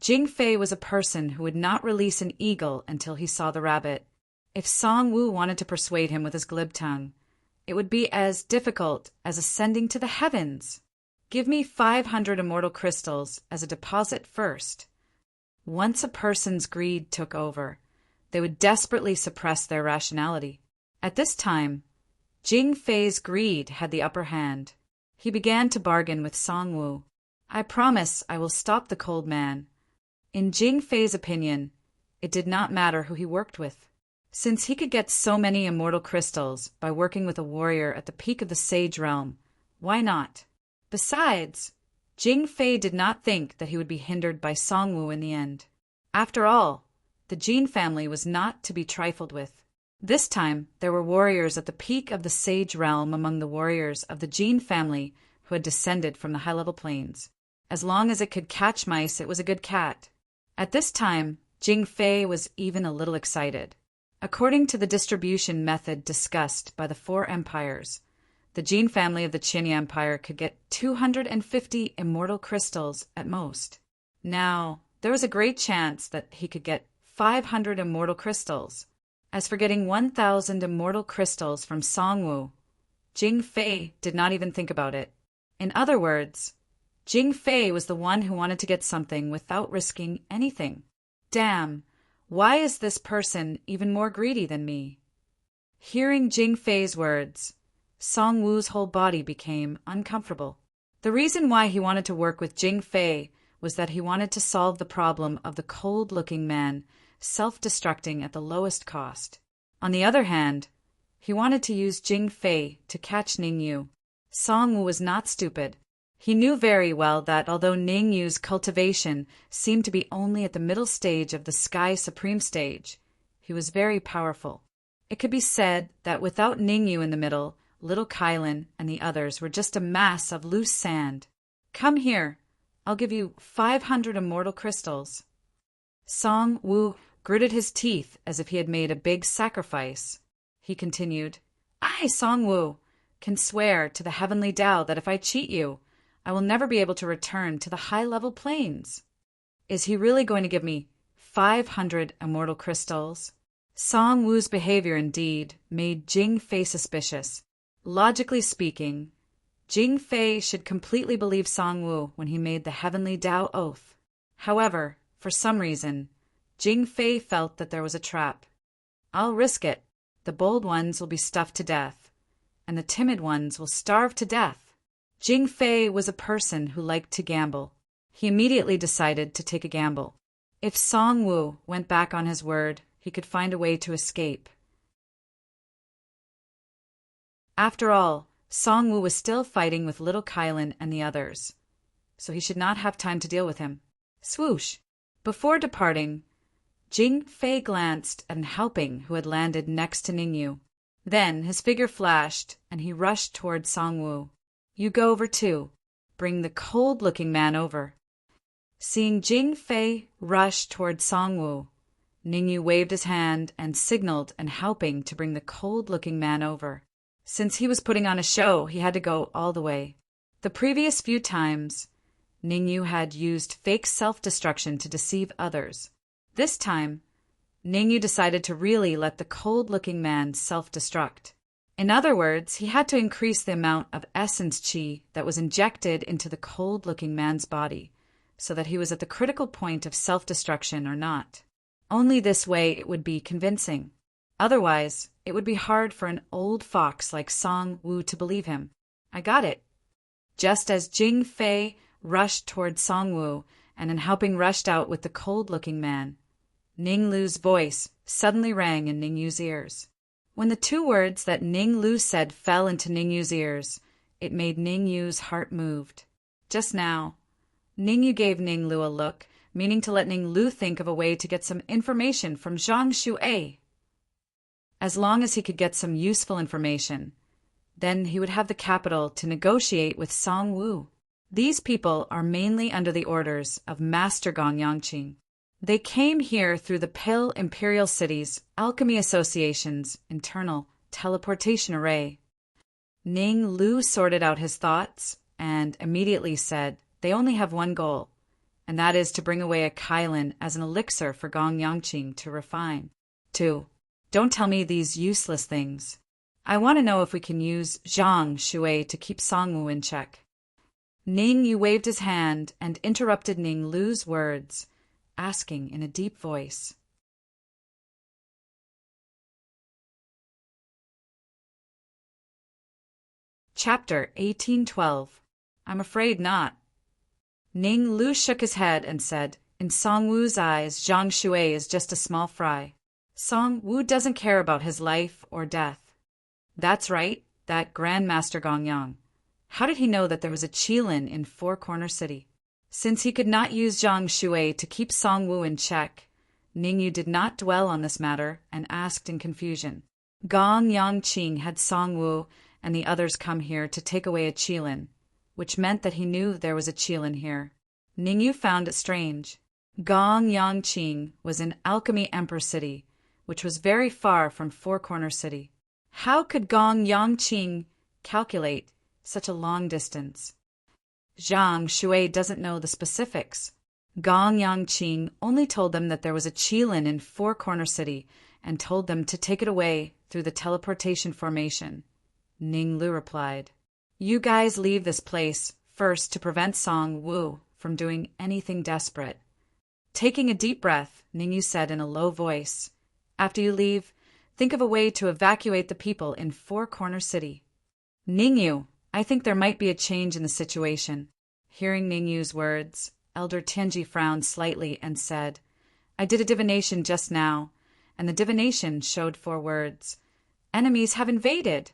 Jing Fei was a person who would not release an eagle until he saw the rabbit. If Song Wu wanted to persuade him with his glib tongue, it would be as difficult as ascending to the heavens. Give me 500 immortal crystals as a deposit first. Once a person's greed took over, they would desperately suppress their rationality. At this time, Jing Fei's greed had the upper hand. He began to bargain with Song Wu. I promise I will stop the cold man. In Jing Fei's opinion, it did not matter who he worked with. Since he could get so many immortal crystals by working with a warrior at the peak of the Sage Realm, why not? Besides, Jing Fei did not think that he would be hindered by Song Wu in the end. After all, the Jin family was not to be trifled with. This time, there were warriors at the peak of the Sage Realm among the warriors of the Jin family who had descended from the high-level plains. As long as it could catch mice, it was a good cat. At this time, Jing Fei was even a little excited. According to the distribution method discussed by the four empires, the Jin family of the Qin Empire could get 250 immortal crystals at most. Now, there was a great chance that he could get 500 immortal crystals. As for getting 1,000 immortal crystals from Song Wu, Jing Fei did not even think about it. In other words, Jing Fei was the one who wanted to get something without risking anything. Damn, why is this person even more greedy than me? Hearing Jing Fei's words, Song Wu's whole body became uncomfortable. The reason why he wanted to work with Jing Fei was that he wanted to solve the problem of the cold-looking man self-destructing at the lowest cost. On the other hand, he wanted to use Jing Fei to catch Ningyu. Song Wu was not stupid. He knew very well that although Ningyu's cultivation seemed to be only at the middle stage of the Sky Supreme stage, he was very powerful. It could be said that without Ningyu in the middle, little Kylan and the others were just a mass of loose sand. Come here. I'll give you 500 immortal crystals. Song Wu gritted his teeth as if he had made a big sacrifice. He continued, I, Song Wu, can swear to the heavenly Tao that if I cheat you, I will never be able to return to the high-level plains. Is he really going to give me 500 immortal crystals? Song Wu's behavior indeed made Jing Fei suspicious. Logically speaking, Jing Fei should completely believe Song Wu when he made the heavenly Tao oath. However, for some reason, Jing Fei felt that there was a trap. I'll risk it. The bold ones will be stuffed to death, and the timid ones will starve to death. Jing Fei was a person who liked to gamble. He immediately decided to take a gamble. If Song Wu went back on his word, he could find a way to escape. After all, Song Wu was still fighting with little Kylan and the others, so he should not have time to deal with him. Swoosh! Before departing, Jing Fei glanced at an helping who had landed next to Ningyu. Then his figure flashed, and he rushed toward Song Wu. You go over too. Bring the cold-looking man over. Seeing Jing Fei rush toward Song Wu, Ningyu waved his hand and signaled an helping to bring the cold-looking man over. Since he was putting on a show, he had to go all the way. The previous few times, Ningyu had used fake self-destruction to deceive others. This time, Ningyu decided to really let the cold-looking man self-destruct. In other words, he had to increase the amount of essence chi that was injected into the cold-looking man's body, so that he was at the critical point of self-destruction or not. Only this way it would be convincing. Otherwise, it would be hard for an old fox like Song Wu to believe him. I got it. Just as Jing Fei rushed toward Song Wu and in helping rushed out with the cold-looking man, Ning Lu's voice suddenly rang in Ningyu's ears. When the two words that Ning Lu said fell into Ningyu's ears, it made Ningyu's heart moved. Just now, Ningyu gave Ning Lu a look, meaning to let Ning Lu think of a way to get some information from Zhang Shuai. As long as he could get some useful information, then he would have the capital to negotiate with Song Wu. These people are mainly under the orders of Master Gong Yangqing. They came here through the Pale Imperial City's Alchemy Association's internal teleportation array. Ning Lu sorted out his thoughts and immediately said they only have one goal, and that is to bring away a Kylin as an elixir for Gong Yangqing to refine. 2. Don't tell me these useless things. I want to know if we can use Zhang Shuai to keep Song Wu in check. Ning Yu waved his hand and interrupted Ning Lu's words, asking in a deep voice. Chapter 1812. I'm afraid not. Ning Lu shook his head and said, in Song Wu's eyes, Zhang Shuai is just a small fry. Song Wu doesn't care about his life or death. That's right, that Grandmaster Gongyang. How did he know that there was a Qilin in Four Corner City? Since he could not use Zhang Shuai to keep Song Wu in check, Ningyu did not dwell on this matter and asked in confusion. Gong Yangqing had Song Wu and the others come here to take away a Qilin, which meant that he knew there was a Qilin here. Ningyu found it strange. Gong Yangqing was in Alchemy Emperor City, which was very far from Four Corner City. How could Gong Yangqing calculate such a long distance? Zhang Shuai doesn't know the specifics. Gong Yangqing only told them that there was a Qilin in Four Corner City and told them to take it away through the teleportation formation. Ning Lu replied, You guys leave this place first to prevent Song Wu from doing anything desperate. Taking a deep breath, Ningyu said in a low voice, After you leave, think of a way to evacuate the people in Four Corner City. Ningyu, I think there might be a change in the situation. Hearing Ningyu's words, Elder Tianji frowned slightly and said, I did a divination just now, and the divination showed 4 words. Enemies have invaded.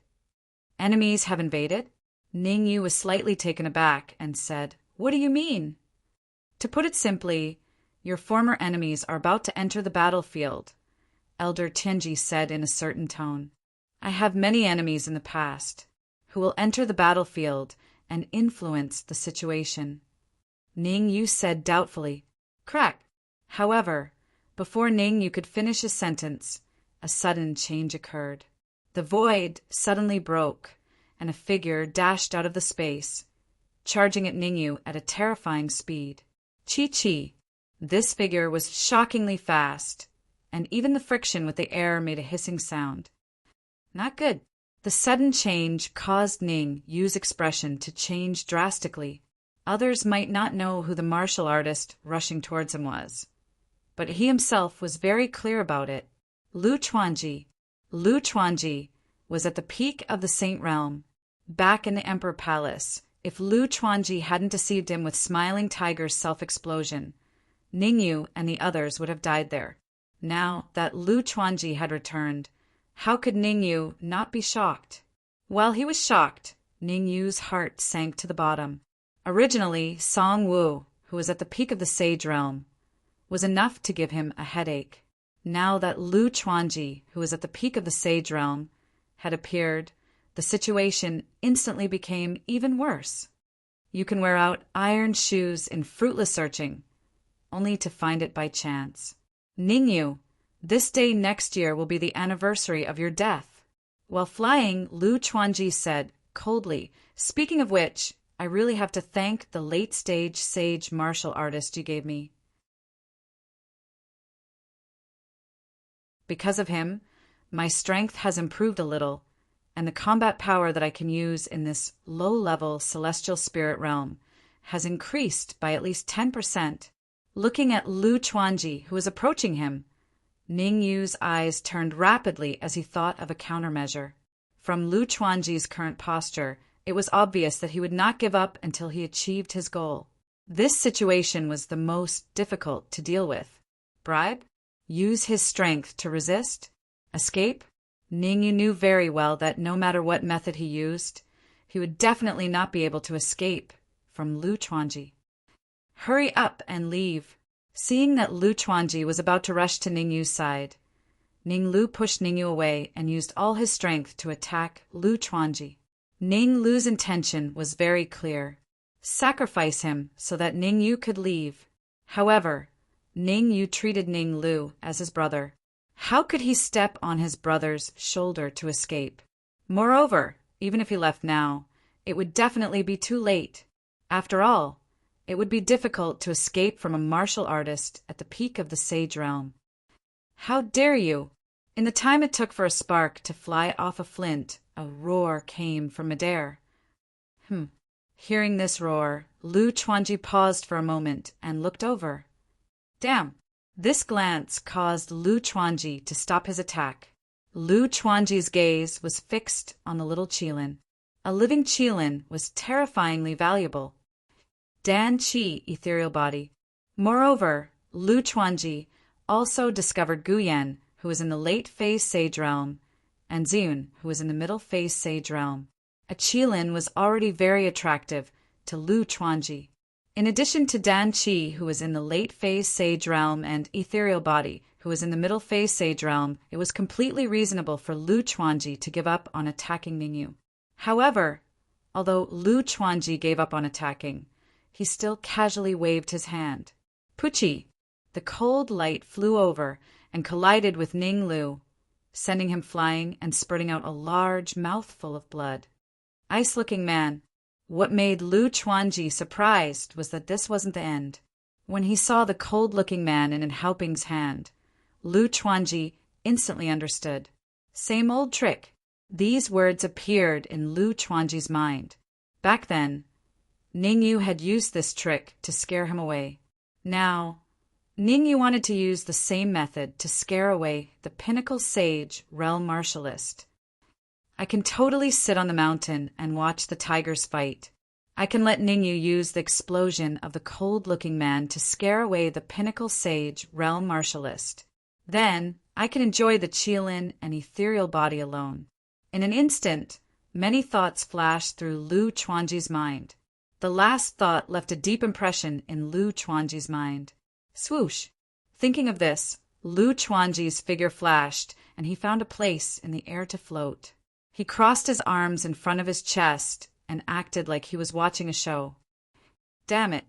Enemies have invaded? Ningyu was slightly taken aback and said, What do you mean? To put it simply, your former enemies are about to enter the battlefield, Elder Tianji said in a certain tone. I have many enemies in the past who will enter the battlefield and influence the situation. Ningyu said doubtfully, Correct. However, before Ningyu could finish his sentence, a sudden change occurred. The void suddenly broke, and a figure dashed out of the space, charging at Ningyu at a terrifying speed. Chi-Chi. This figure was shockingly fast, and even the friction with the air made a hissing sound. Not good. The sudden change caused Ning Yu's expression to change drastically. Others might not know who the martial artist rushing towards him was, but he himself was very clear about it. Lu Chuanji. Lu Chuanji was at the peak of the Saint Realm, back in the Emperor Palace. If Lu Chuanji hadn't deceived him with Smiling Tiger's self-explosion, Ningyu and the others would have died there. Now that Lu Chuanji had returned, how could Ningyu not be shocked? While he was shocked, Ningyu's heart sank to the bottom. Originally, Song Wu, who was at the peak of the Sage Realm, was enough to give him a headache. Now that Lu Chuanji, who was at the peak of the Sage Realm, had appeared, the situation instantly became even worse. You can wear out iron shoes in fruitless searching, only to find it by chance. Ningyu, this day next year will be the anniversary of your death. While flying, Lu Chuanji said, coldly, Speaking of which, I really have to thank the late-stage sage martial artist you gave me. Because of him, my strength has improved a little, and the combat power that I can use in this low-level celestial spirit realm has increased by at least 10%. Looking at Lu Chuanji, who was approaching him, Ning Yu's eyes turned rapidly as he thought of a countermeasure. From Lu Chuanji's current posture, it was obvious that he would not give up until he achieved his goal. This situation was the most difficult to deal with. Bribe? Use his strength to resist? Escape? Ning Yu knew very well that no matter what method he used, he would definitely not be able to escape from Lu Chuanji. Hurry up and leave. Seeing that Lu Chuanji was about to rush to Ning Yu's side, Ning Lu pushed Ning Yu away and used all his strength to attack Lu Chuanji. Ning Lu's intention was very clear. Sacrifice him so that Ning Yu could leave. However, Ning Yu treated Ning Lu as his brother. How could he step on his brother's shoulder to escape? Moreover, even if he left now, it would definitely be too late. After all, it would be difficult to escape from a martial artist at the peak of the sage realm. How dare you! In the time it took for a spark to fly off a flint, a roar came from midair. Hearing this roar, Lu Chuanji paused for a moment and looked over. Damn! This glance caused Lu Chuanji to stop his attack. Lu Chuanji's gaze was fixed on the little Qilin. A living Qilin was terrifyingly valuable. Dan Qi ethereal body. Moreover, Lu Chuanji also discovered Guyan, who was in the late phase sage realm, and Ziyun, who was in the middle phase sage realm. A Qilin was already very attractive to Lu Chuanji. In addition to Dan Qi, who was in the late phase sage realm, and ethereal body, who was in the middle phase sage realm, it was completely reasonable for Lu Chuanji to give up on attacking Ning Yu. However, although Lu Chuanji gave up on attacking, he still casually waved his hand. Puchi! The cold light flew over and collided with Ning Lu, sending him flying and spurting out a large mouthful of blood. Ice-looking man. What made Lu Chuanji surprised was that this wasn't the end. When he saw the cold-looking man in Haoping's hand, Lu Chuanji instantly understood. Same old trick. These words appeared in Lu Chuanji's mind. Back then, Ning Yu had used this trick to scare him away. Now, Ning Yu wanted to use the same method to scare away the pinnacle sage realm martialist. I can totally sit on the mountain and watch the tigers fight. I can let Ning Yu use the explosion of the cold-looking man to scare away the pinnacle sage realm martialist. Then, I can enjoy the Qilin and ethereal body alone. In an instant, many thoughts flashed through Lu Chuanji's mind. The last thought left a deep impression in Lu Chuanji's mind. Swoosh! Thinking of this, Lu Chuanji's figure flashed, and he found a place in the air to float. He crossed his arms in front of his chest and acted like he was watching a show. Damn it!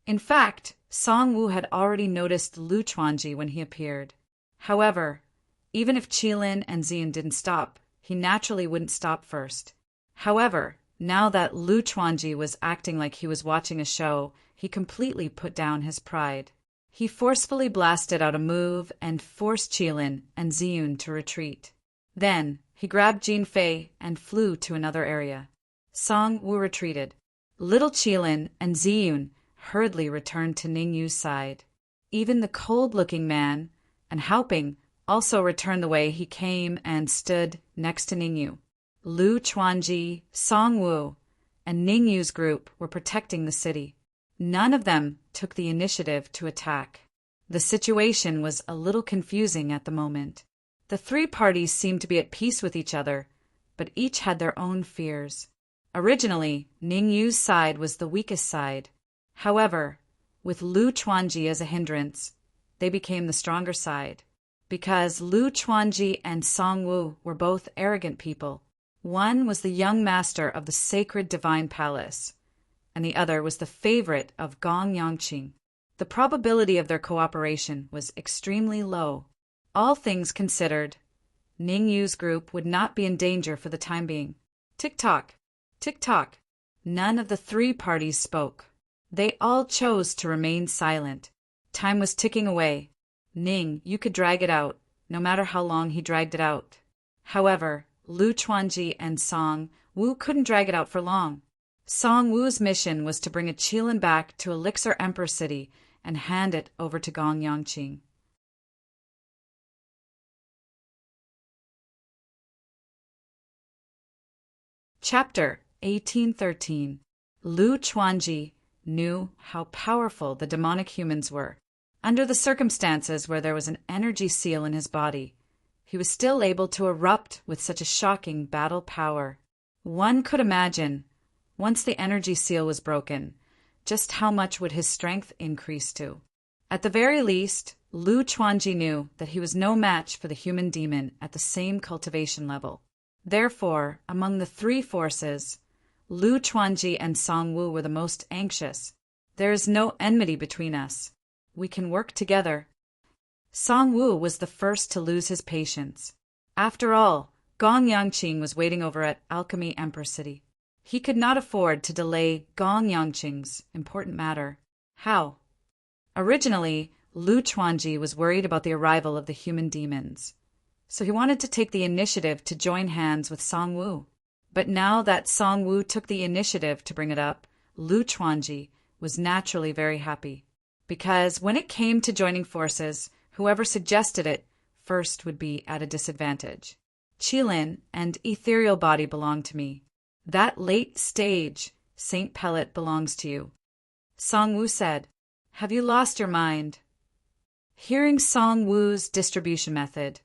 In fact, Song Wu had already noticed Lu Chuanji when he appeared. However, even if Qilin and Ziyun didn't stop, he naturally wouldn't stop first. However, now that Lu Chuanji was acting like he was watching a show, he completely put down his pride. He forcefully blasted out a move and forced Qilin and Ziyun to retreat. Then, he grabbed Jin Fei and flew to another area. Song Wu retreated. Little Qilin and Ziyun hurriedly returned to Ning Yu's side. Even the cold-looking man and Haoping also returned the way he came and stood next to Ning Yu. Lu Chuanji, Song Wu, and Ning Yu's group were protecting the city. None of them took the initiative to attack. The situation was a little confusing at the moment. The three parties seemed to be at peace with each other, but each had their own fears. Originally, Ning Yu's side was the weakest side. However, with Lu Chuanji as a hindrance, they became the stronger side. Because Lu Chuanji and Song Wu were both arrogant people. One was the young master of the sacred divine palace, and the other was the favorite of Gong Yangqing. The probability of their cooperation was extremely low. All things considered, Ning Yu's group would not be in danger for the time being. Tick-tock, tick-tock. None of the three parties spoke. They all chose to remain silent. Time was ticking away. Ning, you could drag it out, no matter how long he dragged it out. However, Lu Chuanji and Song Wu couldn't drag it out for long. Song Wu's mission was to bring a Qilin back to Elixir Emperor City and hand it over to Gong Yangqing. Chapter 1813. Lu Chuanji knew how powerful the demonic humans were. Under the circumstances where there was an energy seal in his body, he was still able to erupt with such a shocking battle power. One could imagine, once the energy seal was broken, just how much would his strength increase to. At the very least, Lu Chuanji knew that he was no match for the human demon at the same cultivation level. Therefore, among the three forces, Lu Chuanji and Song Wu were the most anxious. There is no enmity between us. We can work together. Song Wu was the first to lose his patience. After all, Gong Yangqing was waiting over at Alchemy Emperor City. He could not afford to delay Gong Yangqing's important matter. How? Originally, Lu Chuanji was worried about the arrival of the human demons, so he wanted to take the initiative to join hands with Song Wu. But now that Song Wu took the initiative to bring it up, Lu Chuanji was naturally very happy, because when it came to joining forces, whoever suggested it first would be at a disadvantage. Qilin and ethereal body belong to me. That late stage, Saint Pellet, belongs to you. Song Wu said, "Have you lost your mind?" Hearing Song Wu's distribution method,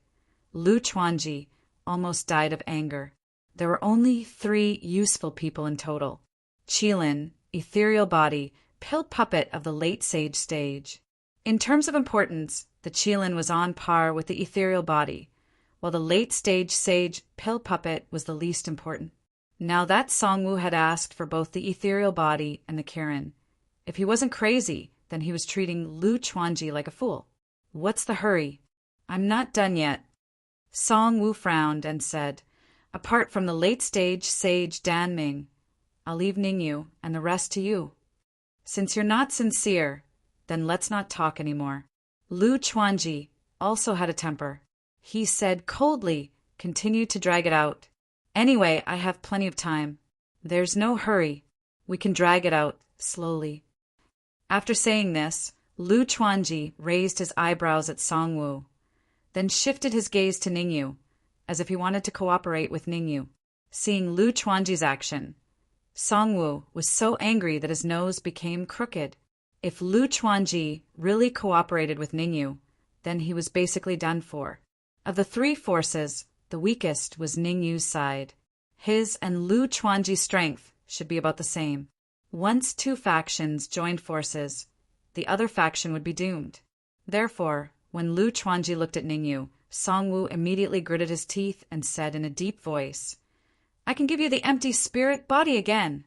Lu Chuanji almost died of anger. There were only 3 useful people in total: Qilin, ethereal body, pill puppet of the late sage stage. In terms of importance, the Qilin was on par with the ethereal body, while the late stage sage pill puppet was the least important. Now that Song Wu had asked for both the ethereal body and the Kirin, if he wasn't crazy, then he was treating Lu Chuanji like a fool. What's the hurry? I'm not done yet. Song Wu frowned and said, apart from the late stage sage Dan Ming, I'll leave Ningyu and the rest to you. Since you're not sincere, then let's not talk anymore. Lu Chuanji also had a temper. He said coldly, continue to drag it out. Anyway, I have plenty of time. There's no hurry. We can drag it out slowly. After saying this, Lu Chuanji raised his eyebrows at Song Wu, then shifted his gaze to Ningyu, as if he wanted to cooperate with Ningyu. Seeing Lu Chuanji's action, Song Wu was so angry that his nose became crooked. If Lu Chuanji really cooperated with Ningyu, then he was basically done for. Of the 3 forces, the weakest was Ningyu's side. His and Lu Chuanji's strength should be about the same. Once 2 factions joined forces, the other faction would be doomed. Therefore, when Lu Chuanji looked at Ningyu, Song Wu immediately gritted his teeth and said in a deep voice, I can give you the empty spirit body again.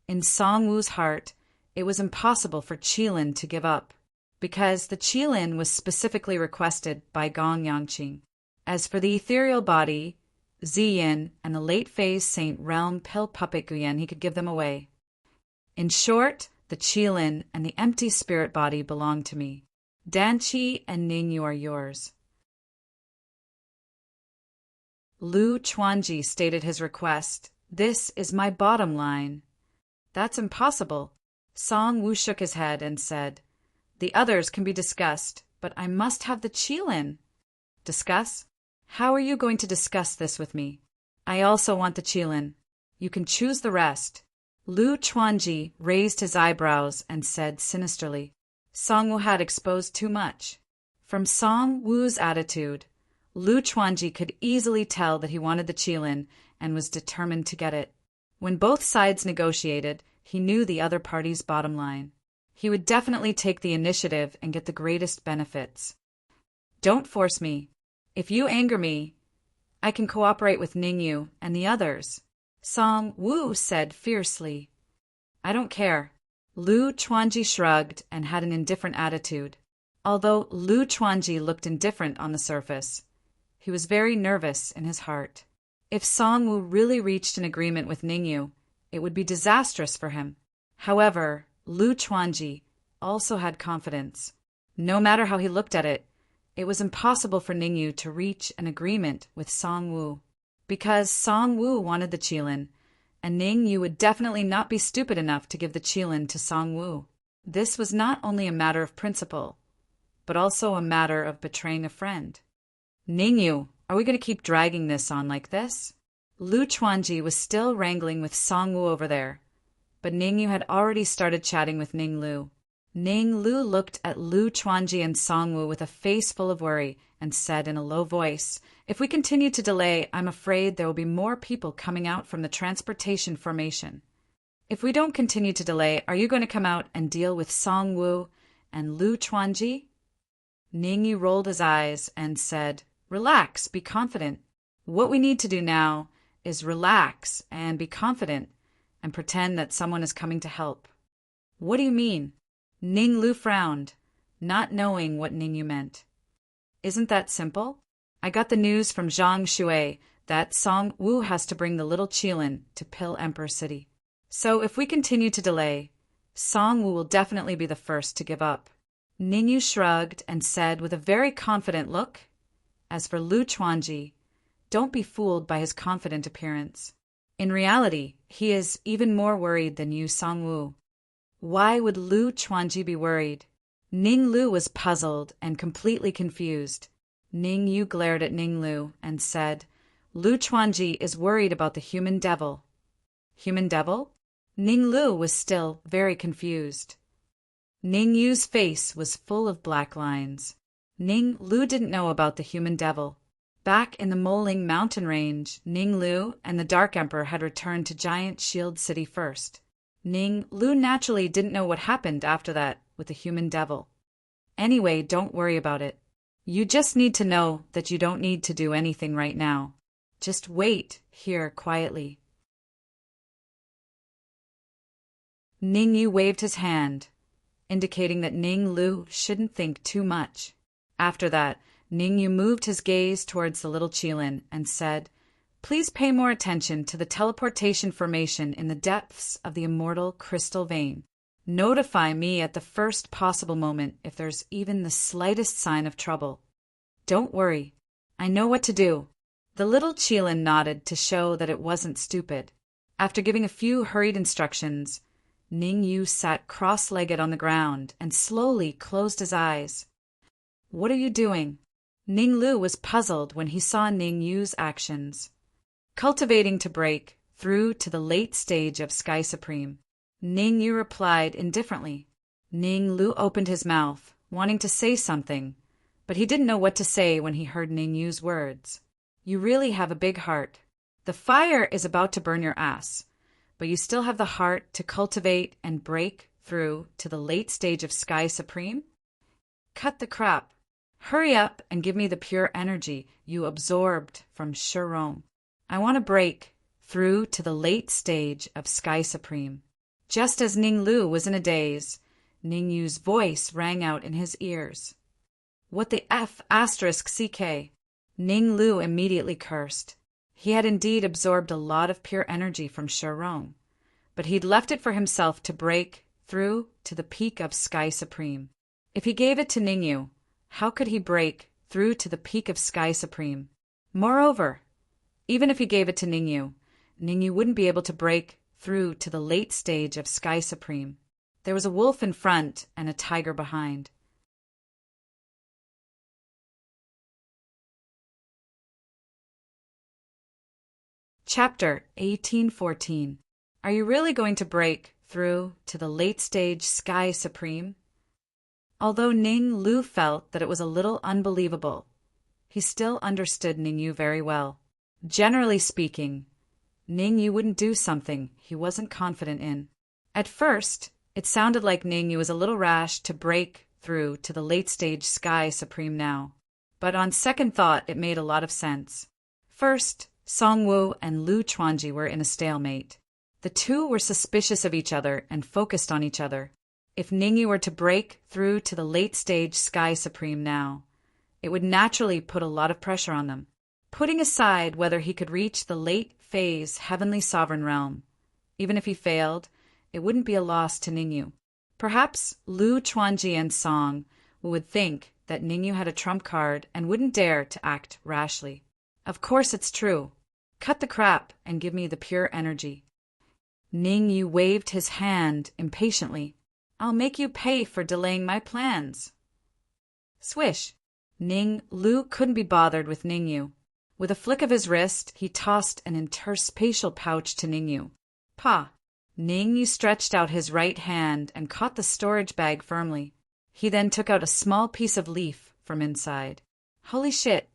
In Song Wu's heart, it was impossible for Qilin to give up, because the Qilin was specifically requested by Gong Yangqing. As for the ethereal body, Ziyin, and the late-phase Saint Realm pill puppet Guyen, he could give them away. In short, the Qilin and the empty spirit body belong to me. Danqi and Ningyu are yours. Lu Chuanji stated his request. This is my bottom line. That's impossible. Song Wu shook his head and said, the others can be discussed, but I must have the Qilin. Discuss? How are you going to discuss this with me? I also want the Qilin. You can choose the rest. Lu Chuanji raised his eyebrows and said sinisterly, Song Wu had exposed too much. From Song Wu's attitude, Lu Chuanji could easily tell that he wanted the Qilin and was determined to get it. When both sides negotiated, he knew the other party's bottom line. He would definitely take the initiative and get the greatest benefits. Don't force me. If you anger me, I can cooperate with Ningyu and the others. Song Wu said fiercely. I don't care. Lu Chuanji shrugged and had an indifferent attitude. Although Lu Chuanji looked indifferent on the surface, he was very nervous in his heart. If Songwoo really reached an agreement with Ningyu, it would be disastrous for him. However, Lu Chuanji also had confidence. No matter how he looked at it, it was impossible for Ningyu to reach an agreement with Songwoo. Because Songwoo wanted the Qilin, and Ningyu would definitely not be stupid enough to give the Qilin to Songwoo. This was not only a matter of principle, but also a matter of betraying a friend. Ningyu, are we going to keep dragging this on like this? Lu Chuanji was still wrangling with Songwoo over there, but Ningyu had already started chatting with Ninglu. Ninglu looked at Lu Chuanji and Songwoo with a face full of worry and said in a low voice, "If we continue to delay, I'm afraid there will be more people coming out from the transportation formation. If we don't continue to delay, are you going to come out and deal with Songwoo and Lu Chuanji?" Ningyu rolled his eyes and said, "Relax, be confident. What we need to do now is relax and be confident and pretend that someone is coming to help." "What do you mean?" Ninglu frowned, not knowing what Ningyu meant. "Isn't that simple? I got the news from Zhang Shui that Songwoo has to bring the little Qilin to Pill Emperor City. So if we continue to delay, Songwoo will definitely be the first to give up." Ningyu shrugged and said with a very confident look, "As for Lu Chuanji, don't be fooled by his confident appearance. In reality, he is even more worried than you, Songwoo." Why would Lu Chuanji be worried? Ninglu was puzzled and completely confused. Ningyu glared at Ninglu and said, "Lu Chuanji is worried about the human devil." Human devil? Ninglu was still very confused. Ningyu's face was full of black lines. Ninglu didn't know about the human devil. Back in the Moling mountain range, Ninglu and the Dark Emperor had returned to Giant Shield City first. Ninglu naturally didn't know what happened after that with the human devil. Anyway, don't worry about it. You just need to know that you don't need to do anything right now. Just wait here quietly. Ningyu waved his hand, indicating that Ninglu shouldn't think too much. After that, Ningyu moved his gaze towards the little Qilin and said, "Please pay more attention to the teleportation formation in the depths of the immortal crystal vein. Notify me at the first possible moment if there's even the slightest sign of trouble. Don't worry, I know what to do." The little Qilin nodded to show that it wasn't stupid. After giving a few hurried instructions, Ningyu sat cross-legged on the ground and slowly closed his eyes. "What are you doing?" Ninglu was puzzled when he saw Ningyu's actions. "Cultivating to break through to the late stage of Sky Supreme." Ningyu replied indifferently. Ninglu opened his mouth, wanting to say something, but he didn't know what to say when he heard Ningyu's words. "You really have a big heart. The fire is about to burn your ass, but you still have the heart to cultivate and break through to the late stage of Sky Supreme? Cut the crap. Hurry up and give me the pure energy you absorbed from Shirong. I want to break through to the late stage of Sky Supreme." Just as Ninglu was in a daze, Ningyu's voice rang out in his ears. "What the F asterisk CK?" Ninglu immediately cursed. He had indeed absorbed a lot of pure energy from Shirong, but he'd left it for himself to break through to the peak of Sky Supreme. If he gave it to Ningyu, how could he break through to the peak of Sky Supreme? Moreover, even if he gave it to Ningyu, Ningyu wouldn't be able to break through to the late stage of Sky Supreme. There was a wolf in front and a tiger behind. Chapter 1814. Are you really going to break through to the late stage Sky Supreme? Although Ninglu felt that it was a little unbelievable, he still understood Ningyu very well. Generally speaking, Ningyu wouldn't do something he wasn't confident in. At first, it sounded like Ningyu was a little rash to break through to the late-stage Sky Supreme now. But on second thought, it made a lot of sense. First, Songwoo and Lu Chuanji were in a stalemate. The two were suspicious of each other and focused on each other. If Ningyu were to break through to the late-stage Sky Supreme now, it would naturally put a lot of pressure on them. putting aside whether he could reach the late phase heavenly sovereign realm. Even if he failed, it wouldn't be a loss to Ningyu. Perhaps Lu Chuanji and Song would think that Ningyu had a trump card and wouldn't dare to act rashly. Of course it's true. Cut the crap and give me the pure energy. Ningyu waved his hand impatiently. I'll make you pay for delaying my plans. Swish. Lu couldn't be bothered with Ningyu. With a flick of his wrist, he tossed an interspatial pouch to Ningyu. Pa! Ningyu stretched out his right hand and caught the storage bag firmly. He then took out a small piece of leaf from inside. Holy shit!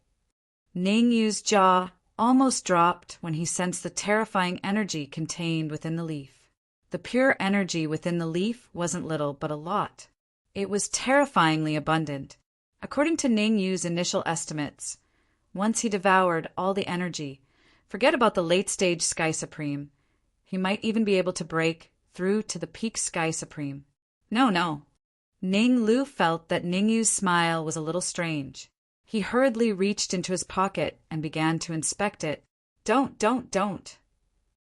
Ningyu's jaw almost dropped when he sensed the terrifying energy contained within the leaf. The pure energy within the leaf wasn't little, but a lot. It was terrifyingly abundant. According to Ningyu's initial estimates, once he devoured all the energy, forget about the late-stage Sky Supreme, he might even be able to break through to the peak Sky Supreme. No. Lu felt that Ningyu's smile was a little strange. He hurriedly reached into his pocket and began to inspect it. Don't.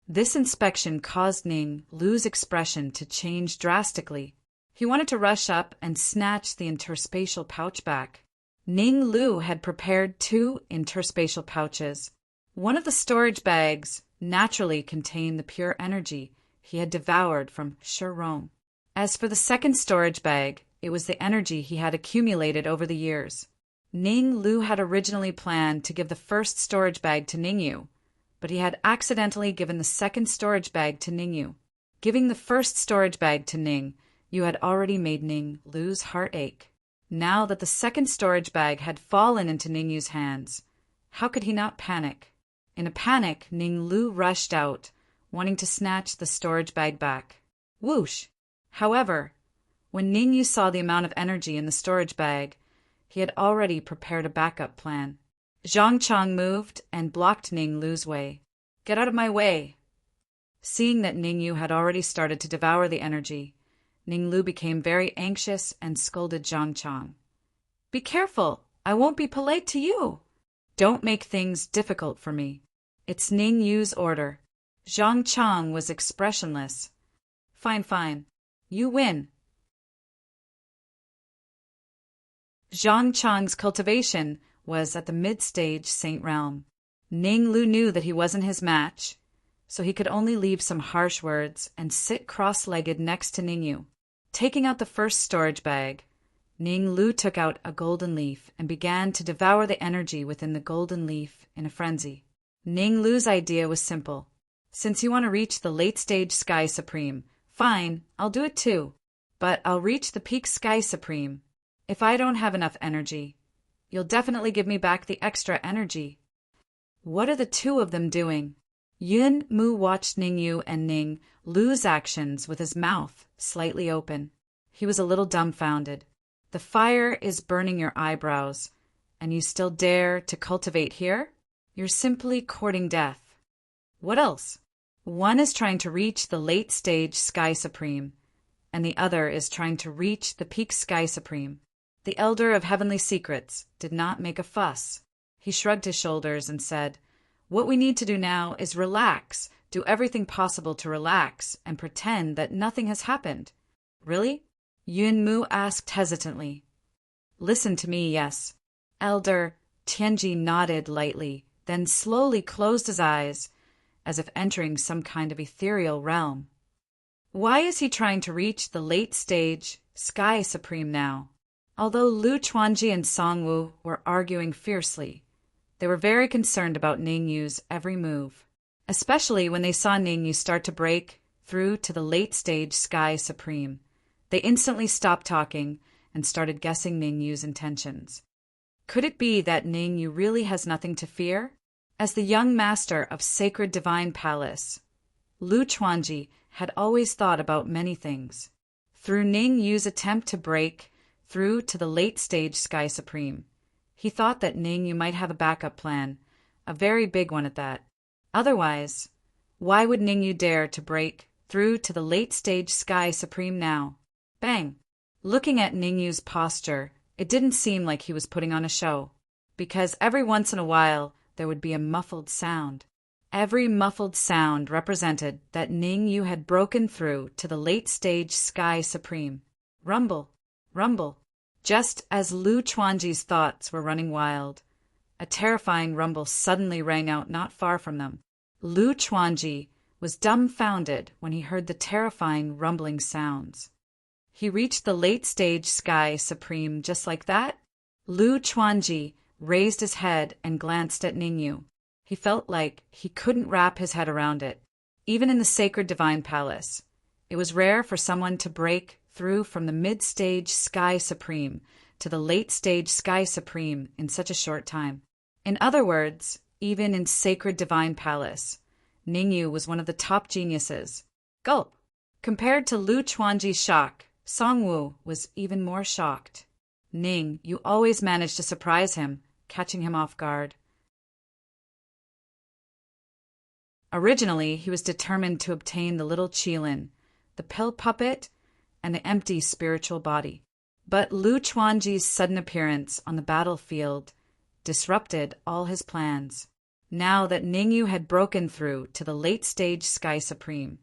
This inspection caused Lu's expression to change drastically. He wanted to rush up and snatch the interspatial pouch back. Lu had prepared 2 interspatial pouches. One of the storage bags naturally contained the pure energy he had devoured from Shirong. As for the second storage bag, it was the energy he had accumulated over the years. Lu had originally planned to give the first storage bag to Ningyu, but he had accidentally given the second storage bag to Ningyu. Giving the first storage bag to Ningyu had already made Lu's heart ache. Now that the second storage bag had fallen into Ningyu's hands, how could he not panic? In a panic, Lu rushed out, wanting to snatch the storage bag back. Whoosh! However, when Ningyu saw the amount of energy in the storage bag, he had already prepared a backup plan. Zhang Chang moved and blocked Lu's way. Get out of my way! Seeing that Ningyu had already started to devour the energy, Lu became very anxious and scolded Zhang Chang. Be careful! I won't be polite to you! Don't make things difficult for me. It's Ningyu's order. Zhang Chang was expressionless. Fine. You win. Zhang Chang's cultivation was at the mid-stage Saint Realm. Lu knew that he wasn't his match, so he could only leave some harsh words and sit cross-legged next to Ningyu. Taking out the first storage bag, Lu took out a golden leaf and began to devour the energy within the golden leaf in a frenzy. Lu's idea was simple. Since you want to reach the late-stage Sky Supreme, fine, I'll do it too. But I'll reach the peak Sky Supreme. If I don't have enough energy, you'll definitely give me back the extra energy. What are the two of them doing? Yun Mu watched Ningyu and Lu's actions with his mouth slightly open. He was a little dumbfounded. The fire is burning your eyebrows, and you still dare to cultivate here? You're simply courting death. What else? One is trying to reach the late-stage Sky Supreme, and the other is trying to reach the peak Sky Supreme. The Elder of Heavenly Secrets did not make a fuss. He shrugged his shoulders and said, What we need to do now is relax, do everything possible to relax, and pretend that nothing has happened. Really? Yun Mu asked hesitantly. Listen to me, yes. Elder Tianji nodded lightly, then slowly closed his eyes, as if entering some kind of ethereal realm. Why is he trying to reach the late-stage Sky Supreme now? Although Lu Chuanji and Songwu were arguing fiercely, they were very concerned about Ningyu's every move, especially when they saw Ningyu start to break through to the late-stage Sky Supreme. They instantly stopped talking and started guessing Ningyu's intentions. Could it be that Ningyu really has nothing to fear? As the young master of Sacred Divine Palace, Lu Chuanji had always thought about many things. Through Ningyu's attempt to break through to the late-stage Sky Supreme, he thought that Ningyu might have a backup plan, a very big one at that. Otherwise, why would Ningyu dare to break through to the late-stage Sky Supreme now? Bang! Looking at Ningyu's posture, it didn't seem like he was putting on a show, because every once in a while, there would be a muffled sound. Every muffled sound represented that Ning Yu had broken through to the late-stage Sky Supreme. Rumble, rumble. Just as Lu Chuanji's thoughts were running wild, a terrifying rumble suddenly rang out not far from them. Lu Chuanji was dumbfounded when he heard the terrifying rumbling sounds. He reached the late-stage Sky Supreme just like that. Lu Chuanji raised his head and glanced at Ningyu. He felt like he couldn't wrap his head around it. Even in the sacred divine palace, it was rare for someone to break through from the mid-stage Sky Supreme to the late-stage Sky Supreme in such a short time. In other words, even in sacred divine palace, Ningyu was one of the top geniuses. Gulp! Compared to Lu Chuanji's shock, Songwu was even more shocked. Ning, you always managed to surprise him, catching him off guard. Originally, he was determined to obtain the little Qilin, the pill puppet, and the empty spiritual body. But Lu Chuanji's sudden appearance on the battlefield disrupted all his plans. Now that Ningyu had broken through to the late-stage Sky Supreme,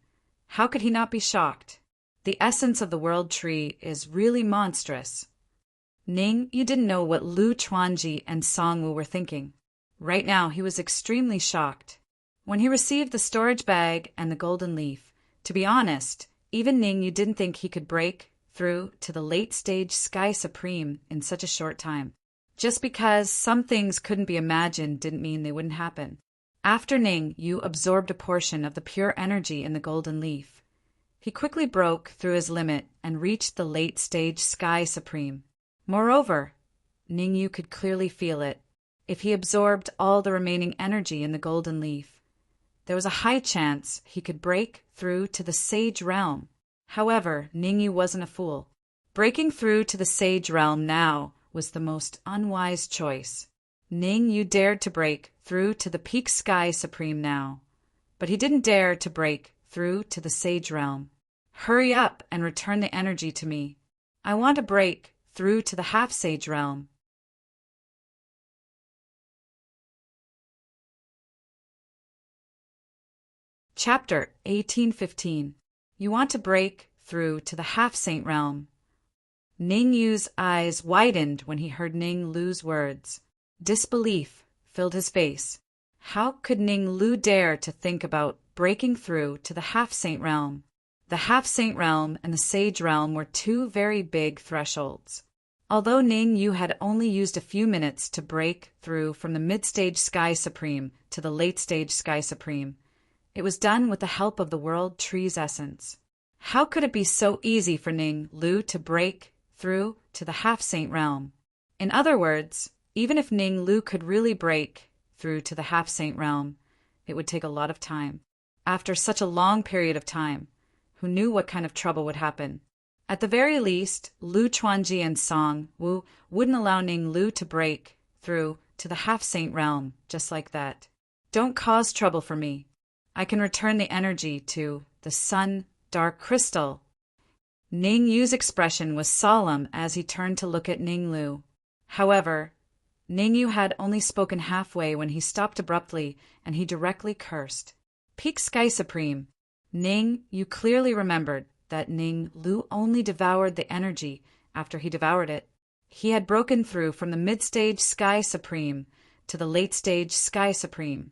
how could he not be shocked? The essence of the World Tree is really monstrous. Ning, you didn't know what Lu Chuanji and Songwu were thinking. Right now, he was extremely shocked. When he received the storage bag and the golden leaf, to be honest, even Ning, you didn't think he could break through to the late-stage Sky Supreme in such a short time. Just because some things couldn't be imagined didn't mean they wouldn't happen. After Ning, you absorbed a portion of the pure energy in the golden leaf. He quickly broke through his limit and reached the late-stage Sky Supreme. Moreover, Ningyu could clearly feel it. If he absorbed all the remaining energy in the golden leaf, there was a high chance he could break through to the Sage Realm. However, Ningyu wasn't a fool. Breaking through to the Sage Realm now was the most unwise choice. Ningyu dared to break through to the Peak Sky Supreme now, but he didn't dare to break through to the Sage Realm. Hurry up and return the energy to me. I want to break through to the Half-Sage Realm. Chapter 1815. You want to break through to the Half-Saint Realm. Ningyu's eyes widened when he heard Ning Lu's words. Disbelief filled his face. How could Ning Lu dare to think about breaking through to the Half-Saint Realm? The Half-Saint Realm and the Sage Realm were two very big thresholds. Although Ning Yu had only used a few minutes to break through from the mid-stage Sky Supreme to the late-stage Sky Supreme, it was done with the help of the World Tree's essence. How could it be so easy for Ning Lu to break through to the Half-Saint Realm? In other words, even if Ning Lu could really break through to the Half-Saint Realm, it would take a lot of time. After such a long period of time, who knew what kind of trouble would happen? At the very least, Lu Chuanji and Song Wu wouldn't allow Ning Lu to break through to the Half-Saint Realm just like that. Don't cause trouble for me. I can return the energy to the Sun Dark Crystal. Ning Yu's expression was solemn as he turned to look at Ning Lu. However, Ning Yu had only spoken halfway when he stopped abruptly and he directly cursed. Peak Sky Supreme. Ning Yu clearly remembered that Ning Lu only devoured the energy after he devoured it. He had broken through from the mid-stage Sky Supreme to the late-stage Sky Supreme,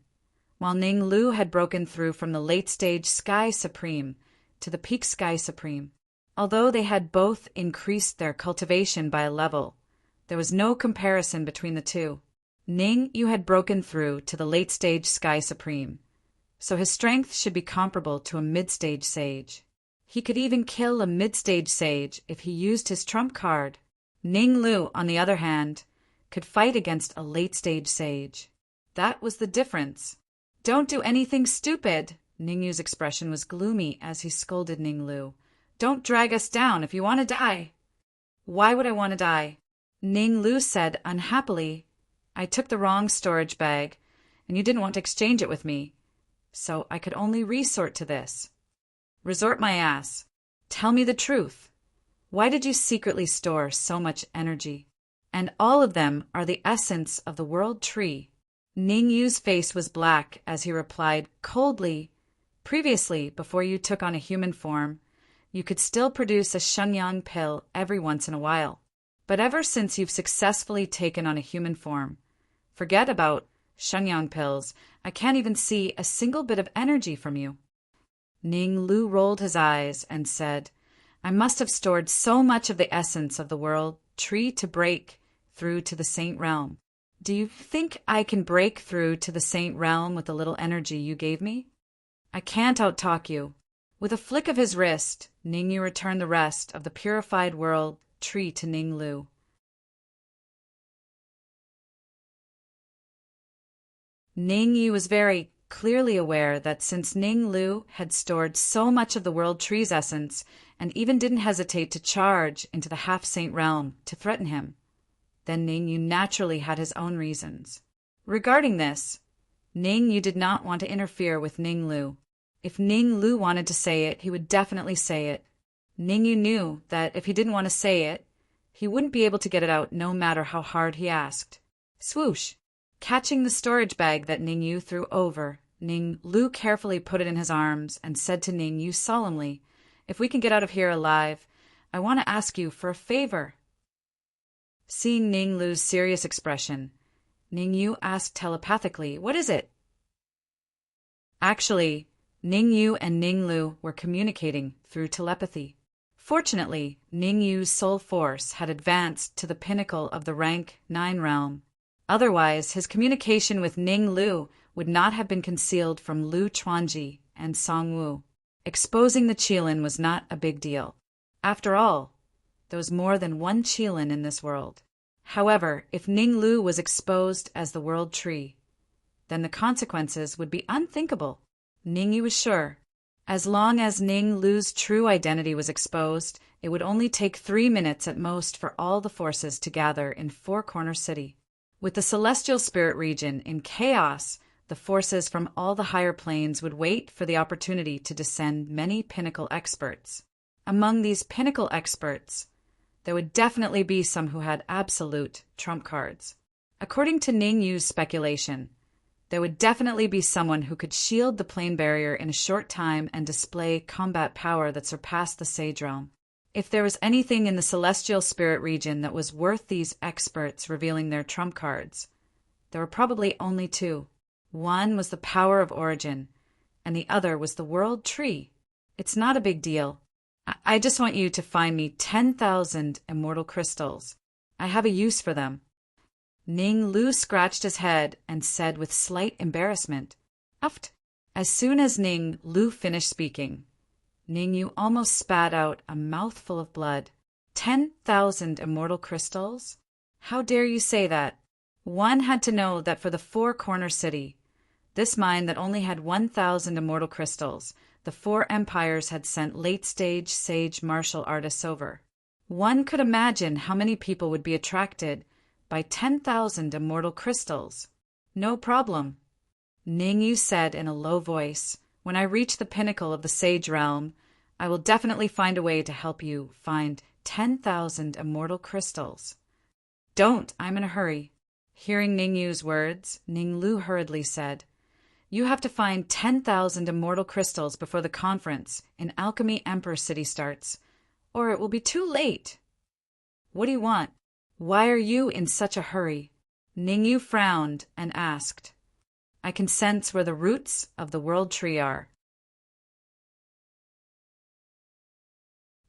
while Ning Lu had broken through from the late-stage Sky Supreme to the Peak Sky Supreme. Although they had both increased their cultivation by a level, there was no comparison between the two. Ning Yu had broken through to the late-stage Sky Supreme, so his strength should be comparable to a mid-stage sage. He could even kill a mid-stage sage if he used his trump card. Ning Lu, on the other hand, could fight against a late-stage sage. That was the difference. Don't do anything stupid. Ningyu's expression was gloomy as he scolded Ning Lu. Don't drag us down if you want to die. Why would I want to die? Ning Lu said unhappily. I took the wrong storage bag, and you didn't want to exchange it with me, so I could only resort to this. Resort my ass. Tell me the truth. Why did you secretly store so much energy? And all of them are the essence of the World Tree. Ning Yu's face was black as he replied coldly, "Previously, before you took on a human form, you could still produce a shenyang pill every once in a while. But ever since you've successfully taken on a human form, forget about shenyang pills. I can't even see a single bit of energy from you." Ning Lu rolled his eyes and said, "I must have stored so much of the essence of the world tree to break through to the Saint Realm. Do you think I can break through to the Saint Realm with the little energy you gave me? I can't outtalk you." With a flick of his wrist, Ning Yu returned the rest of the purified world tree to Ning Lu. Ning Yu was very clearly aware that since Ning Lu had stored so much of the world tree's essence and even didn't hesitate to charge into the half-saint realm to threaten him, then Ning Yu naturally had his own reasons. Regarding this, Ning Yu did not want to interfere with Ning Lu. If Ning Lu wanted to say it, he would definitely say it. Ning Yu knew that if he didn't want to say it, he wouldn't be able to get it out no matter how hard he asked. Swoosh! Catching the storage bag that Ning Yu threw over, Ning Lu carefully put it in his arms and said to Ning Yu solemnly, "If we can get out of here alive, I want to ask you for a favor." Seeing Ning Lu's serious expression, Ning Yu asked telepathically, "What is it?" Actually, Ning Yu and Ning Lu were communicating through telepathy. Fortunately, Ning Yu's soul force had advanced to the pinnacle of the rank 9 realm. Otherwise, his communication with Ning Lu would not have been concealed from Lu Chuanji and Song Wu. Exposing the Qilin was not a big deal. After all, there was more than one Qilin in this world. However, if Ning Lu was exposed as the world tree, then the consequences would be unthinkable. Ning Yu was sure. As long as Ning Lu's true identity was exposed, it would only take 3 minutes at most for all the forces to gather in Four Corner City. With the celestial spirit region in chaos, the forces from all the higher planes would wait for the opportunity to descend many pinnacle experts. Among these pinnacle experts, there would definitely be some who had absolute trump cards. According to Ning Yu's speculation, there would definitely be someone who could shield the plane barrier in a short time and display combat power that surpassed the Sage Realm. If there was anything in the celestial spirit region that was worth these experts revealing their trump cards, there were probably only two. One was the power of origin, and the other was the world tree. It's not a big deal. I just want you to find me 10,000 immortal crystals. I have a use for them. Ning Lu scratched his head and said with slight embarrassment, "Uft." As soon as Ning Lu finished speaking, Ning Yu almost spat out a mouthful of blood. 10,000 immortal crystals? How dare you say that? One had to know that for the Four Corner City, this mine that only had 1,000 immortal crystals, the four empires had sent late-stage sage martial artists over. One could imagine how many people would be attracted by 10,000 immortal crystals. "No problem," Ning Yu said in a low voice. "When I reach the pinnacle of the Sage Realm, I will definitely find a way to help you find 10,000 immortal crystals." "Don't, I'm in a hurry." Hearing Ning Yu's words, Ning Lu hurriedly said, "You have to find 10,000 immortal crystals before the conference in Alchemy Emperor City starts, or it will be too late." "What do you want? Why are you in such a hurry?" Ning Yu frowned and asked. "I can sense where the roots of the world tree are."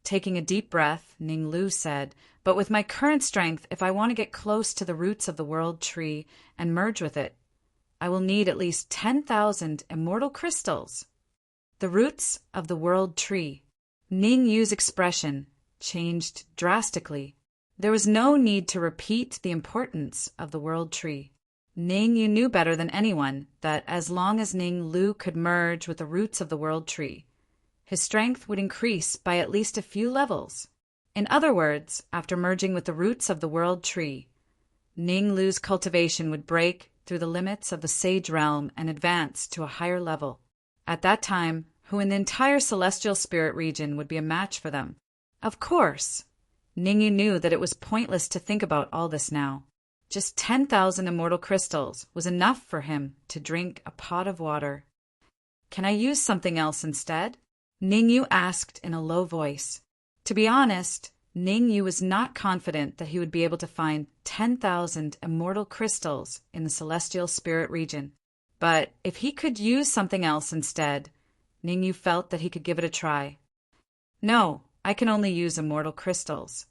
Taking a deep breath, Ning Lu said, "But with my current strength, if I want to get close to the roots of the world tree and merge with it, I will need at least 10,000 immortal crystals." The roots of the world tree. Ning Yu's expression changed drastically. There was no need to repeat the importance of the world tree. Ning Yu knew better than anyone that as long as Ning Lu could merge with the roots of the world tree, his strength would increase by at least a few levels. In other words, after merging with the roots of the world tree, Ning Lu's cultivation would break through the limits of the Sage Realm and advance to a higher level. At that time, who in the entire celestial spirit region would be a match for them? Of course, Ning Yu knew that it was pointless to think about all this now. Just 10,000 immortal crystals was enough for him to drink a pot of water. "Can I use something else instead?" Ningyu asked in a low voice. To be honest, Ningyu was not confident that he would be able to find 10,000 immortal crystals in the celestial spirit region. But if he could use something else instead, Ningyu felt that he could give it a try. "No, I can only use immortal crystals."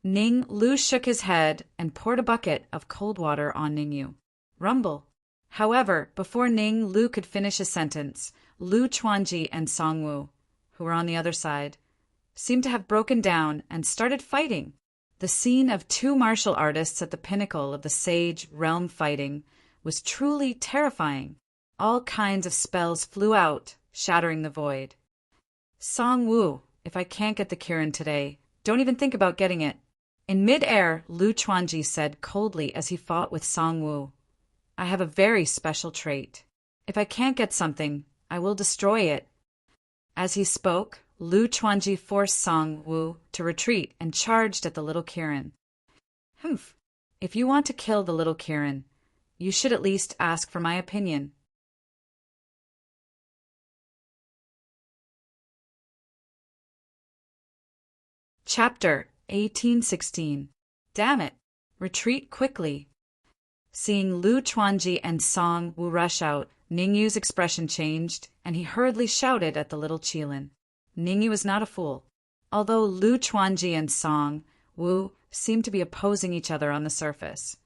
Ning Lu shook his head and poured a bucket of cold water on Ningyu. Rumble. However, before Ning Lu could finish a sentence, Lu Chuanji and Songwu, who were on the other side, seemed to have broken down and started fighting. The scene of two martial artists at the pinnacle of the sage realm fighting was truly terrifying. All kinds of spells flew out, shattering the void. "Songwu, if I can't get the Kirin today, don't even think about getting it." In mid-air, Lu Chuanji said coldly as he fought with Songwu, "I have a very special trait. If I can't get something, I will destroy it." As he spoke, Lu Chuanji forced Songwu to retreat and charged at the little Kirin. "Humph! If you want to kill the little Kirin, you should at least ask for my opinion." Chapter 1816. Damn it! Retreat quickly. Seeing Lu Chuanji and Song Wu rush out, Ningyu's expression changed, and he hurriedly shouted at the little Qilin. Ningyu was not a fool. Although Lu Chuanji and Song Wu seemed to be opposing each other on the surface,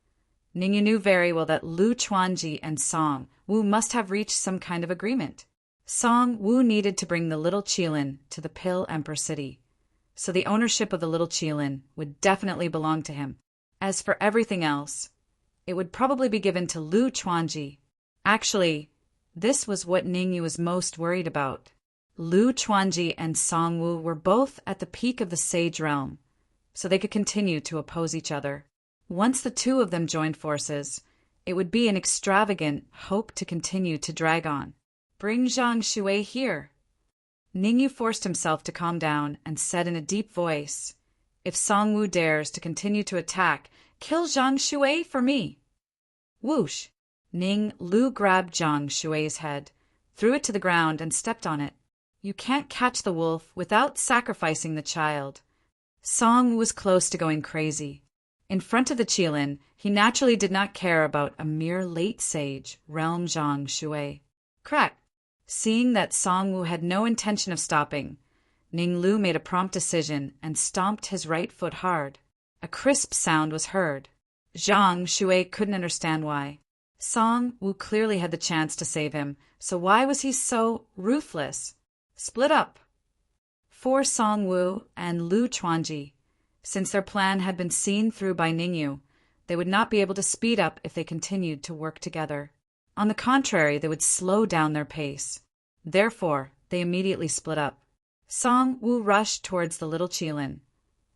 Ningyu knew very well that Lu Chuanji and Song Wu must have reached some kind of agreement. Song Wu needed to bring the little Qilin to the Pill Emperor City, so the ownership of the little Qilin would definitely belong to him. As for everything else, it would probably be given to Lu Chuanji. Actually, this was what Ningyu was most worried about. Lu Chuanji and Song Wu were both at the peak of the Sage Realm, so they could continue to oppose each other. Once the two of them joined forces, it would be an extravagant hope to continue to drag on. "Bring Zhang Shui here." Ningyu forced himself to calm down and said in a deep voice, "If Song Wu dares to continue to attack, kill Zhang Shui for me." Whoosh! Ning Lu grabbed Zhang Shui's head, threw it to the ground, and stepped on it. You can't catch the wolf without sacrificing the child. Song was close to going crazy. In front of the Qilin, he naturally did not care about a mere late sage, realm Zhang Shui. Crack! Seeing that Song Wu had no intention of stopping, Ning Lu made a prompt decision and stomped his right foot hard. A crisp sound was heard. Zhang Shui couldn't understand why. Song Wu clearly had the chance to save him, so why was he so ruthless? Split up. For Song Wu and Lu Chuanji, since their plan had been seen through by Ningyu, they would not be able to speed up if they continued to work together. On the contrary, they would slow down their pace. Therefore, they immediately split up. Song Wu rushed towards the little Qilin,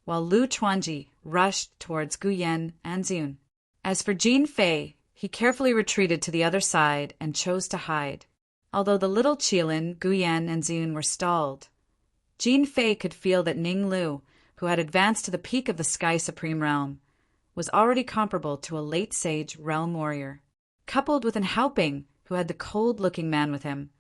while Lu Chuanji rushed towards Guyan and Zun. As for Jin Fei, he carefully retreated to the other side and chose to hide. Although the little Qilin, Guyan, and Zun were stalled, Jin Fei could feel that Ning Lu, who had advanced to the peak of the Sky Supreme Realm, was already comparable to a late sage realm warrior. Coupled with an Haoping, who had the cold-looking man with him,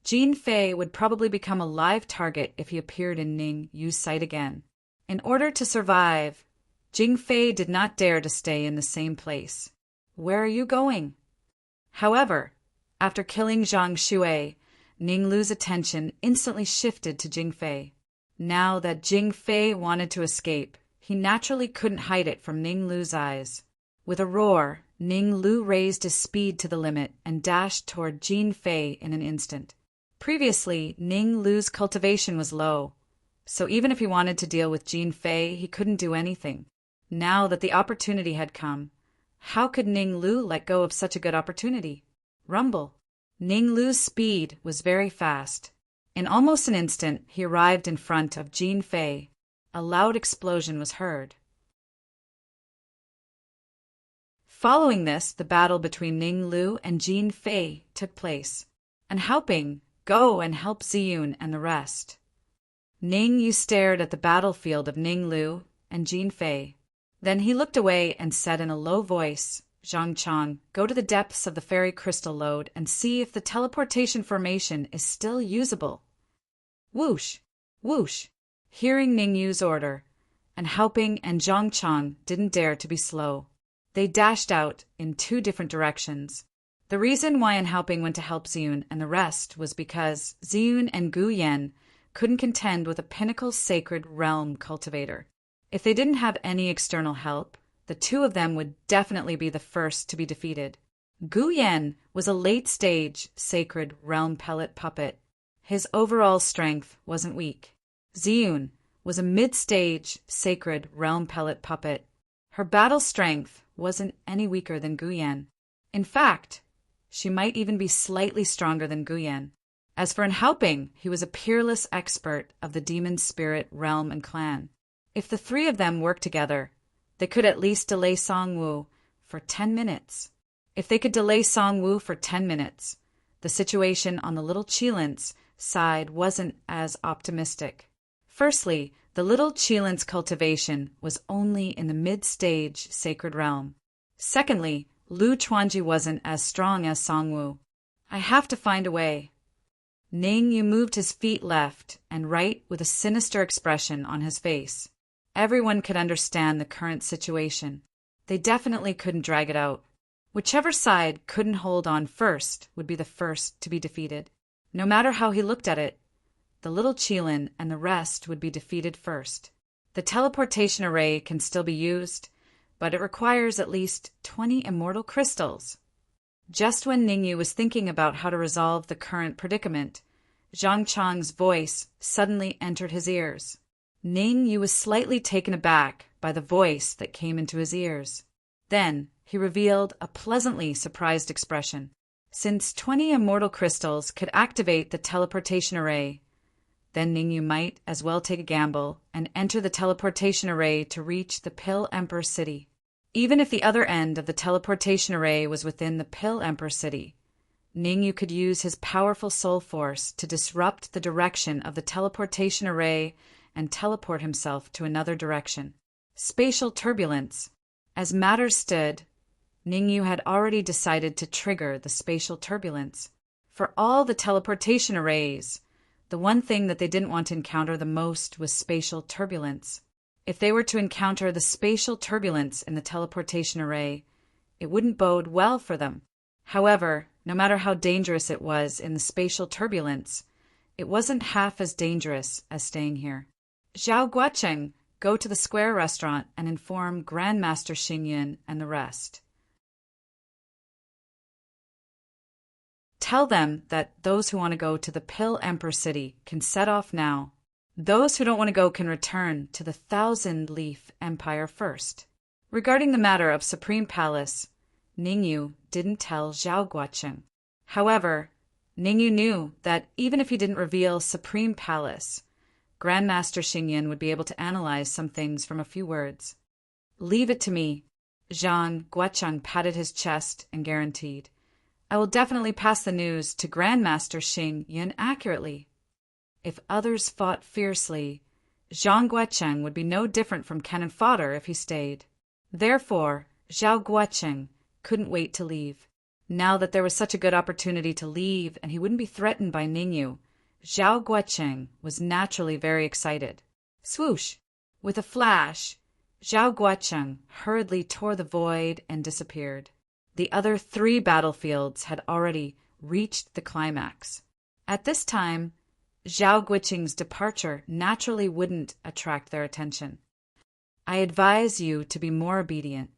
Jin Fei would probably become a live target if he appeared in Ning Yu's sight again. In order to survive, Jin Fei did not dare to stay in the same place. "Where are you going?" However, after killing Zhang Shui, Ning Lu's attention instantly shifted to Jin Fei. Now that Jin Fei wanted to escape, he naturally couldn't hide it from Ning Lu's eyes. With a roar, Ning Lu raised his speed to the limit and dashed toward Jin Fei in an instant. Previously, Ning Lu's cultivation was low, so even if he wanted to deal with Jin Fei, he couldn't do anything. Now that the opportunity had come, how could Ning Lu let go of such a good opportunity? Rumble. Ning Lu's speed was very fast. In almost an instant, he arrived in front of Jin Fei. A loud explosion was heard. Following this, the battle between Ning Lu and Jin Fei took place. And Haoping, go and help Ziyun and the rest. Ning Yu stared at the battlefield of Ning Lu and Jin Fei. Then he looked away and said in a low voice, Zhang Chang, go to the depths of the fairy crystal lode and see if the teleportation formation is still usable. Whoosh! Whoosh! Hearing Ningyu's order, and Haoping and Zhang Chang didn't dare to be slow. They dashed out in two different directions. The reason why Haoping went to help Ziyun and the rest was because Ziyun and Gu Yan couldn't contend with a pinnacle sacred realm cultivator. If they didn't have any external help, the two of them would definitely be the first to be defeated. Gu Yan was a late-stage sacred realm pellet puppet. His overall strength wasn't weak. Ziyun was a mid-stage sacred realm pellet puppet. Her battle strength wasn't any weaker than Gu Yan. In fact, she might even be slightly stronger than Gu Yan. As for Haoping, he was a peerless expert of the demon spirit realm and clan. If the three of them worked together, they could at least delay Songwu for 10 minutes. If they could delay Songwu for 10 minutes, the situation on the little Qilins side wasn't as optimistic. Firstly, the little Qilins' cultivation was only in the mid-stage sacred realm. Secondly, Lu Chuanji wasn't as strong as Songwu. I have to find a way. Ningyu moved his feet left and right with a sinister expression on his face. Everyone could understand the current situation. They definitely couldn't drag it out. Whichever side couldn't hold on first would be the first to be defeated. No matter how he looked at it, the little Qilin and the rest would be defeated first. The teleportation array can still be used, but it requires at least 20 immortal crystals. Just when Ningyu was thinking about how to resolve the current predicament, Zhang Chang's voice suddenly entered his ears. Ningyu was slightly taken aback by the voice that came into his ears. Then he revealed a pleasantly surprised expression. Since 20 immortal crystals could activate the teleportation array, then Ningyu might as well take a gamble and enter the teleportation array to reach the Pill Emperor City. Even if the other end of the teleportation array was within the Pill Emperor City, Ningyu could use his powerful soul force to disrupt the direction of the teleportation array and teleport himself to another direction. Spatial turbulence. As matters stood, Ningyu had already decided to trigger the spatial turbulence. For all the teleportation arrays, the one thing that they didn't want to encounter the most was spatial turbulence. If they were to encounter the spatial turbulence in the teleportation array, it wouldn't bode well for them. However, no matter how dangerous it was in the spatial turbulence, it wasn't half as dangerous as staying here. Zhao Guocheng, go to the Square restaurant and inform Grandmaster Xingyun and the rest. Tell them that those who want to go to the Pill Emperor City can set off now. Those who don't want to go can return to the Thousand Leaf Empire first. Regarding the matter of Supreme Palace, Ningyu didn't tell Zhao Guocheng. However, Ningyu knew that even if he didn't reveal Supreme Palace, Grandmaster Xingyun would be able to analyze some things from a few words. Leave it to me, Zhang Guocheng patted his chest and guaranteed. I will definitely pass the news to Grandmaster Xingyun accurately. If others fought fiercely, Zhang Guocheng would be no different from cannon fodder if he stayed. Therefore, Zhao Guocheng couldn't wait to leave. Now that there was such a good opportunity to leave and he wouldn't be threatened by Ningyu, Zhao Guocheng was naturally very excited. Swoosh! With a flash, Zhao Guocheng hurriedly tore the void and disappeared. The other 3 battlefields had already reached the climax. At this time, Zhao Guocheng's departure naturally wouldn't attract their attention. I advise you to be more obedient.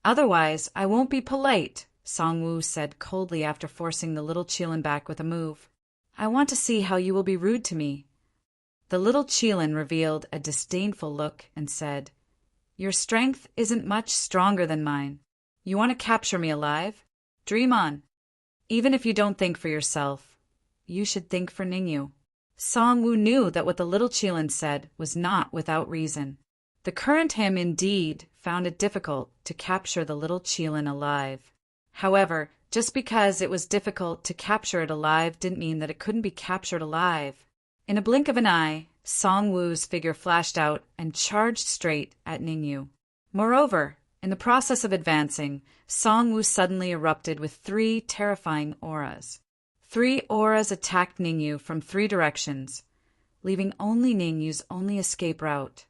Otherwise, I won't be polite, Songwu said coldly after forcing the little Qilin back with a move. I want to see how you will be rude to me. The little Qilin revealed a disdainful look and said, Your strength isn't much stronger than mine. You want to capture me alive? Dream on. Even if you don't think for yourself, you should think for Ningyu. Songwu knew that what the little Qilin said was not without reason. The current him indeed found it difficult to capture the little Qilin alive. However, just because it was difficult to capture it alive didn't mean that it couldn't be captured alive. In a blink of an eye, Songwu's figure flashed out and charged straight at Ningyu. Moreover, in the process of advancing, Song Wu suddenly erupted with 3 terrifying auras. 3 auras attacked Ningyu from 3 directions, leaving only Ningyu's only escape route.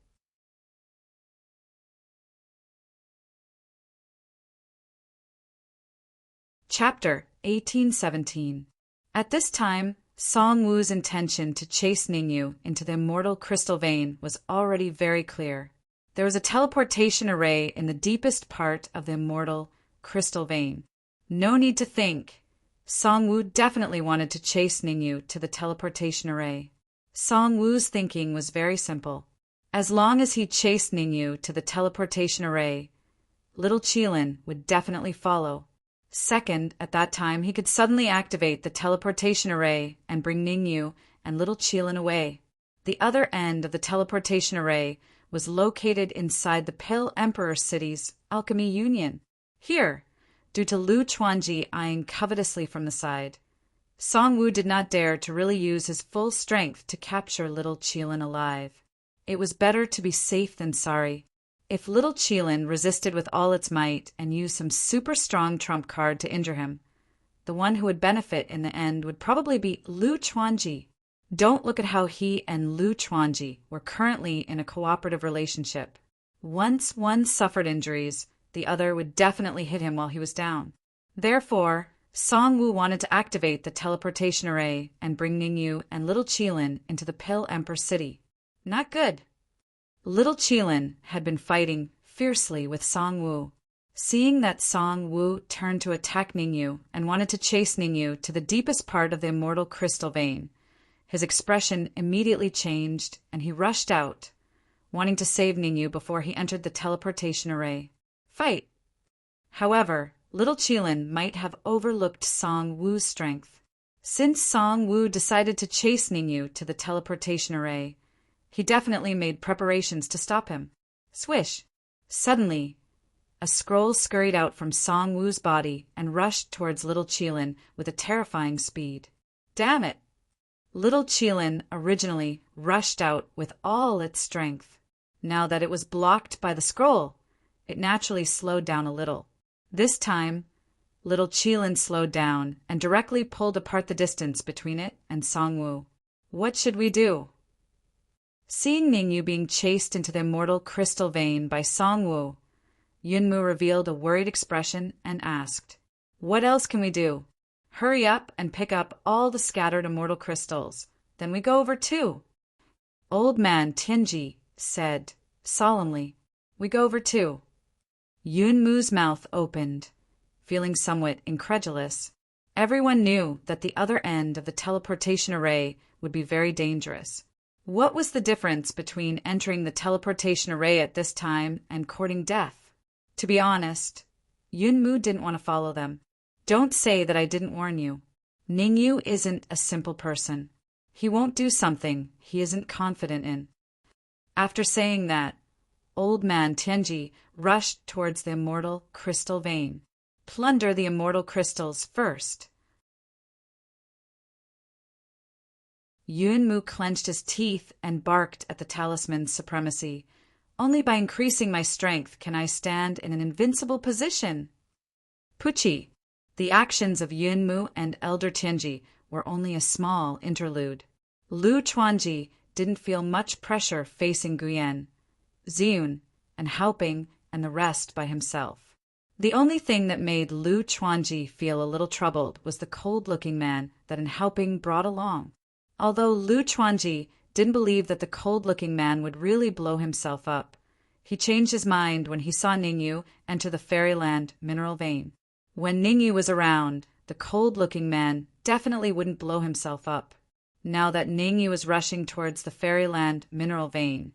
Chapter 1817. At this time, Song Wu's intention to chase Ningyu into the immortal crystal vein was already very clear. There was a teleportation array in the deepest part of the immortal crystal vein. No need to think. Song Wu definitely wanted to chase Ningyu to the teleportation array. Song Wu's thinking was very simple. As long as he chased Ningyu to the teleportation array, little Qilin would definitely follow. Second, at that time, he could suddenly activate the teleportation array and bring Ningyu and little Qilin away. The other end of the teleportation array was located inside the Pale Emperor City's Alchemy Union. Here, due to Lu Chuanji eyeing covetously from the side, Song Wu did not dare to really use his full strength to capture little Qilin alive. It was better to be safe than sorry. If little Qilin resisted with all its might and used some super strong trump card to injure him, the one who would benefit in the end would probably be Lu Chuanji. Don't look at how he and Lu Chuanji were currently in a cooperative relationship. Once one suffered injuries, the other would definitely hit him while he was down. Therefore, Song Wu wanted to activate the teleportation array and bring Ningyu and little Qilin into the Pale Emperor City. Not good. Little Qilin had been fighting fiercely with Song Wu. Seeing that Song Wu turned to attack Ningyu and wanted to chase Ningyu to the deepest part of the immortal crystal vein, his expression immediately changed and he rushed out, wanting to save Ningyu before he entered the teleportation array. Fight! However, little Qilin might have overlooked Song Wu's strength. Since Song Wu decided to chase Ningyu to the teleportation array, he definitely made preparations to stop him. Swish! Suddenly, a scroll scurried out from Song Wu's body and rushed towards little Qilin with a terrifying speed. Damn it! Little Qilin originally rushed out with all its strength. Now that it was blocked by the scroll, it naturally slowed down a little. This time, little Qilin slowed down and directly pulled apart the distance between it and Song Wu. What should we do? Seeing Ningyu being chased into the immortal crystal vein by Song Wu, Yunmu revealed a worried expression and asked, "What else can we do? Hurry up and pick up all the scattered immortal crystals. Then we go over too." Old man Tianji said solemnly, "We go over too." Yunmu's mouth opened, feeling somewhat incredulous. Everyone knew that the other end of the teleportation array would be very dangerous. What was the difference between entering the teleportation array at this time and courting death? To be honest, Yunmu didn't want to follow them. Don't say that I didn't warn you. Ningyu isn't a simple person. He won't do something he isn't confident in. After saying that, old man Tianji rushed towards the immortal crystal vein. Plunder the immortal crystals first. Yunmu clenched his teeth and barked at the talisman's supremacy. Only by increasing my strength can I stand in an invincible position. Pucci. The actions of Yunmu and Elder Tianji were only a small interlude. Lu Chuanji didn't feel much pressure facing Guyan, Ziyun, and Haoping and the rest by himself. The only thing that made Lu Chuanji feel a little troubled was the cold-looking man that Haoping brought along. Although Lu Chuanji didn't believe that the cold-looking man would really blow himself up, he changed his mind when he saw Ningyu enter the fairyland mineral vein. When Ningyu was around, the cold-looking man definitely wouldn't blow himself up. Now that Ningyu was rushing towards the fairyland mineral vein,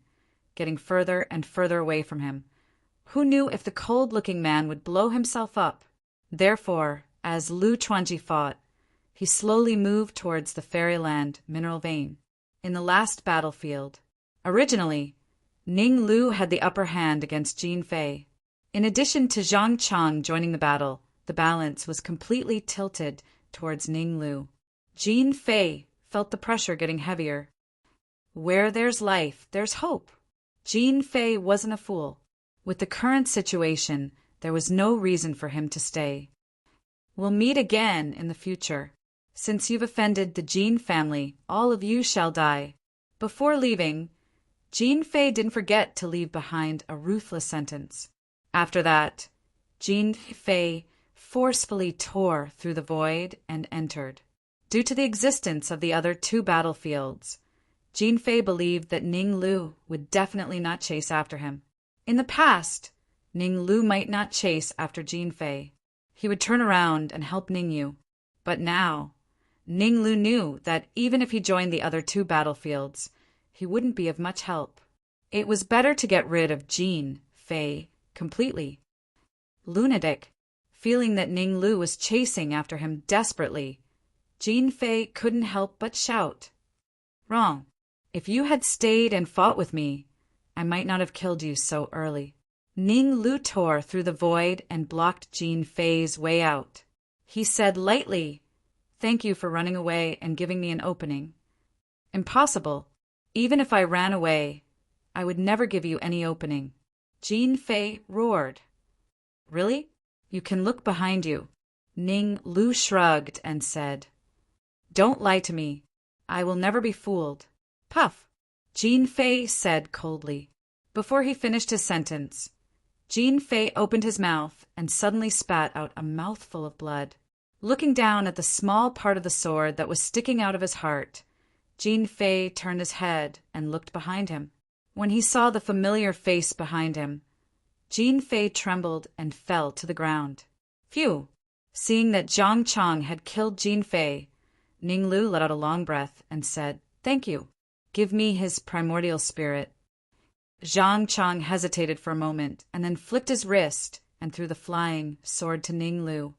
getting further and further away from him, who knew if the cold-looking man would blow himself up? Therefore, as Lu Chuanji fought, he slowly moved towards the fairyland mineral vein. In the last battlefield, originally, Ning Lu had the upper hand against Jin Fei. In addition to Zhang Chang joining the battle, the balance was completely tilted towards Ning Lu. Jin Fei felt the pressure getting heavier. Where there's life, there's hope. Jin Fei wasn't a fool. With the current situation, there was no reason for him to stay. We'll meet again in the future. Since you've offended the Jean family, all of you shall die. Before leaving, Jean Fei didn't forget to leave behind a ruthless sentence. After that, Jean Fei forcefully tore through the void and entered. Due to the existence of the other two battlefields, Jean Fei believed that Ning Lu would definitely not chase after him. In the past, Ning Lu might not chase after Jean Fei. He would turn around and help Ning Yu. But now, Ning Lu knew that even if he joined the other two battlefields, he wouldn't be of much help. It was better to get rid of Jean Fei completely. Lunatic, feeling that Ning Lu was chasing after him desperately, Jean Fei couldn't help but shout, "Wrong. If you had stayed and fought with me, I might not have killed you so early." Ning Lu tore through the void and blocked Jean Fei's way out. He said lightly, "Thank you for running away and giving me an opening." "Impossible. Even if I ran away, I would never give you any opening." Jean Fei roared. "Really? You can look behind you." Ning Lu shrugged and said, "Don't lie to me. I will never be fooled." "Puff," Jean Fei said coldly. Before he finished his sentence, Jean Fei opened his mouth and suddenly spat out a mouthful of blood. Looking down at the small part of the sword that was sticking out of his heart, Jean Fei turned his head and looked behind him. When he saw the familiar face behind him, Jean Fei trembled and fell to the ground. Phew! Seeing that Zhang Chang had killed Jean Fei, Ning Lu let out a long breath and said, "Thank you. Give me his primordial spirit." Zhang Chang hesitated for a moment and then flicked his wrist and threw the flying sword to Ning Lu.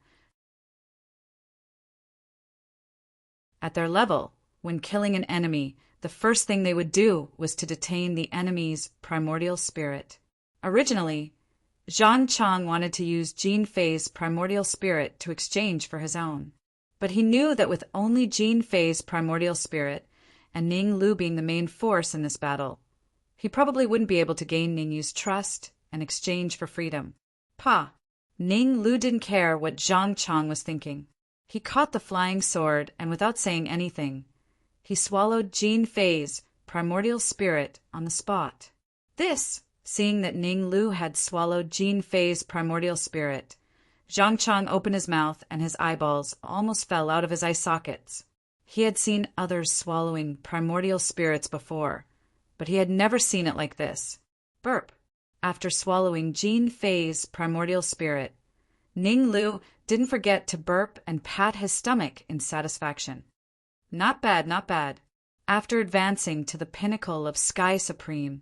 At their level, when killing an enemy, the first thing they would do was to detain the enemy's primordial spirit. Originally, Zhang Chang wanted to use Jean Fei's primordial spirit to exchange for his own. But he knew that with only Jean Fei's primordial spirit, and Ning Lu being the main force in this battle, he probably wouldn't be able to gain Ning Yu's trust and exchange for freedom. Pa! Ning Lu didn't care what Zhang Chang was thinking. He caught the flying sword, and without saying anything, he swallowed Jean Fei's primordial spirit on the spot. Seeing that Ning Lu had swallowed Jean Fei's primordial spirit, Zhang Chang opened his mouth and his eyeballs almost fell out of his eye sockets. He had seen others swallowing primordial spirits before, but he had never seen it like this. Burp! After swallowing Jean Fei's primordial spirit, Ning Lu didn't forget to burp and pat his stomach in satisfaction. Not bad, not bad. After advancing to the pinnacle of Sky Supreme,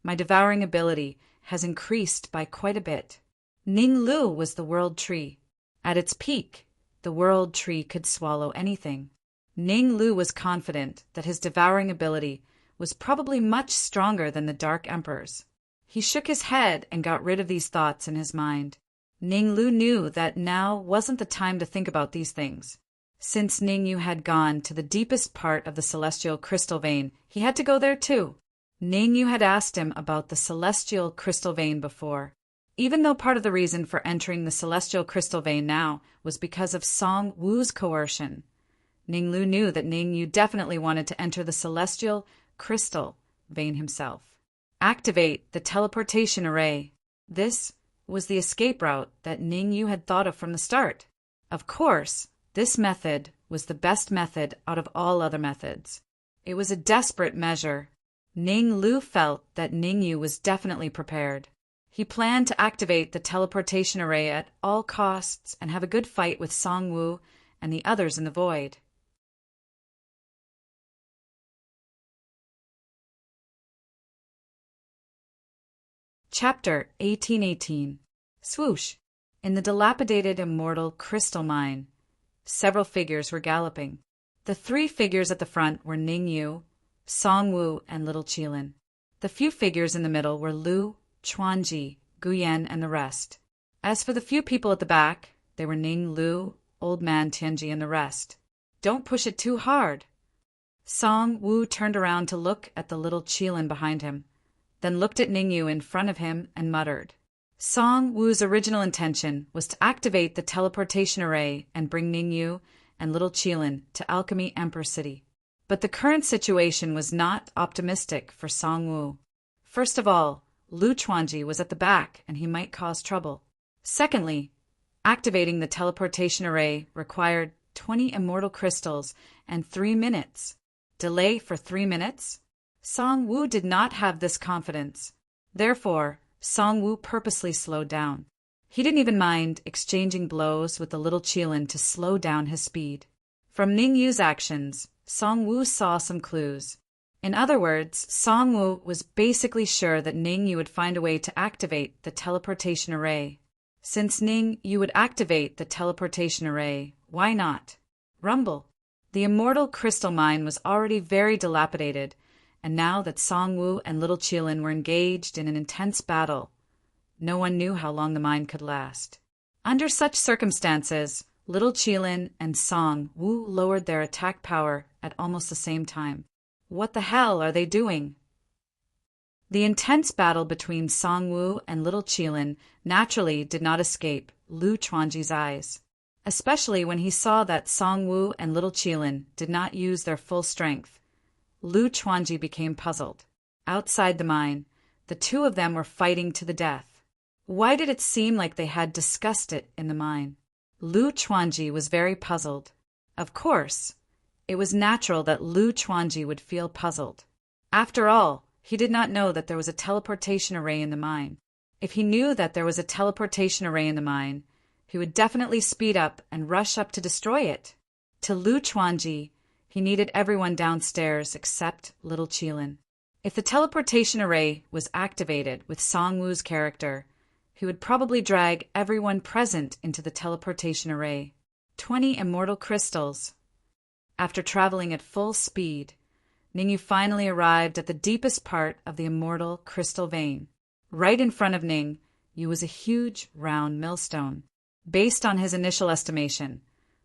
my devouring ability has increased by quite a bit. Ning Lu was the World Tree. At its peak, the World Tree could swallow anything. Ning Lu was confident that his devouring ability was probably much stronger than the Dark Emperor's. He shook his head and got rid of these thoughts in his mind. Ning Lu knew that now wasn't the time to think about these things. Since Ning Yu had gone to the deepest part of the celestial crystal vein, he had to go there too. Ning Yu had asked him about the celestial crystal vein before. Even though part of the reason for entering the celestial crystal vein now was because of Song Wu's coercion, Ning Lu knew that Ning Yu definitely wanted to enter the celestial crystal vein himself. Activate the teleportation array. This was the escape route that Ning Yu had thought of from the start. Of course, this method was the best method out of all other methods. It was a desperate measure. Ning Lu felt that Ning Yu was definitely prepared. He planned to activate the teleportation array at all costs and have a good fight with Song Wu and the others in the void. Chapter 1818. Swoosh! In the dilapidated immortal crystal mine, several figures were galloping. The three figures at the front were Ning Yu, Song Wu, and Little Qilin. The few figures in the middle were Lu, Chuanji, Guyan, and the rest. As for the few people at the back, they were Ning Lu, Old Man Tianji, and the rest. Don't push it too hard. Song Wu turned around to look at the Little Qilin behind him, then looked at Ning Yu in front of him and muttered, Song Wu's original intention was to activate the teleportation array and bring Ningyu and little Qilin to Alchemy Emperor City. But the current situation was not optimistic for Song Wu. First of all, Lu Chuanji was at the back and he might cause trouble. Secondly, activating the teleportation array required 20 immortal crystals and 3 minutes. Delay for 3 minutes? Song Wu did not have this confidence. Therefore, Song Wu purposely slowed down. He didn't even mind exchanging blows with the little Qilin to slow down his speed. From Ningyu's actions, Song Wu saw some clues. In other words, Song Wu was basically sure that Ningyu would find a way to activate the teleportation array. Since Ningyu would activate the teleportation array, why not? Rumble. The immortal crystal mine was already very dilapidated, and now that Song Wu and little Qilin were engaged in an intense battle, no one knew how long the mine could last. Under such circumstances, little Qilin and Song Wu lowered their attack power at almost the same time. What the hell are they doing? The intense battle between Song Wu and little Qilin naturally did not escape Lu Chuanji's eyes, especially when he saw that Song Wu and little Qilin did not use their full strength. Lu Chuanji became puzzled. Outside the mine, the two of them were fighting to the death. Why did it seem like they had discussed it in the mine? Lu Chuanji was very puzzled. Of course, it was natural that Lu Chuanji would feel puzzled. After all, he did not know that there was a teleportation array in the mine. If he knew that there was a teleportation array in the mine, he would definitely speed up and rush up to destroy it. To Lu Chuanji, he needed everyone downstairs except little Qilin. If the teleportation array was activated with Song Wu's character, he would probably drag everyone present into the teleportation array. 20 immortal crystals. After traveling at full speed, Ningyu finally arrived at the deepest part of the immortal crystal vein. Right in front of Ningyu was a huge round millstone. Based on his initial estimation,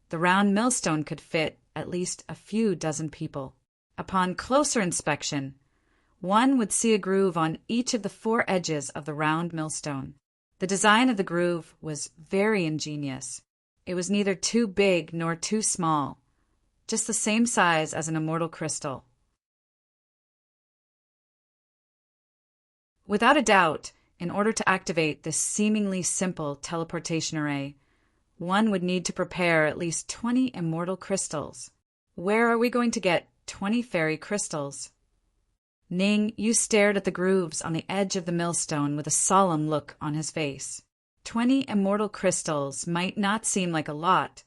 the round millstone could fit at least a few dozen people. Upon closer inspection, one would see a groove on each of the 4 edges of the round millstone. The design of the groove was very ingenious. It was neither too big nor too small, just the same size as an immortal crystal. Without a doubt, in order to activate this seemingly simple teleportation array, one would need to prepare at least 20 immortal crystals. Where are we going to get 20 fairy crystals? Ningyu stared at the grooves on the edge of the millstone with a solemn look on his face. 20 immortal crystals might not seem like a lot,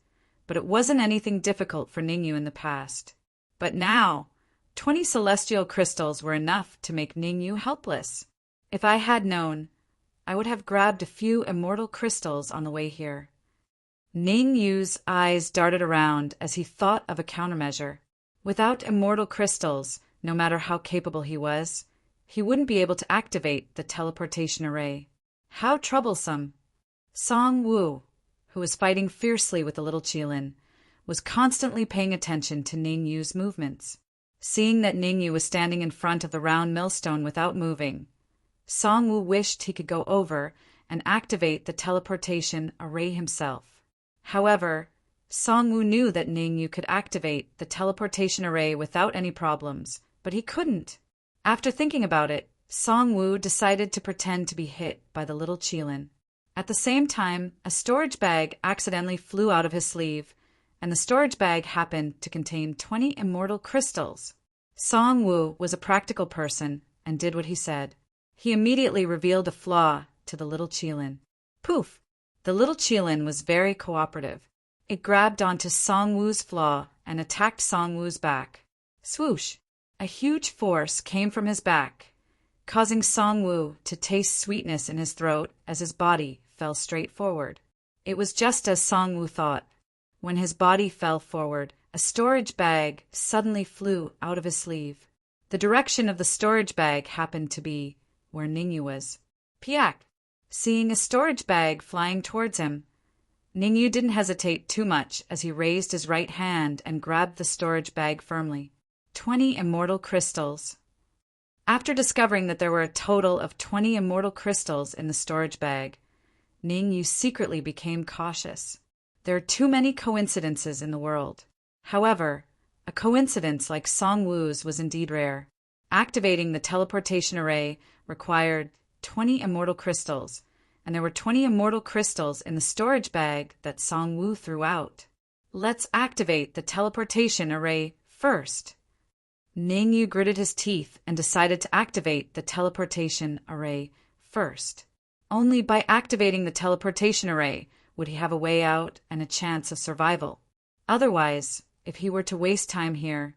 but it wasn't anything difficult for Ningyu in the past. But now, 20 celestial crystals were enough to make Ningyu helpless. If I had known, I would have grabbed a few immortal crystals on the way here. Ningyu's eyes darted around as he thought of a countermeasure. Without immortal crystals, no matter how capable he was, he wouldn't be able to activate the teleportation array. How troublesome! Song Wu, who was fighting fiercely with the little Qilin, was constantly paying attention to Ningyu's movements. Seeing that Ningyu was standing in front of the round millstone without moving, Song Wu wished he could go over and activate the teleportation array himself. However, Song Wu knew that Ningyu could activate the teleportation array without any problems, but he couldn't. After thinking about it, Song Wu decided to pretend to be hit by the little Qilin. At the same time, a storage bag accidentally flew out of his sleeve, and the storage bag happened to contain 20 immortal crystals. Song Wu was a practical person and did what he said. He immediately revealed a flaw to the little Qilin. Poof! The little Qilin was very cooperative. It grabbed onto Song Wu's flaw and attacked Song Wu's back. Swoosh! A huge force came from his back, causing Song Wu to taste sweetness in his throat as his body fell straight forward. It was just as Song Wu thought. When his body fell forward, a storage bag suddenly flew out of his sleeve. The direction of the storage bag happened to be where Ningyu was. Piak! Seeing a storage bag flying towards him, Ningyu didn't hesitate too much as he raised his right hand and grabbed the storage bag firmly. 20 immortal crystals. After discovering that there were a total of 20 immortal crystals in the storage bag, Ningyu secretly became cautious. There are too many coincidences in the world. However, a coincidence like Songwoo's was indeed rare. Activating the teleportation array required 20 immortal crystals, and there were 20 immortal crystals in the storage bag that Songwoo threw out. Let's activate the teleportation array first. Ningyu gritted his teeth and decided to activate the teleportation array first. Only by activating the teleportation array would he have a way out and a chance of survival. Otherwise, if he were to waste time here,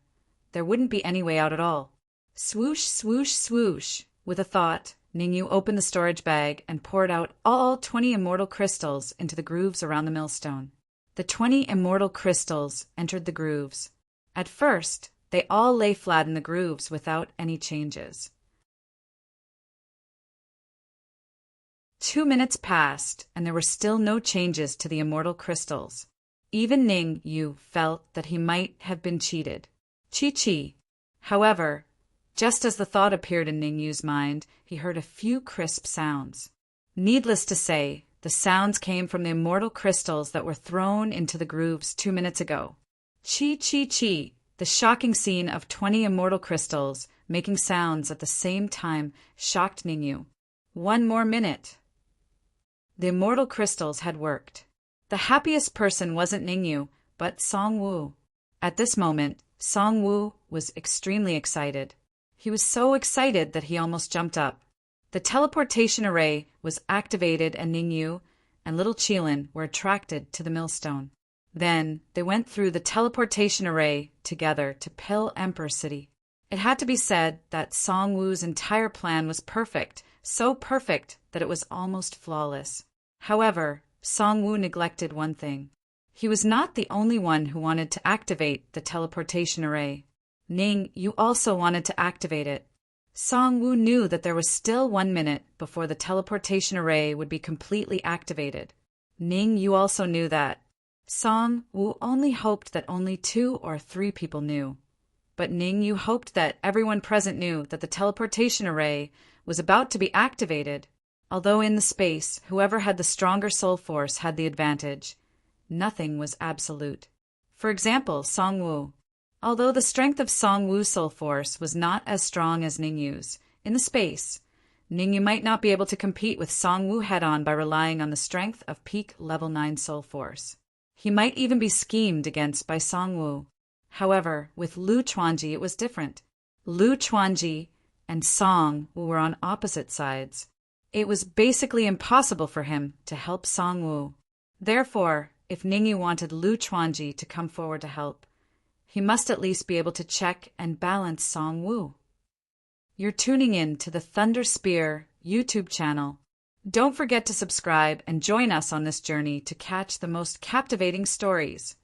there wouldn't be any way out at all. Swoosh, swoosh, swoosh. With a thought, Ningyu opened the storage bag and poured out all 20 immortal crystals into the grooves around the millstone. The 20 immortal crystals entered the grooves. At first, they all lay flat in the grooves without any changes. 2 minutes passed, and there were still no changes to the immortal crystals. Even Ningyu felt that he might have been cheated. Chi-chi. However, just as the thought appeared in Ningyu's mind, he heard a few crisp sounds. Needless to say, the sounds came from the immortal crystals that were thrown into the grooves 2 minutes ago. Chi-chi-chi. The shocking scene of 20 immortal crystals making sounds at the same time shocked Ningyu. 1 more minute. The immortal crystals had worked. The happiest person wasn't Ningyu, but Songwoo. At this moment, Songwoo was extremely excited. He was so excited that he almost jumped up. The teleportation array was activated and Ningyu and little Qilin were attracted to the millstone. Then they went through the teleportation array together to Pill Emperor City. It had to be said that Songwoo's entire plan was perfect, so perfect that it was almost flawless. However, Songwoo neglected one thing. He was not the only one who wanted to activate the teleportation array. Ningyu also wanted to activate it. Songwoo knew that there was still 1 minute before the teleportation array would be completely activated. Ningyu also knew that. Songwoo only hoped that only 2 or 3 people knew. But Ningyu hoped that everyone present knew that the teleportation array was about to be activated. Although in the space, whoever had the stronger soul force had the advantage, nothing was absolute. For example, Songwoo. Although the strength of Songwoo's soul force was not as strong as Ningyu's, in the space, Ningyu might not be able to compete with Songwoo head-on by relying on the strength of peak level 9 soul force. He might even be schemed against by Songwoo. However, with Lu Chuanji it was different. Lu Chuanji and Songwoo were on opposite sides. It was basically impossible for him to help Songwoo. Therefore, if Ningyu wanted Lu Chuanji to come forward to help, he must at least be able to check and balance Songwoo. You're tuning in to the Thunder Spear YouTube channel. Don't forget to subscribe and join us on this journey to catch the most captivating stories.